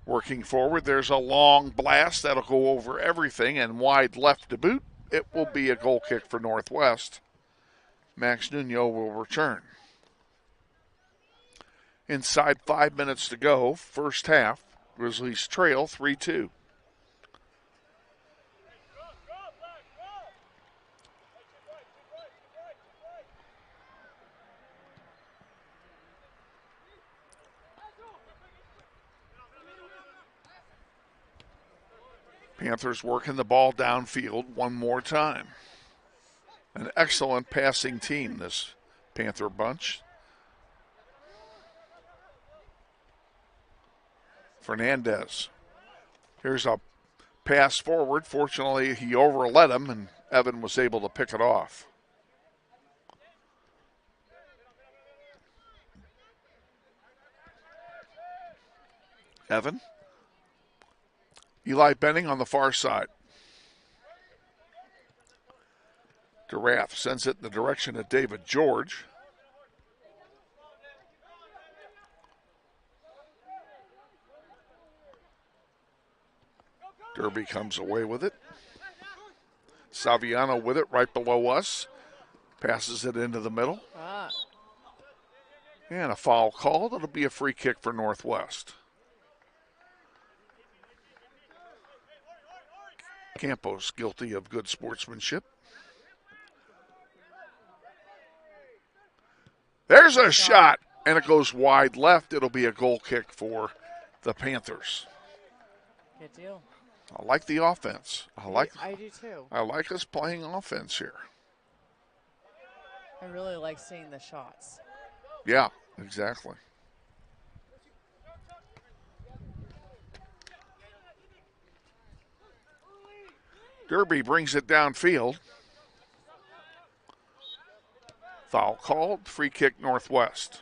Working forward, there's a long blast that'll go over everything and wide left to boot. It will be a goal kick for Northwest. Max Nuno will return. Inside 5 minutes to go, first half. Grizzlies trail 3-2. Panthers working the ball downfield one more time. An excellent passing team, this Panther bunch. Fernandez. Here's a pass forward. Fortunately, he overlet him, and Evan was able to pick it off. Evan. Eli Benning on the far side. DeRath sends it in the direction of David George. Derby comes away with it. Saviano with it right below us. Passes it into the middle. And a foul called. It'll be a free kick for Northwest. Campos guilty of good sportsmanship. There's a shot, and it goes wide left. It'll be a goal kick for the Panthers. Good deal. I like the offense. I do too. I like us playing offense here. I really like seeing the shots. Yeah, exactly. Derby brings it downfield. Foul called, free kick Northwest.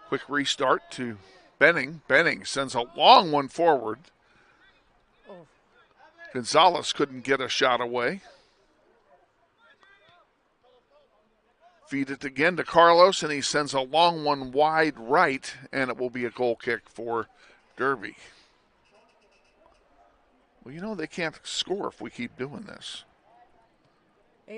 Quick restart to Benning. Benning sends a long one forward. Gonzalez couldn't get a shot away. Feed it again to Carlos, and he sends a long one wide right, and it will be a goal kick for Derby. Well, you know, they can't score if we keep doing this.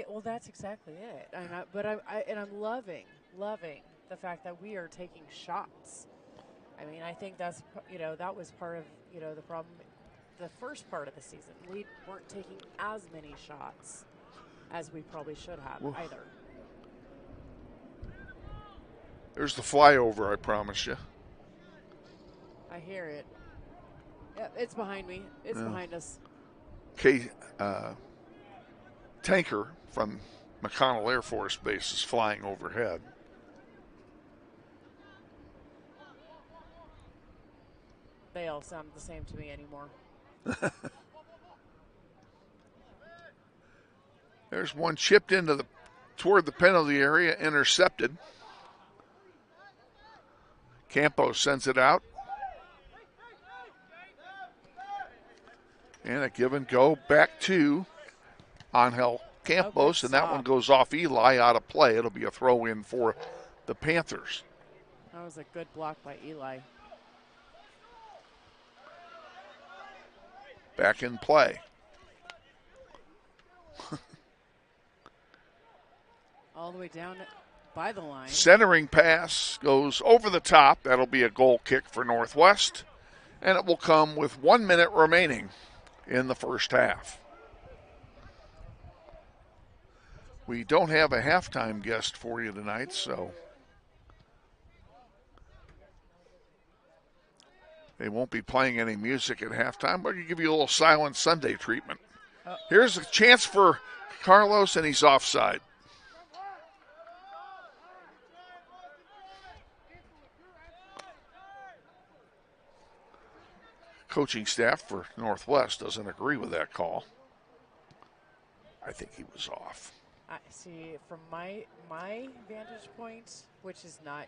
Well, that's exactly it. I'm loving the fact that we are taking shots. I mean, I think that's, that was part of, the problem the first part of the season. We weren't taking as many shots as we probably should have either. There's the flyover, I promise you. I hear it. Yeah, it's behind me. It's behind us. Tanker from McConnell Air Force Base is flying overhead. They all sound the same to me anymore. There's one chipped into toward the penalty area, intercepted. Campos sends it out. And a give and go back to Angel Campos, and that one goes off Eli out of play. It'll be a throw in for the Panthers. That was a good block by Eli. Back in play. All the way down by the line. Centering pass goes over the top. That'll be a goal kick for Northwest, and it will come with 1 minute remaining in the first half. We don't have a halftime guest for you tonight, so they won't be playing any music at halftime, but we'll give you a little Silent Sunday treatment. Here's a chance for Carlos, and he's offside. Coaching staff for Northwest doesn't agree with that call. I think he was off. I see, from my vantage point, which is not,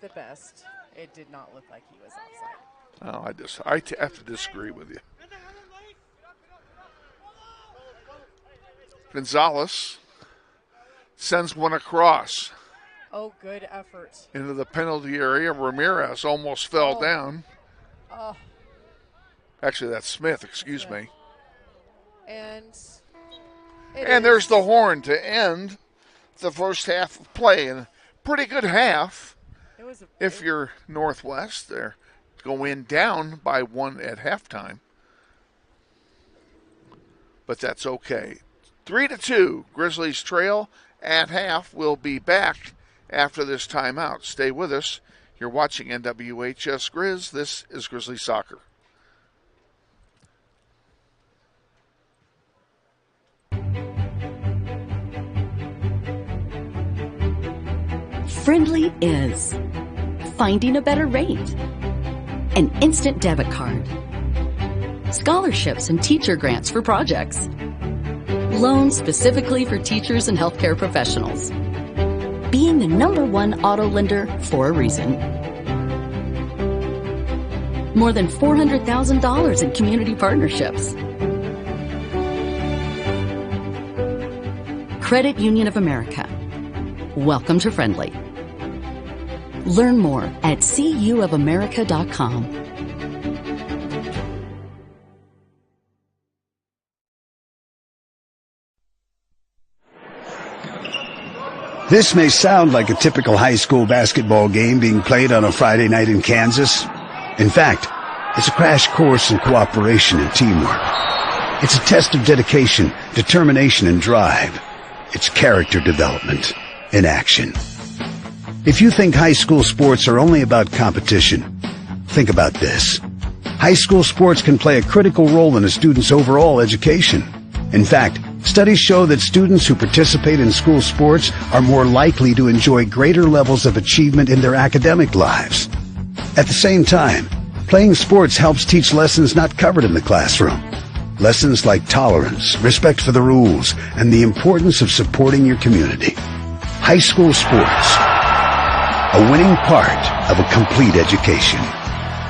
the best, it did not look like he was offside. I have to disagree with you. Gonzalez sends one across. Oh, good effort. Into the penalty area. Ramirez almost fell down. Oh. Actually, that's Smith, excuse me. And there's the horn to end the first half of play. And pretty good half. If you're Northwest, they're going down by 1 at halftime. But that's okay. 3-2, Grizzlies trail at half. We'll be back after this timeout. Stay with us. You're watching NWHS Grizz. This is Grizzly Soccer. Friendly is finding a better rate, an instant debit card, scholarships and teacher grants for projects, loans specifically for teachers and healthcare professionals, being the #1 auto lender for a reason. More than $400,000 in community partnerships. Credit Union of America. Welcome to Friendly. Learn more at cuofamerica.com. This may sound like a typical high school basketball game being played on a Friday night in Kansas. In fact, it's a crash course in cooperation and teamwork. It's a test of dedication, determination, and drive. It's character development in action. If you think high school sports are only about competition, think about this. High school sports can play a critical role in a student's overall education. In fact, studies show that students who participate in school sports are more likely to enjoy greater levels of achievement in their academic lives. At the same time, playing sports helps teach lessons not covered in the classroom. Lessons like tolerance, respect for the rules, and the importance of supporting your community. High school sports, a winning part of a complete education.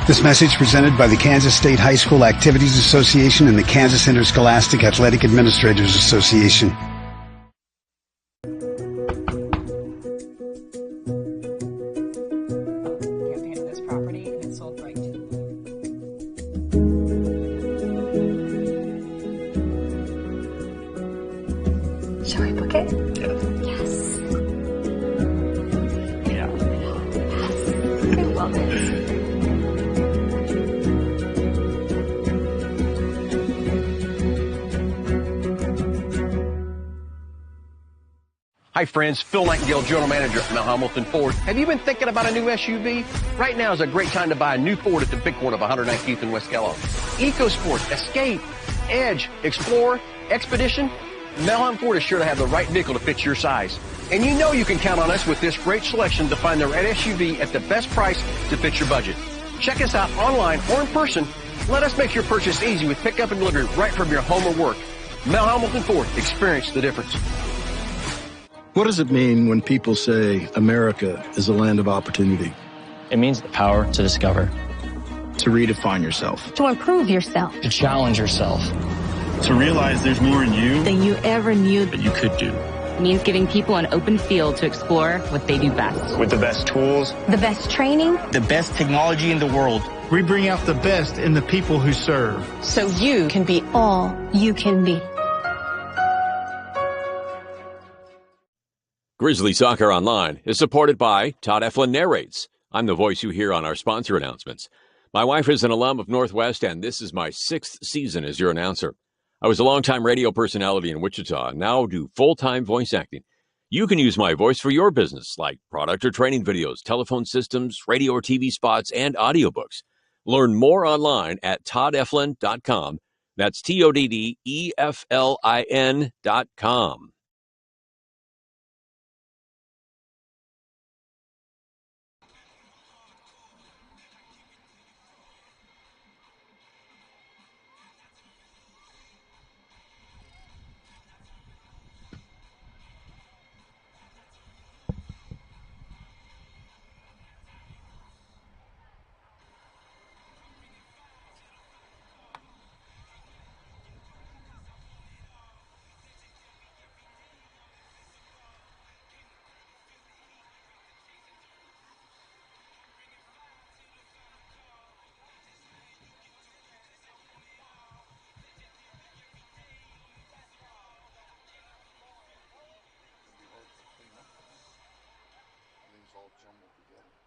This message presented by the Kansas State High School Activities Association and the Kansas Interscholastic Athletic Administrators Association. Shall we book it? Yes. Yeah. Yes. I love it. Hi friends, Phil Nightingale, General Manager at Mount Hamilton Ford. Have you been thinking about a new SUV? Right now is a great time to buy a new Ford at the big corner of 119th and West Kellogg. EcoSport, Escape, Edge, Explorer, Expedition. Mount Hamilton Ford is sure to have the right vehicle to fit your size. And you know you can count on us with this great selection to find the right SUV at the best price to fit your budget. Check us out online or in person. Let us make your purchase easy with pickup and delivery right from your home or work. Mount Hamilton Ford, experience the difference. What does it mean when people say America is a land of opportunity? It means the power to discover, to redefine yourself, to improve yourself, to challenge yourself, To realize there's more in you than you ever knew that you could do. It means giving people an open field to explore what they do best. With the best tools, The best training. the best technology in the world. We bring out the best in the people who serve. So you can be all you can be. Grizzly Soccer Online is supported by Todd Eflin Narrates. I'm the voice you hear on our sponsor announcements. My wife is an alum of Northwest, and this is my 6th season as your announcer. I was a longtime radio personality in Wichita and now do full-time voice acting. You can use my voice for your business, like product or training videos, telephone systems, radio or TV spots, and audiobooks. Learn more online at toddeflin.com. That's TODDEFLIN.com.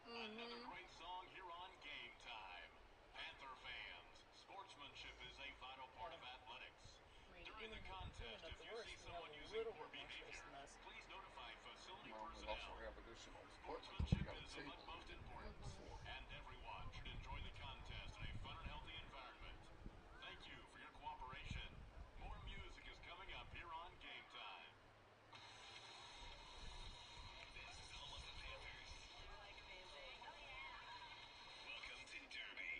Another great song here on Game Time. Panther fans, sportsmanship is a vital part of athletics. During the contest, if you see someone using poor behavior, please notify facility personnel. Sportsmanship is of utmost importance, and everyone should enjoy the contest in a fun and healthy environment. Thank you for your cooperation. More music is coming up here on Game Time. This is home of the Panthers. Welcome to Derby.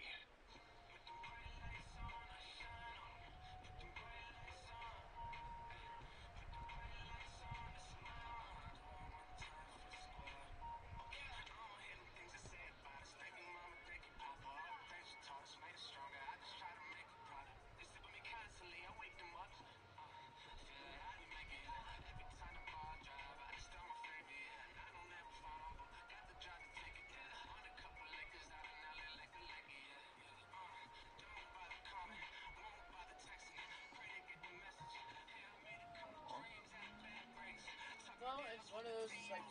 Well, it's one of those, like,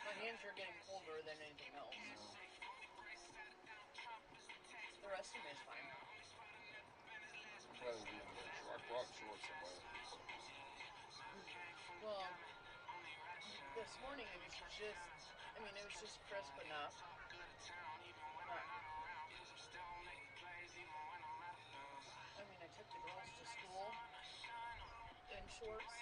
my hands are getting colder than anything else. The rest of me is fine. Well, this morning it was just, it was just crisp enough. I took the girls to school in shorts,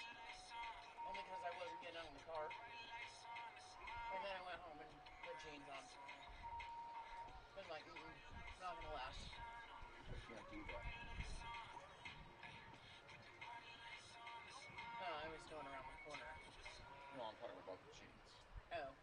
only because I wasn't getting out of the car. And then I went home and put jeans on. I was like, not gonna last. I can't do that. No, I was going around the corner. No, I'm talking about the jeans. Oh.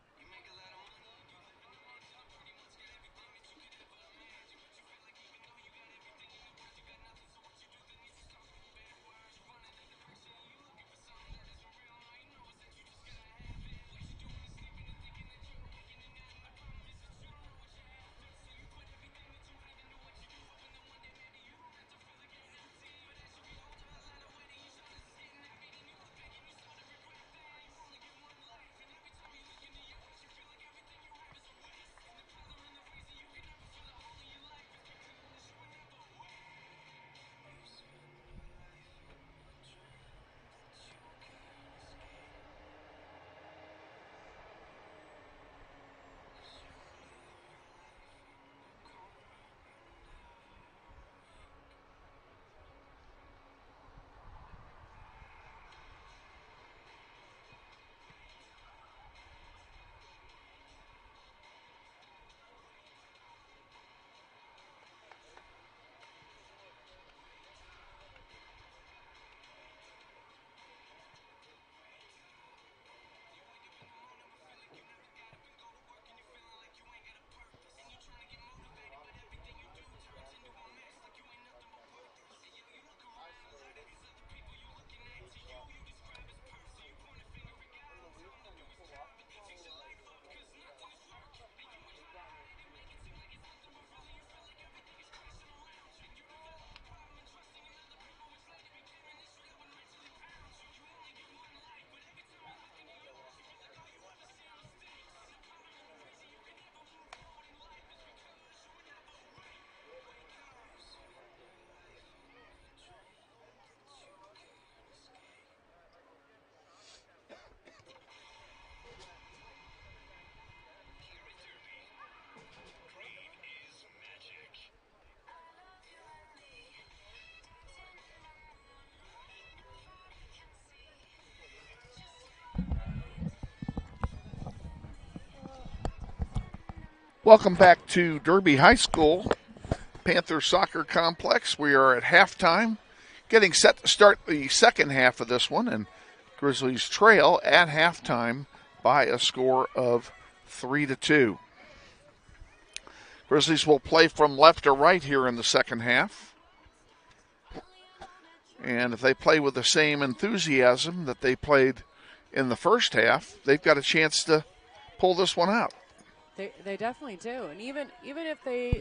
Welcome back to Derby High School, Panther Soccer Complex. We are at halftime, getting set to start the second half of this one, and Grizzlies trail at halftime by a score of 3-2. Grizzlies will play from left to right here in the second half. And if they play with the same enthusiasm that they played in the first half, they've got a chance to pull this one out. They definitely do. And even if they,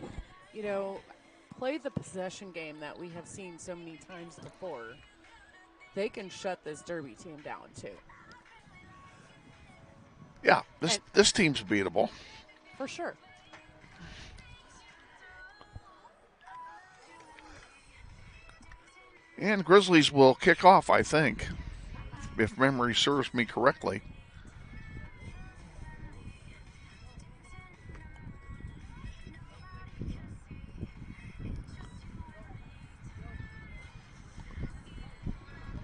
played the possession game that we have seen so many times before, they can shut this Derby team down too. Yeah, this team's beatable. For sure. And Grizzlies will kick off, I think, if memory serves me correctly.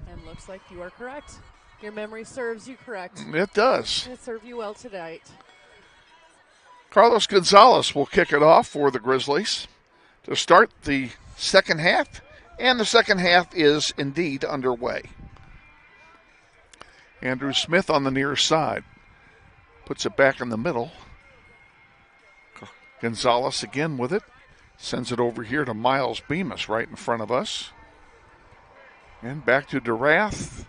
And looks like you are correct. Your memory serves you correct. It does. It served you well tonight. Carlos Gonzalez will kick it off for the Grizzlies to start the second half, and the second half is indeed underway. Andrew Smith on the near side puts it back in the middle. Gonzalez again with it, sends it over here to Miles Bemis right in front of us. And back to DeRath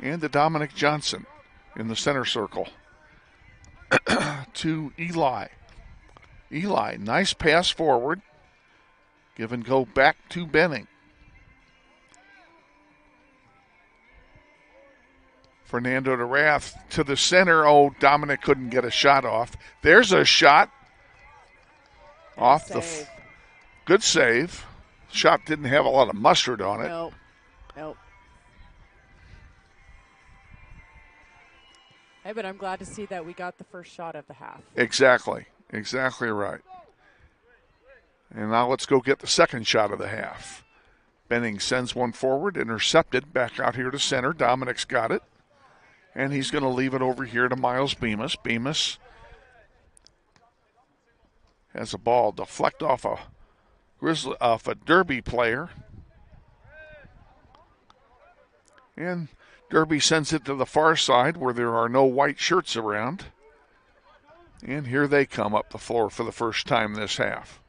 and to Dominic Johnson in the center circle. To Eli. Eli, nice pass forward. Give and go back to Benning. Fernando DeRath to the center. Oh, Dominic couldn't get a shot off. There's a shot. Off the good save. Shot didn't have a lot of mustard on it. Nope. Hey, but I'm glad to see that we got the first shot of the half. Exactly right. And now let's go get the second shot of the half. Benning sends one forward, intercepted, back out here to center. Dominic's got it. And he's going to leave it over here to Miles Bemis. Bemis has a ball deflect off a Derby player. And Derby sends it to the far side where there are no white shirts around. And here they come up the floor for the first time this half.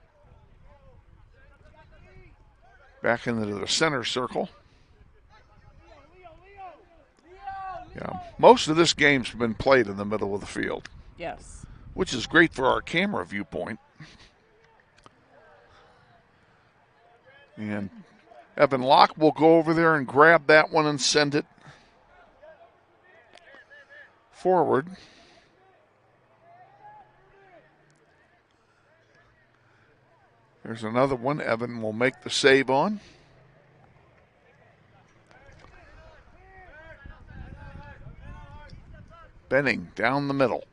Back into the center circle. Yeah, most of this game's been played in the middle of the field. Yes. Which is great for our camera viewpoint. And Evan Locke will go over there and grab that one and send it forward. There's another one Evan will make the save on. Benning down the middle.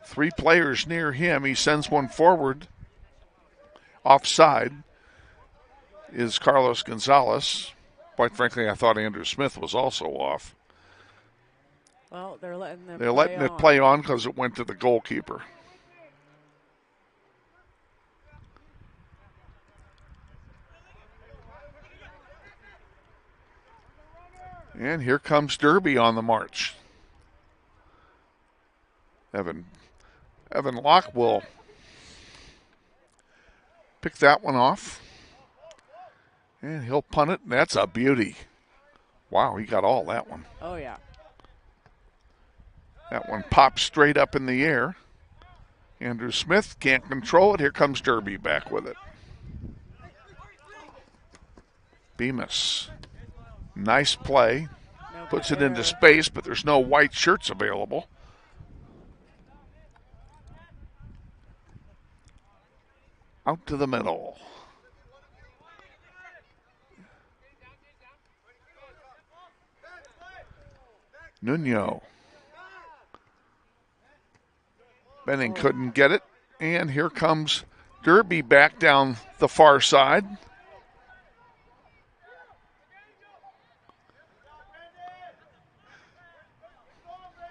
Three players near him. He sends one forward. Offside is Carlos Gonzalez. Quite frankly, I thought Andrew Smith was also off. Well, they're letting them it play on because it went to the goalkeeper. And here comes Derby on the march. Evan Locke will pick that one off. And he'll punt it, and that's a beauty. Wow, he got all that one. Oh, yeah. That one pops straight up in the air. Andrew Smith can't control it. Here comes Derby back with it. Bemis. Nice play. Puts it into space, but there's no white shirts available. Out to the middle. Nuno. Benning couldn't get it. And here comes Derby back down the far side.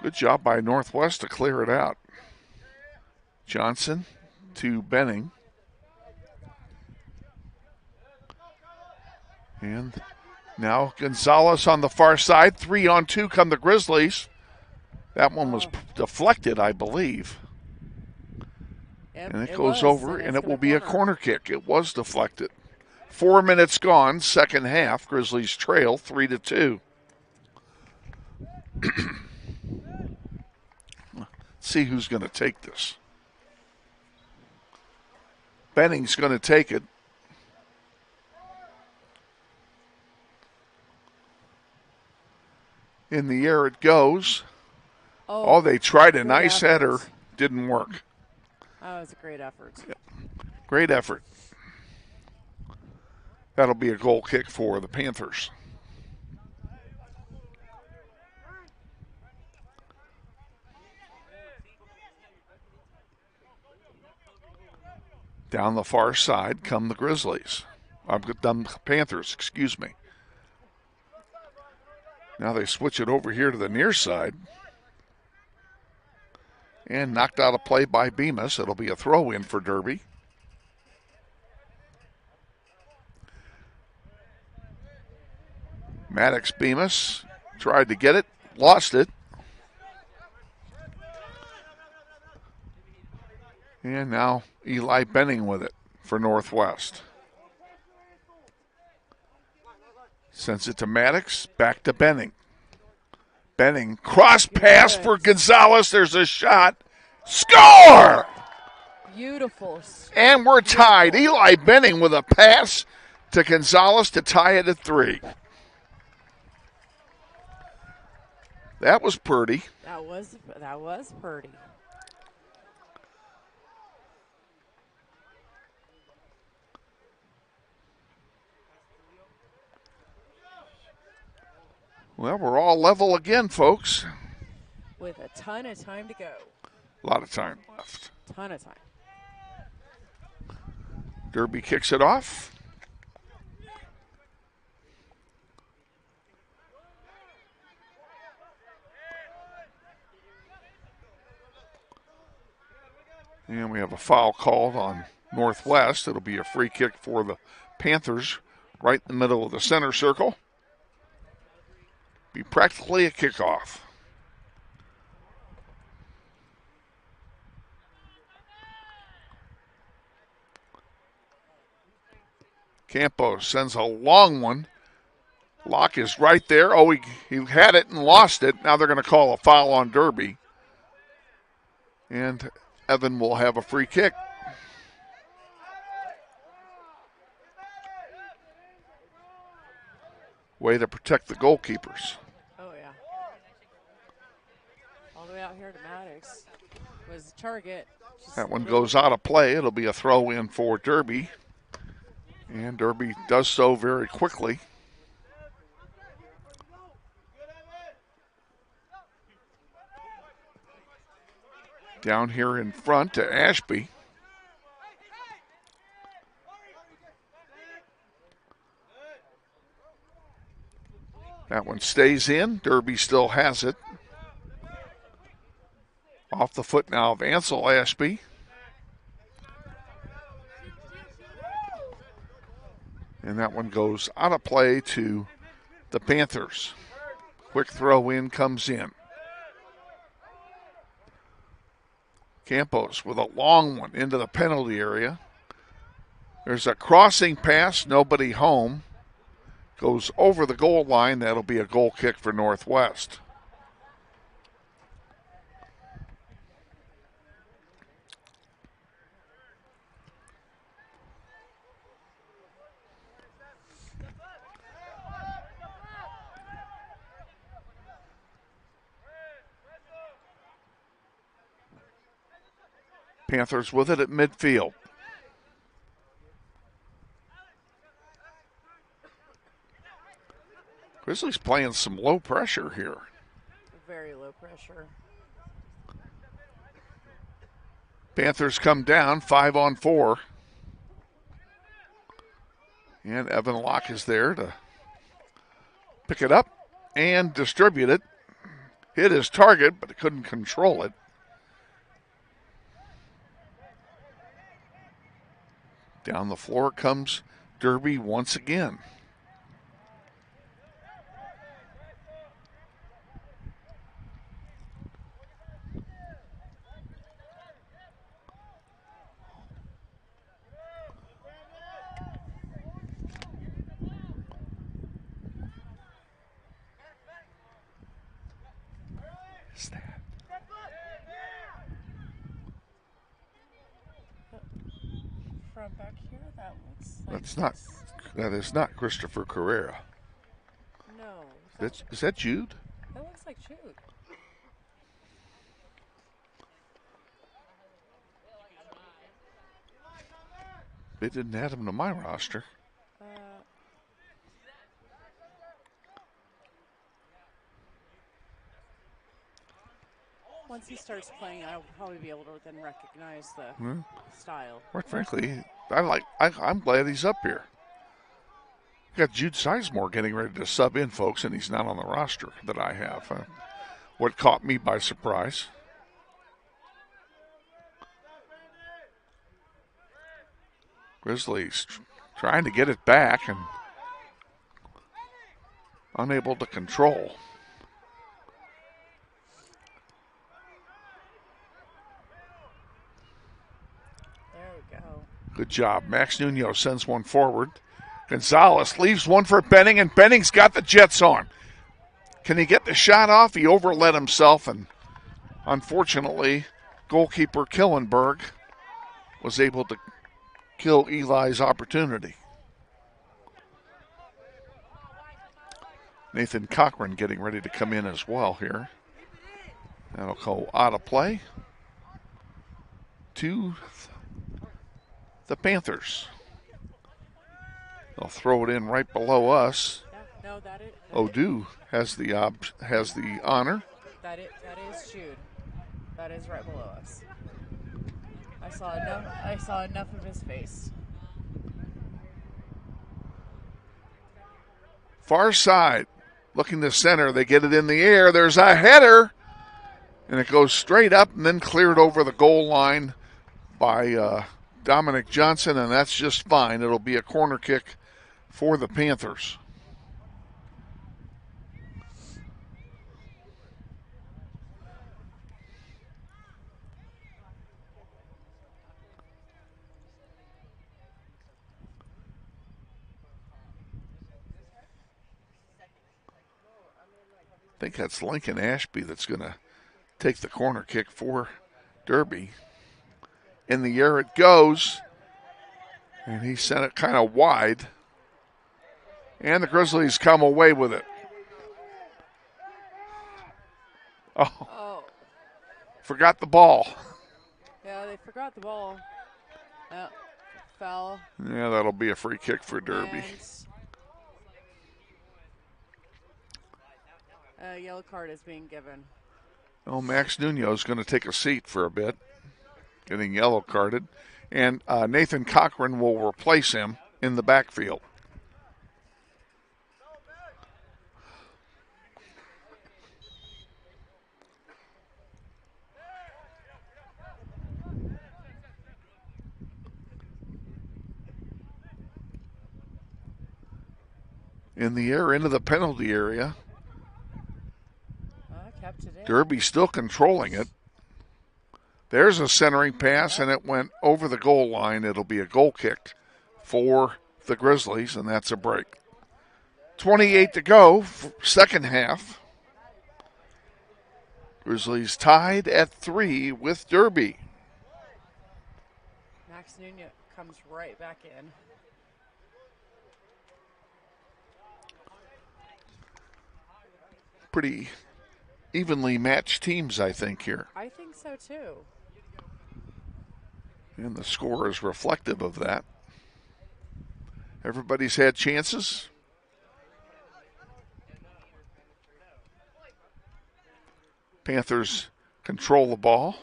Good job by Northwest to clear it out. Johnson to Benning. And now Gonzalez on the far side. 3-on-2 come the Grizzlies. That one was deflected, I believe. And it goes over, and it will be a corner kick. It was deflected. 4 minutes gone, second half. Grizzlies trail 3-2. Let's see who's going to take this. Benning's going to take it. In the air it goes. Oh, they tried a nice header. Didn't work. That was a great effort. Yep. Great effort. That'll be a goal kick for the Panthers. Down the far side come the Grizzlies. The Panthers, excuse me. Now they switch it over here to the near side. And knocked out a play by Bemis. It'll be a throw-in for Derby. Maddox Bemis tried to get it, lost it. And now Eli Benning with it for Northwest. Sends it to Maddox, back to Benning. Benning, cross pass for Gonzalez. There's a shot. Score! Beautiful. And we're tied. Eli Benning with a pass to Gonzalez to tie it at 3. That was pretty. That was pretty. Well, we're all level again, folks. With a ton of time to go. A lot of time left. Ton of time. Derby kicks it off. And we have a foul called on Northwest. It'll be a free kick for the Panthers right in the middle of the center circle. Be practically a kickoff. Campos sends a long one. Locke is right there. Oh, he had it and lost it. Now they're going to call a foul on Derby. And Evan will have a free kick. Way to protect the goalkeepers. Oh, yeah. All the way out here to Maddox was the target. That one goes out of play. It'll be a throw in for Derby. And Derby does so very quickly. Down here in front to Ashby. That one stays in. Derby still has it. Off the foot now of Ansel Ashby. And that one goes out of play to the Panthers. Quick throw in comes in. Campos with a long one into the penalty area. There's a crossing pass, nobody home. Goes over the goal line. That'll be a goal kick for Northwest. Panthers with it at midfield. Grizzlies playing some low pressure here. Very low pressure. Panthers come down 5-on-4. And Evan Locke is there to pick it up and distribute it. Hit his target, but couldn't control it. Down the floor comes Derby once again. Is that? From back here, that looks like That is not Christopher Carrera. No. Is that Jude? That looks like Jude. They didn't add him to my roster. Once he starts playing, I'll probably be able to then recognize the style. Quite frankly, I'm glad he's up here. Got Jude Sizemore getting ready to sub in, folks, and he's not on the roster that I have. What caught me by surprise. Grizzlies trying to get it back and unable to control. Good job. Max Nuno sends one forward. Gonzalez leaves one for Benning, and Benning's got the Jets on. Can he get the shot off? He overlet himself, and unfortunately, goalkeeper Killenberg was able to kill Eli's opportunity. Nathan Cochran getting ready to come in as well here. That'll go out of play to the Panthers. They'll throw it in right below us. No, Odu has the honor. That is Jude. That is right below us. I saw enough of his face. Far side, looking to center. They get it in the air. There's a header, and it goes straight up and then cleared over the goal line by Dominic Johnson, and that's just fine. It'll be a corner kick for the Panthers. I think that's Lincoln Ashby that's going to take the corner kick for Derby. In the air it goes, and he sent it kind of wide. And the Grizzlies come away with it. Oh. Forgot the ball. Yeah, they forgot the ball. Yeah, foul. Yeah, that'll be a free kick for Derby. A yellow card is being given. Oh, Max Nuno is going to take a seat for a bit, getting yellow carded. And Nathan Cochran will replace him in the backfield. In the air into the penalty area. Derby still controlling it. There's a centering pass, and it went over the goal line. It'll be a goal kick for the Grizzlies, and that's a break. 28 to go, second half. Grizzlies tied at 3 with Derby. Max Nuno comes right back in. Pretty evenly matched teams, I think, here. I think so, too. And the score is reflective of that. Everybody's had chances. Panthers control the ball.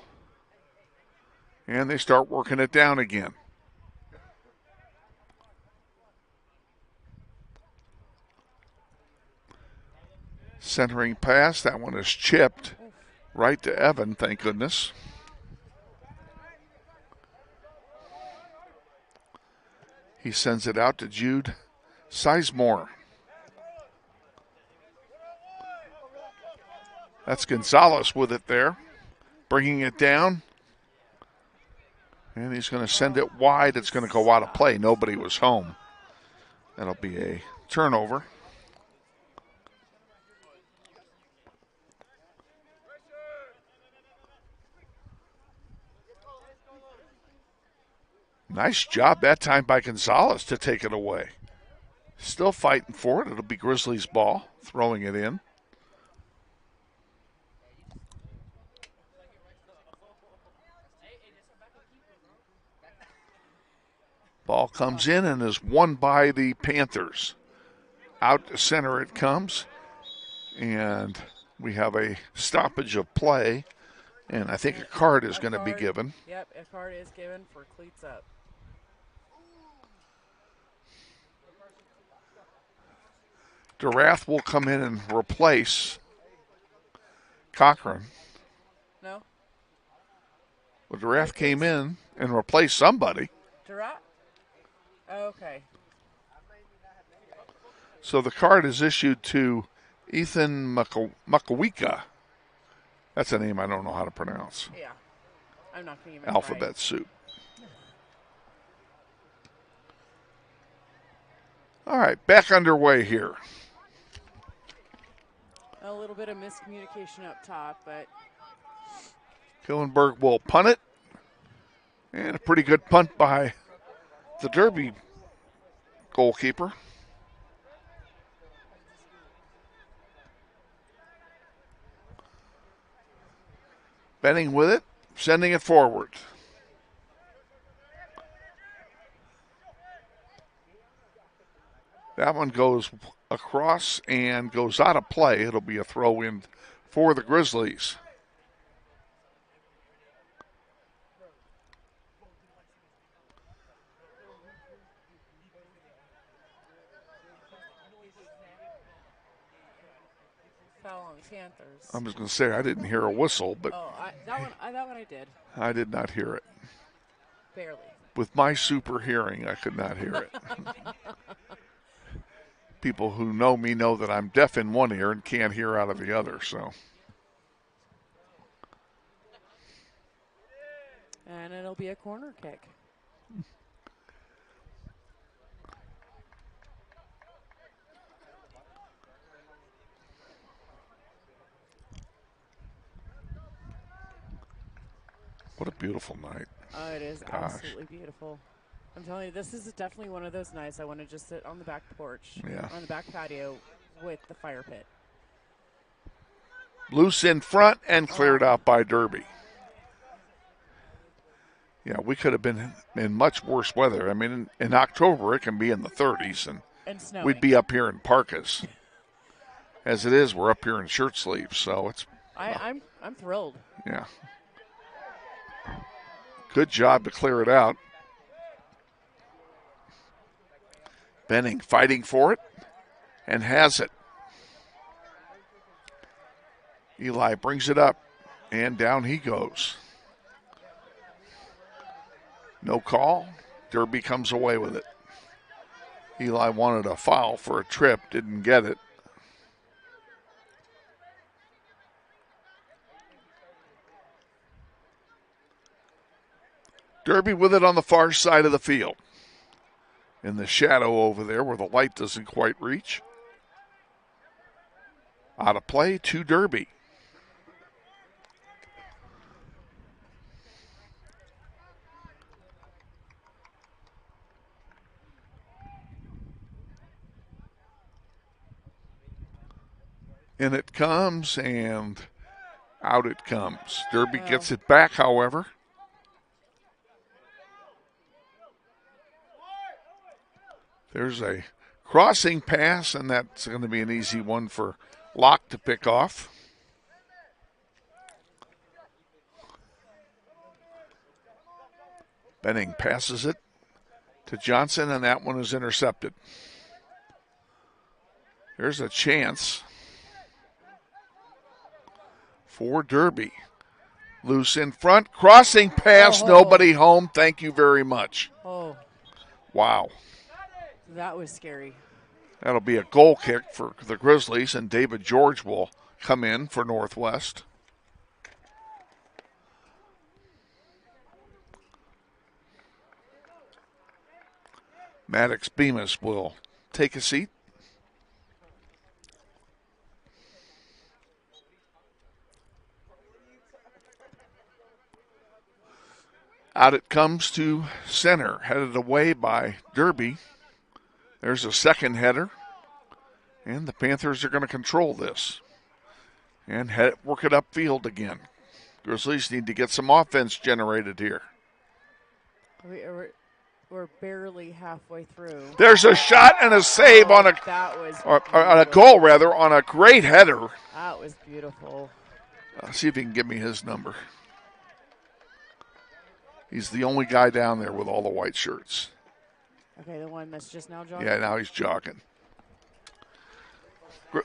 And they start working it down again. Centering pass, that one is chipped right to Evan, thank goodness. He sends it out to Jude Sizemore. That's Gonzalez with it there, bringing it down. And he's going to send it wide. It's going to go out of play. Nobody was home. That'll be a turnover. Nice job that time by Gonzalez to take it away. Still fighting for it. It'll be Grizzlies ball, throwing it in. Ball comes in and is won by the Panthers. Out to center it comes. And we have a stoppage of play. And I think a card is going to be given. Yep, a card is given for cleats up. DeRath will come in and replace Cochran. No. Well, DeRath came in and replaced somebody. DeRath? Okay. So the card is issued to Ethan Makawika. That's a name I don't know how to pronounce. Yeah. I'm not going to even Alphabet soup. All right, back underway here. A little bit of miscommunication up top, but Hillenberg will punt it. And a pretty good punt by the Derby goalkeeper. Benning with it, sending it forward. That one goes across and goes out of play. It'll be a throw in for the Grizzlies. foul on the Panthers. I was going to say I didn't hear a whistle, but that one I did. I did not hear it. Barely. With my super hearing, I could not hear it. People who know me know that I'm deaf in one ear and can't hear out of the other, so. And it'll be a corner kick. What a beautiful night. Oh, it is absolutely beautiful. I'm telling you, this is definitely one of those nights I want to just sit on the back porch, on the back patio with the fire pit. Loose in front and cleared out by Derby. Yeah, we could have been in much worse weather. I mean, in October, it can be in the 30s, and we'd be up here in parkas. As it is, we're up here in shirt sleeves, so it's. I'm thrilled. Yeah. Good job to clear it out. Benning fighting for it and has it. Eli brings it up and down he goes. No call. Derby comes away with it. Eli wanted a foul for a trip, didn't get it. Derby with it on the far side of the field. In the shadow over there where the light doesn't quite reach. Out of play to Derby. In it comes and out it comes. Derby gets it back, however. There's a crossing pass, and that's going to be an easy one for Locke to pick off. Benning passes it to Johnson, and that one is intercepted. There's a chance for Derby. Loose in front, crossing pass, nobody home. Thank you very much. Oh. Wow. That was scary. That'll be a goal kick for the Grizzlies, and David George will come in for Northwest. Maddox Bemis will take a seat. Out it comes to center, headed away by Derby. There's a second header, and the Panthers are going to control this and work it upfield again. Grizzlies need to get some offense generated here. We're barely halfway through. There's a shot and a save on a goal rather, on a great header. That was beautiful. See if he can give me his number. He's the only guy down there with all the white shirts. Okay, the one that's just now jogging? Yeah, now he's jogging.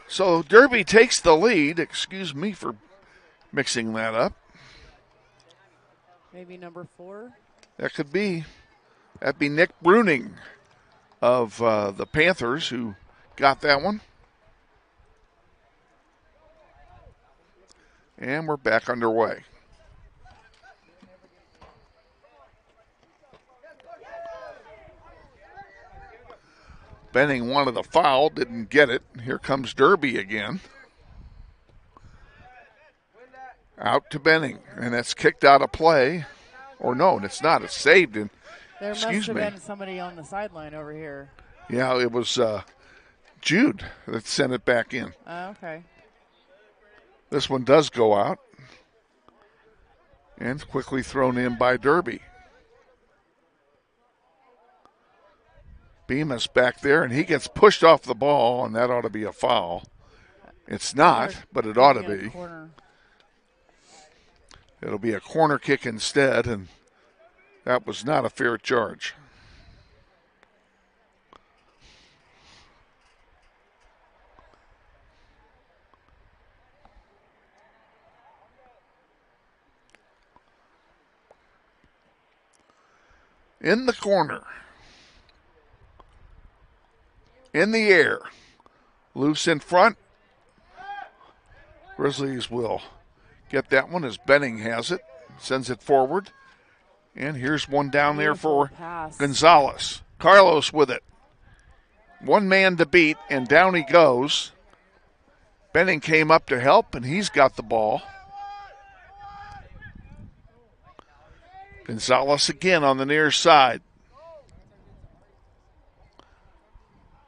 So Derby takes the lead. Excuse me for mixing that up. Maybe number 4? That could be. That'd be Nick Bruning of the Panthers who got that one. And we're back underway. Benning wanted the foul, didn't get it. Here comes Derby again. Out to Benning, and that's kicked out of play. Or no, it's not. It's saved. And there must have been somebody on the sideline over here. Yeah, it was Jude that sent it back in. Okay. This one does go out. And quickly thrown in by Derby. Bemis back there, and he gets pushed off the ball, and that ought to be a foul. It's not, but it ought to be. It'll be a corner kick instead, and that was not a fair charge. In the corner. In the air. Loose in front. Grizzlies will get that one as Benning has it. Sends it forward. And here's one down there for Gonzalez. Carlos with it. One man to beat, and down he goes. Benning came up to help, and he's got the ball. Gonzalez again on the near side.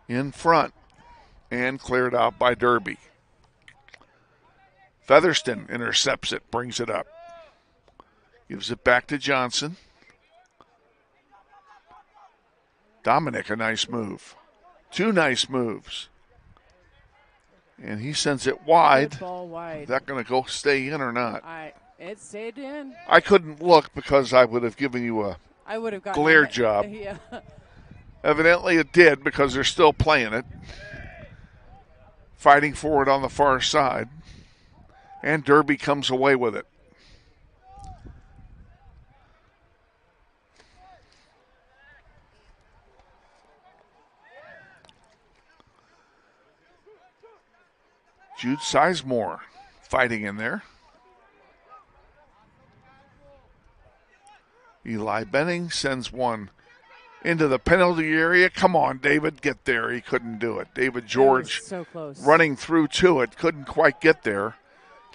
In front and cleared out by Derby. Featherston intercepts it, brings it up. Gives it back to Johnson. Dominic, a nice move. 2 nice moves. And he sends it wide. Good ball wide. Is that going to go stay in or not? It stayed in. I couldn't look because I would have given you a glare job. Yeah. Evidently it did because they're still playing it. Fighting for it on the far side. And Derby comes away with it. Jude Sizemore fighting in there. Eli Benning sends one into the penalty area. Come on, David, get there. He couldn't do it. David George so close. Running through to it. Couldn't quite get there.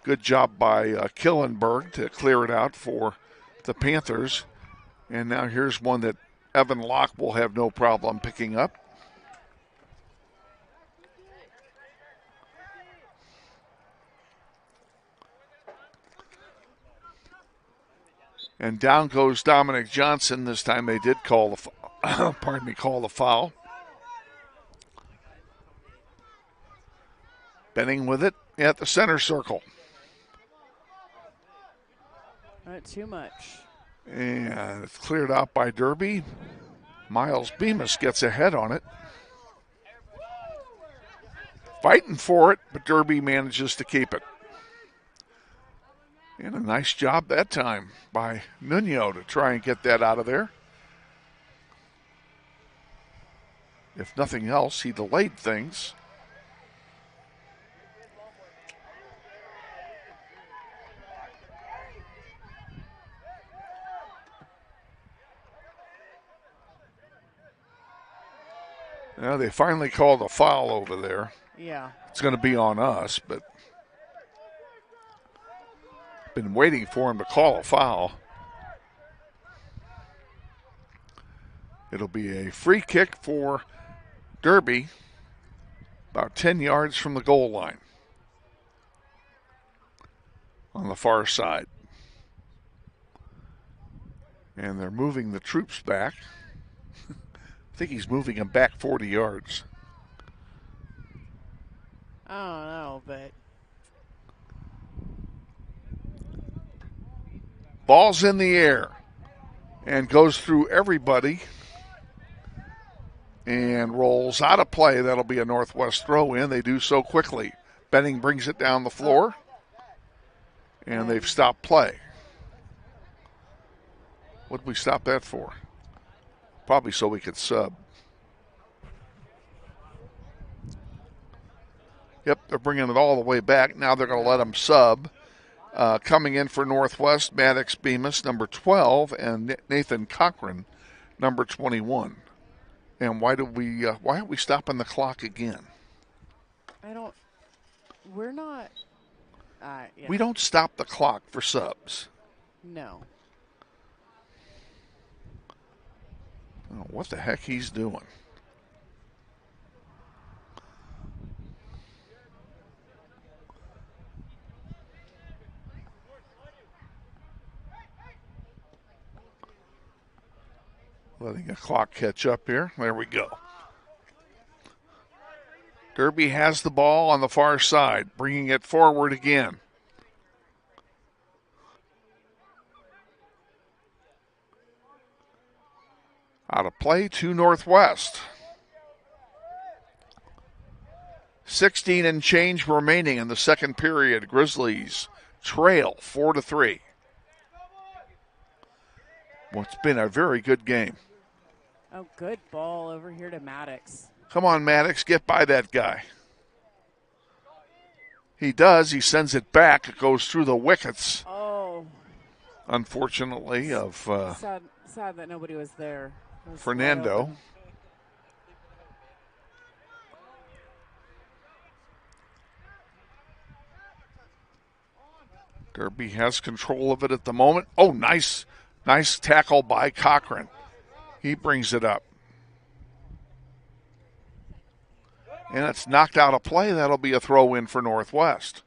Good job by Killenberg to clear it out for the Panthers. And now here's one that Evan Locke will have no problem picking up. And down goes Dominic Johnson. This time they did call the foul. Benning with it at the center circle. Not too much. And it's cleared out by Derby. Miles Bemis gets ahead on it. Fighting for it, but Derby manages to keep it. And a nice job that time by Nuno to try and get that out of there. If nothing else, he delayed things. Now they finally called a foul over there. Yeah. It's going to be on us, but been waiting for him to call a foul. It'll be a free kick for Derby, about 10 yards from the goal line on the far side. And they're moving the troops back. I think he's moving them back 40 yards. I don't know, but Ball's in the air and goes through everybody and rolls out of play. That'll be a Northwest throw in. They do so quickly. Benning brings it down the floor, and they've stopped play. What did we stop that for? Probably so we could sub. Yep, they're bringing it all the way back. Now they're going to let them sub. Coming in for Northwest, Maddox Bemis, number 12, and Nathan Cochran, number 21. And why are we stopping the clock again? We're not. Yeah. We don't stop the clock for subs. No. Oh, what the heck he's doing? Letting a clock catch up here. There we go. Derby has the ball on the far side, bringing it forward again. Out of play to Northwest. 16 and change remaining in the second period. Grizzlies trail 4-3. Well, it's been a very good game. Oh, good ball over here to Maddox. Come on, Maddox, get by that guy. He does. He sends it back. It goes through the wickets. Oh. Unfortunately, of sad that nobody was there. Fernando. Derby has control of it at the moment. Oh, nice tackle by Cochran. He brings it up. And it's knocked out of play. That'll be a throw in for Northwest.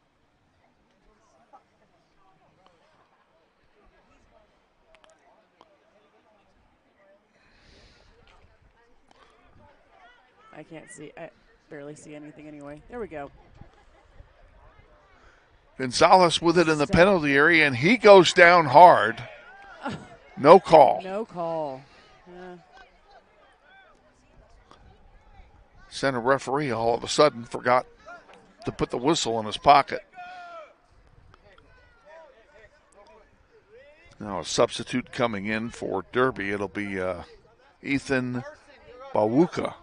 I barely see anything anyway. There we go. Gonzalez with it in the penalty area, and he goes down hard. No call. No call. Yeah. Center referee all of a sudden forgot to put the whistle in his pocket. Now a substitute coming in for Derby. It'll be Ethan Bawuka.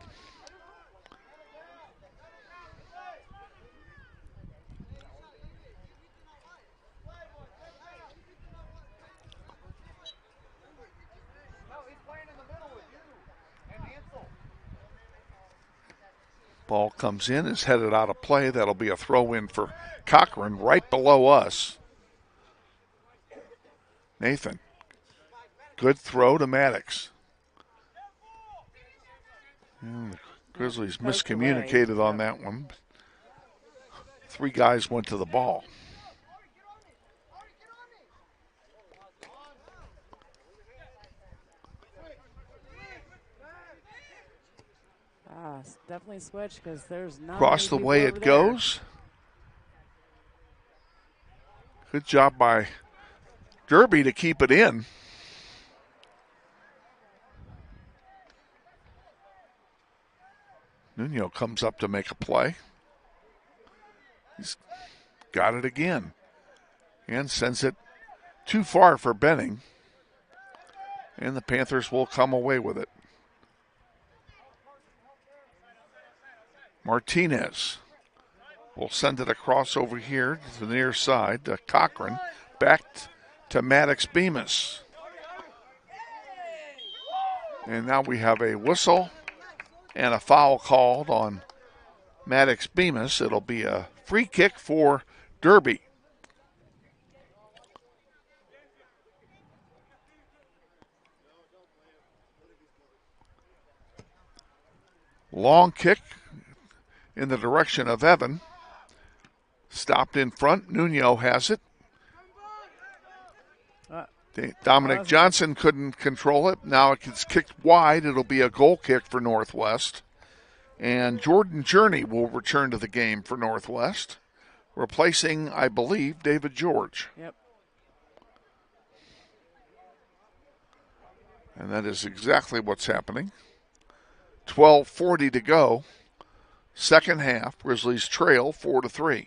Ball comes in, is headed out of play. That'll be a throw in for Cochran right below us. Nathan. Good throw to Maddox. And the Grizzlies miscommunicated on that one. 3 guys went to the ball. Definitely switch because there's not. Across the way it goes. Good job by Derby to keep it in. Nuno comes up to make a play. He's got it again and sends it too far for Benning. And the Panthers will come away with it. Martinez will send it across over here to the near side to Cochran. Back to Maddox Bemis. And now we have a whistle and a foul called on Maddox Bemis. It'll be a free kick for Derby. Long kick in the direction of Evan. Stopped in front. Nuno has it. Dominic Johnson couldn't control it. Now it gets kicked wide. It'll be a goal kick for Northwest. And Jordan Journey will return to the game for Northwest, replacing, I believe, David George. Yep. And that is exactly what's happening. 12:40 to go. Second half, Grizzlies trail 4-3.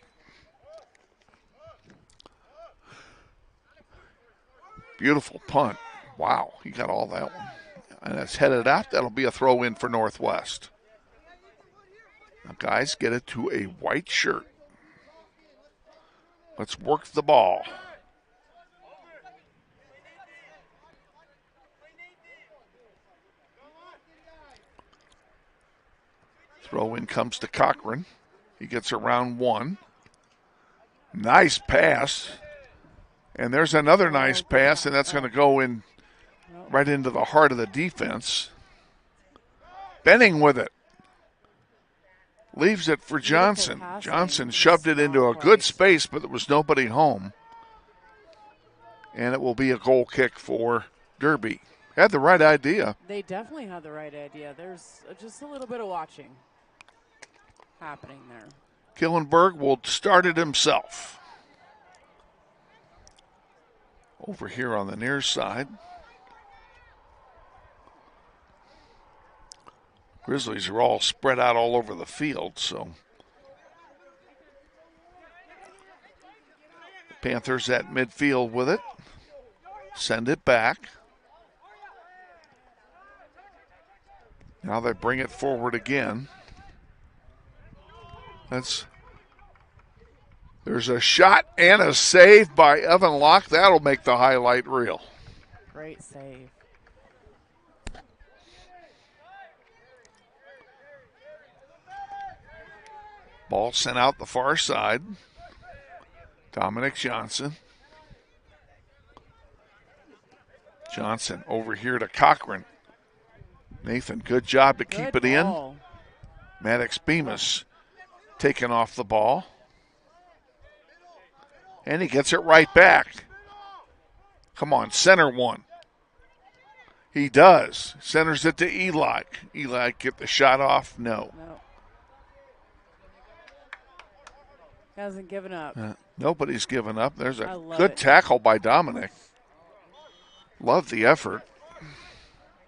Beautiful punt. Wow, he got all that one. And it's headed out. That'll be a throw in for Northwest. Now, guys, get it to a white shirt. Let's work the ball. Throw in comes to Cochran. He gets around one. Nice pass. And there's another nice pass, and that's going to go in right into the heart of the defense. Benning with it. Leaves it for Johnson. Johnson shoved it into a good space, but there was nobody home. And it will be a goal kick for Derby. Had the right idea. They definitely had the right idea. There's just a little bit of watching happening there. Killenberg will start it himself. Over here on the near side. Grizzlies are all spread out all over the field, so. Panthers at midfield with it. Send it back. Now they bring it forward again. There's a shot and a save by Evan Locke. That'll make the highlight reel. Great save. Ball sent out the far side. Dominic Johnson. Johnson over here to Cochran. Nathan, good job to keep it in. Maddox Bemis taking off the ball. And he gets it right back. Come on, center one. He does. Centers it to Eli. Eli get the shot off? No. Hasn't given up. Nobody's given up. There's a good tackle by Dominic. Love the effort.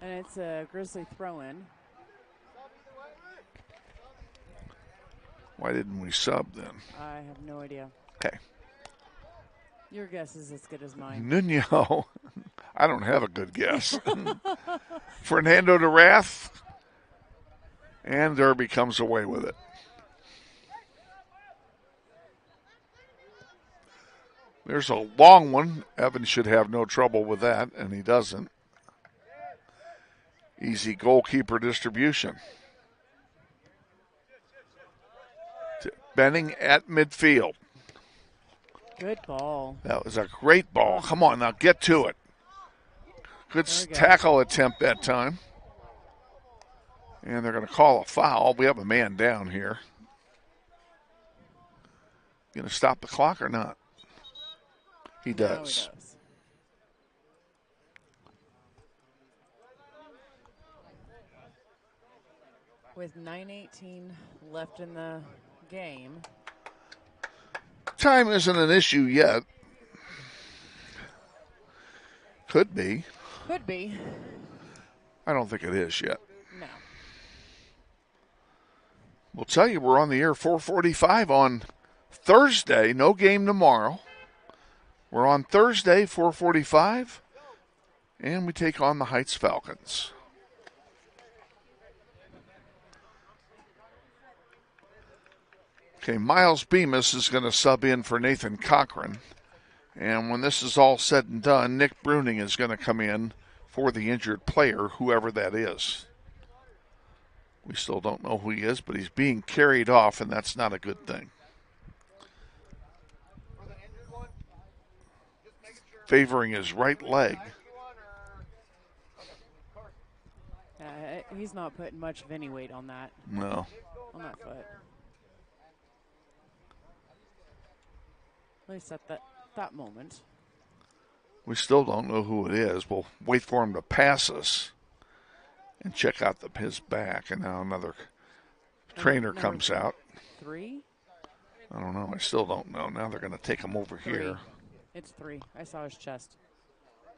And it's a Grizzly throw-in. Why didn't we sub then? I have no idea. Okay. Your guess is as good as mine. Nuno. I don't have a good guess. Fernando DeRath. And Derby comes away with it. There's a long one. Evan should have no trouble with that, and he doesn't. Easy goalkeeper distribution. Benning at midfield. Good ball. That was a great ball. Come on, now get to it. Good tackle attempt that time. And they're going to call a foul. We have a man down here. Going to stop the clock or not? He does. No, he does. With 9:18 left in the game. Time isn't an issue yet. Could be. Could be. I don't think it is yet. No. We'll tell you we're on the air 4:45 on Thursday. No game tomorrow. We're on Thursday, 4:45, and we take on the Heights Falcons. Okay, Miles Bemis is going to sub in for Nathan Cochran. And when this is all said and done, Nick Bruning is going to come in for the injured player, whoever that is. We still don't know who he is, but he's being carried off, and that's not a good thing. Favoring his right leg. He's not putting much of any weight on that. No. On that foot. At least at that moment. We still don't know who it is. We'll wait for him to pass us and check out his back. And now another trainer comes out. 3? I don't know. I still don't know. Now they're going to take him over 3. here. It's 3. I saw his chest.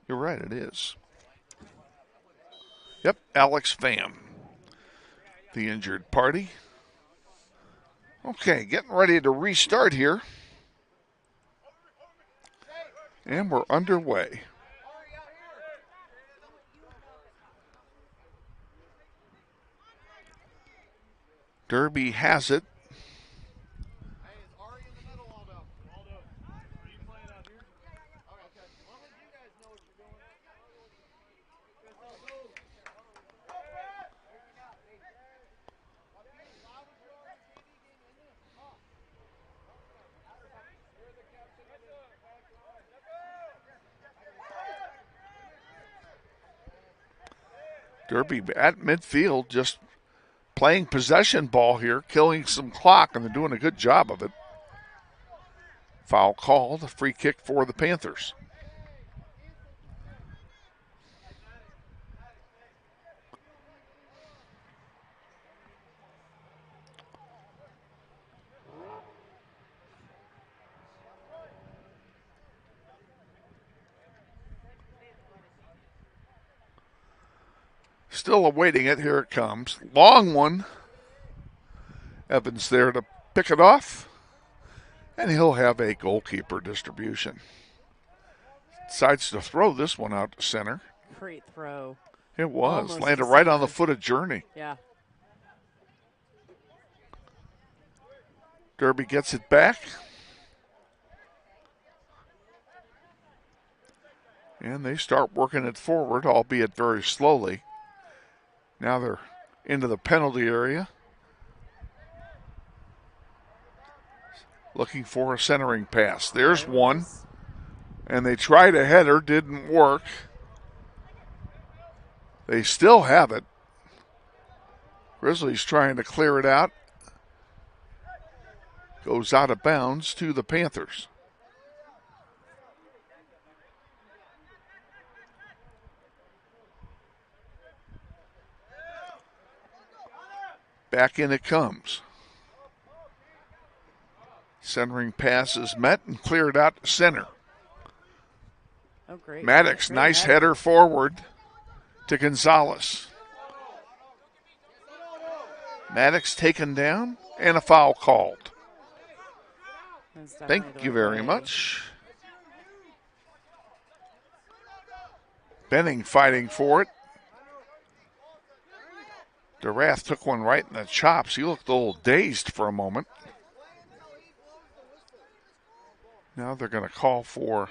You're right, it is. Yep, Alex Pham, the injured party. Okay, getting ready to restart here. And we're underway. Derby has it. Derby at midfield, just playing possession ball here, killing some clock, and they're doing a good job of it. Foul called, a free kick for the Panthers. Still awaiting it. Here it comes. Long one. Evans there to pick it off. And he'll have a goalkeeper distribution. Decides to throw this one out to center. Great throw. It was. Almost Landed right on the foot of Journey. Yeah. Derby gets it back. And they start working it forward, albeit very slowly. Now they're into the penalty area. Looking for a centering pass. There's one. And they tried a header, didn't work. They still have it. Grizzlies trying to clear it out. Goes out of bounds to the Panthers. Back in it comes. Centering pass is met and cleared out to center. Oh, great. Maddox, nice header forward to Gonzalez. Maddox taken down and a foul called. Thank you very much. Benning fighting for it. DeRath took one right in the chops. He looked a little dazed for a moment. Now they're going to call for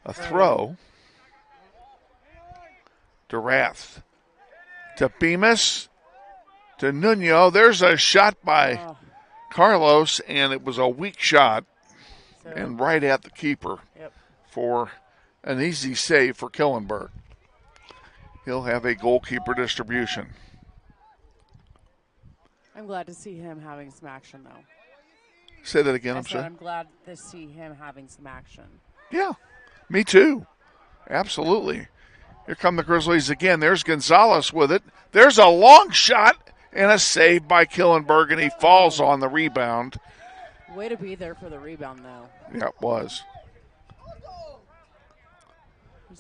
a throw. DeRath to Bemis to Nuno. There's a shot by Carlos, and it was a weak shot and right at the keeper for an easy save for Killenberg. He'll have a goalkeeper distribution. I'm glad to see him having some action, though. Say that again, I'm sorry. I'm glad to see him having some action. Yeah, me too. Absolutely. Here come the Grizzlies again. There's Gonzalez with it. There's a long shot and a save by Killenberg, and he falls on the rebound. Way to be there for the rebound, though. Yeah, it was.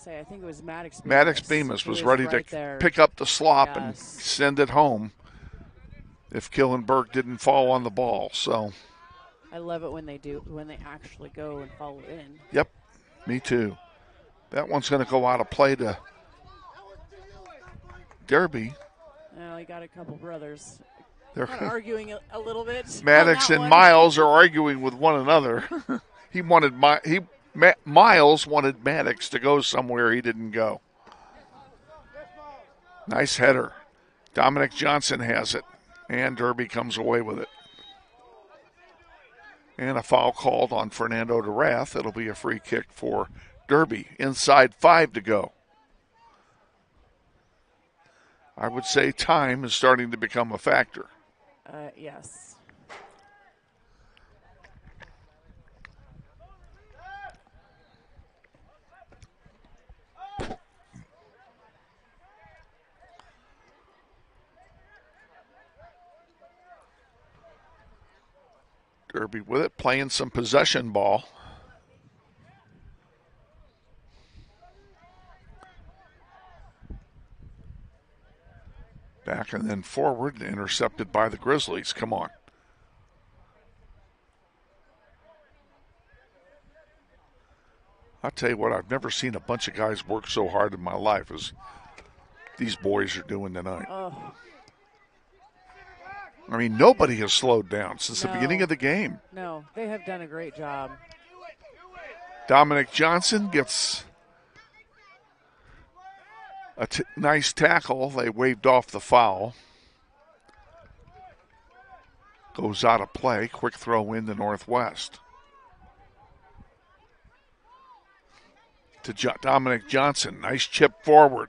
I think it was Maddox Bemis. Maddox Bemis was ready right to there. pick up the slop and send it home if Killenberg didn't fall on the ball. So I love it when they do, when they actually go and follow in. Yep, me too. That one's going to go out of play to Derby. Well, he got a couple brothers They're kind of arguing a little bit. Maddox and Miles are arguing with one another. Miles wanted Maddox to go somewhere he didn't go. Nice header. Dominic Johnson has it, and Derby comes away with it. And a foul called on Fernando DeRath. It'll be a free kick for Derby. Inside 5 to go. I would say time is starting to become a factor. Yes. Derby with it, playing some possession ball. Back and then forward, intercepted by the Grizzlies. Come on. I'll tell you what, I've never seen a bunch of guys work so hard in my life as these boys are doing tonight. Oh. I mean, nobody has slowed down since the beginning of the game. No, they have done a great job. Dominic Johnson gets a nice tackle. They waved off the foul. Goes out of play. Quick throw in to Northwest. To Dominic Johnson. Nice chip forward.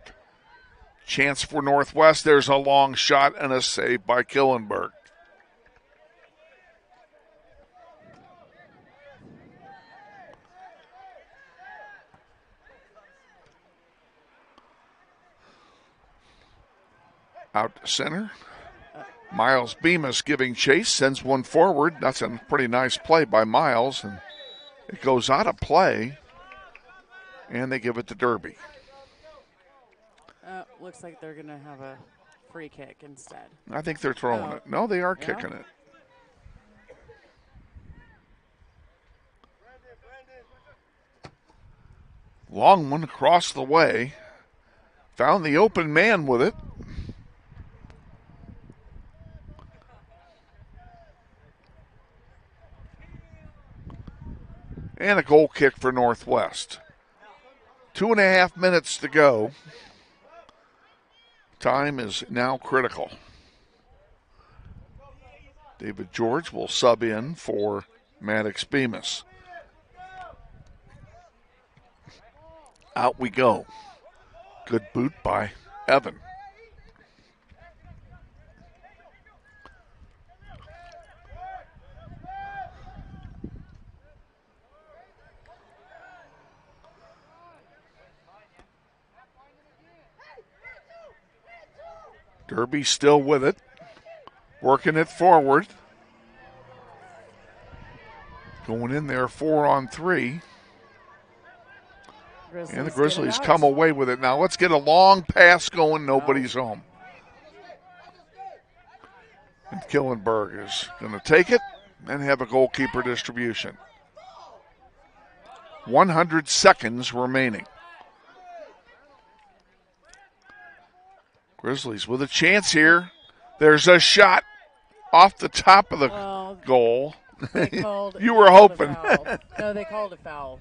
Chance for Northwest. There's a long shot and a save by Killenberg. Out to center. Miles Bemis giving chase, sends one forward. That's a pretty nice play by Miles, and it goes out of play, and they give it to Derby. Looks like they're going to have a free kick instead. I think they're throwing it. No, they are kicking it. Long one across the way. Found the open man with it. And a goal kick for Northwest. 2.5 minutes to go. Time is now critical. David George will sub in for Maddox Bemis. Out we go. Good boot by Evan. Derby still with it, working it forward. Going in there 4-on-3. And the Grizzlies come away with it. Now let's get a long pass going. Nobody's home. And Killenberg is going to take it and have a goalkeeper distribution. 100 seconds remaining. Grizzlies with a chance here. There's a shot off the top of the goal. You were hoping. No, they called a foul.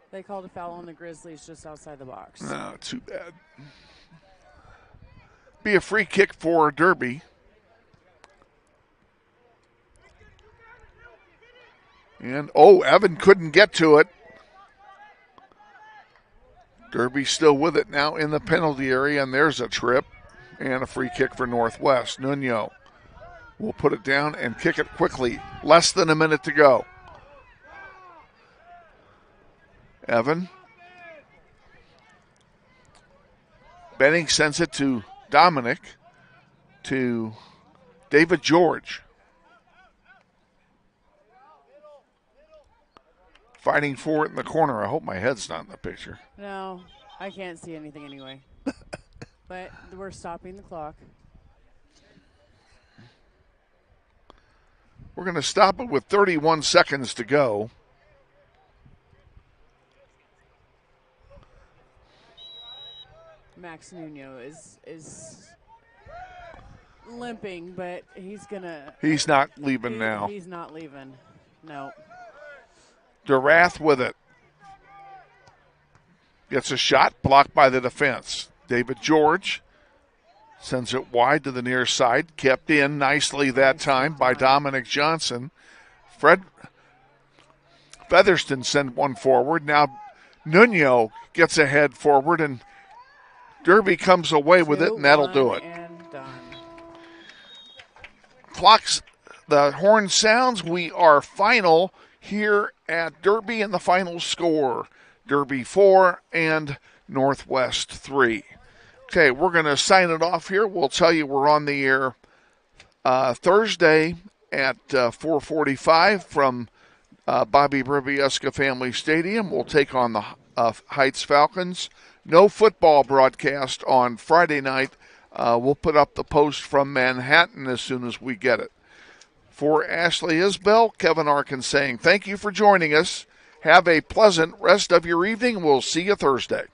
They called a foul on the Grizzlies just outside the box. No, too bad. Be a free kick for Derby. And, Evan couldn't get to it. Derby still with it now in the penalty area, and there's a trip and a free kick for Northwest. Nuno will put it down and kick it quickly. Less than a minute to go. Evan. Benning sends it to Dominic, to David George. Fighting for it in the corner. I hope my head's not in the picture. No, I can't see anything anyway. But we're stopping the clock. We're going to stop it with 31 seconds to go. Max Nuno is limping, but he's gonna. He's not leaving now. He's not leaving. No. DeRath with it. Gets a shot blocked by the defense. David George sends it wide to the near side. Kept in nicely that time by Dominic Johnson. Fred Featherston sent one forward. Now Nuno gets ahead forward, and Derby comes away with it, and that'll do it. Clocks, the horn sounds. We are final here at Derby, and the final score, Derby 4 and Northwest 3. Okay, we're going to sign it off here. We'll tell you we're on the air Thursday at 4:45 from Bobby Brivieska Family Stadium. We'll take on the Heights Falcons. No football broadcast on Friday night. We'll put up the post from Manhattan as soon as we get it. For Ashley Isbell, Kevin Arkin saying thank you for joining us. Have a pleasant rest of your evening. We'll see you Thursday.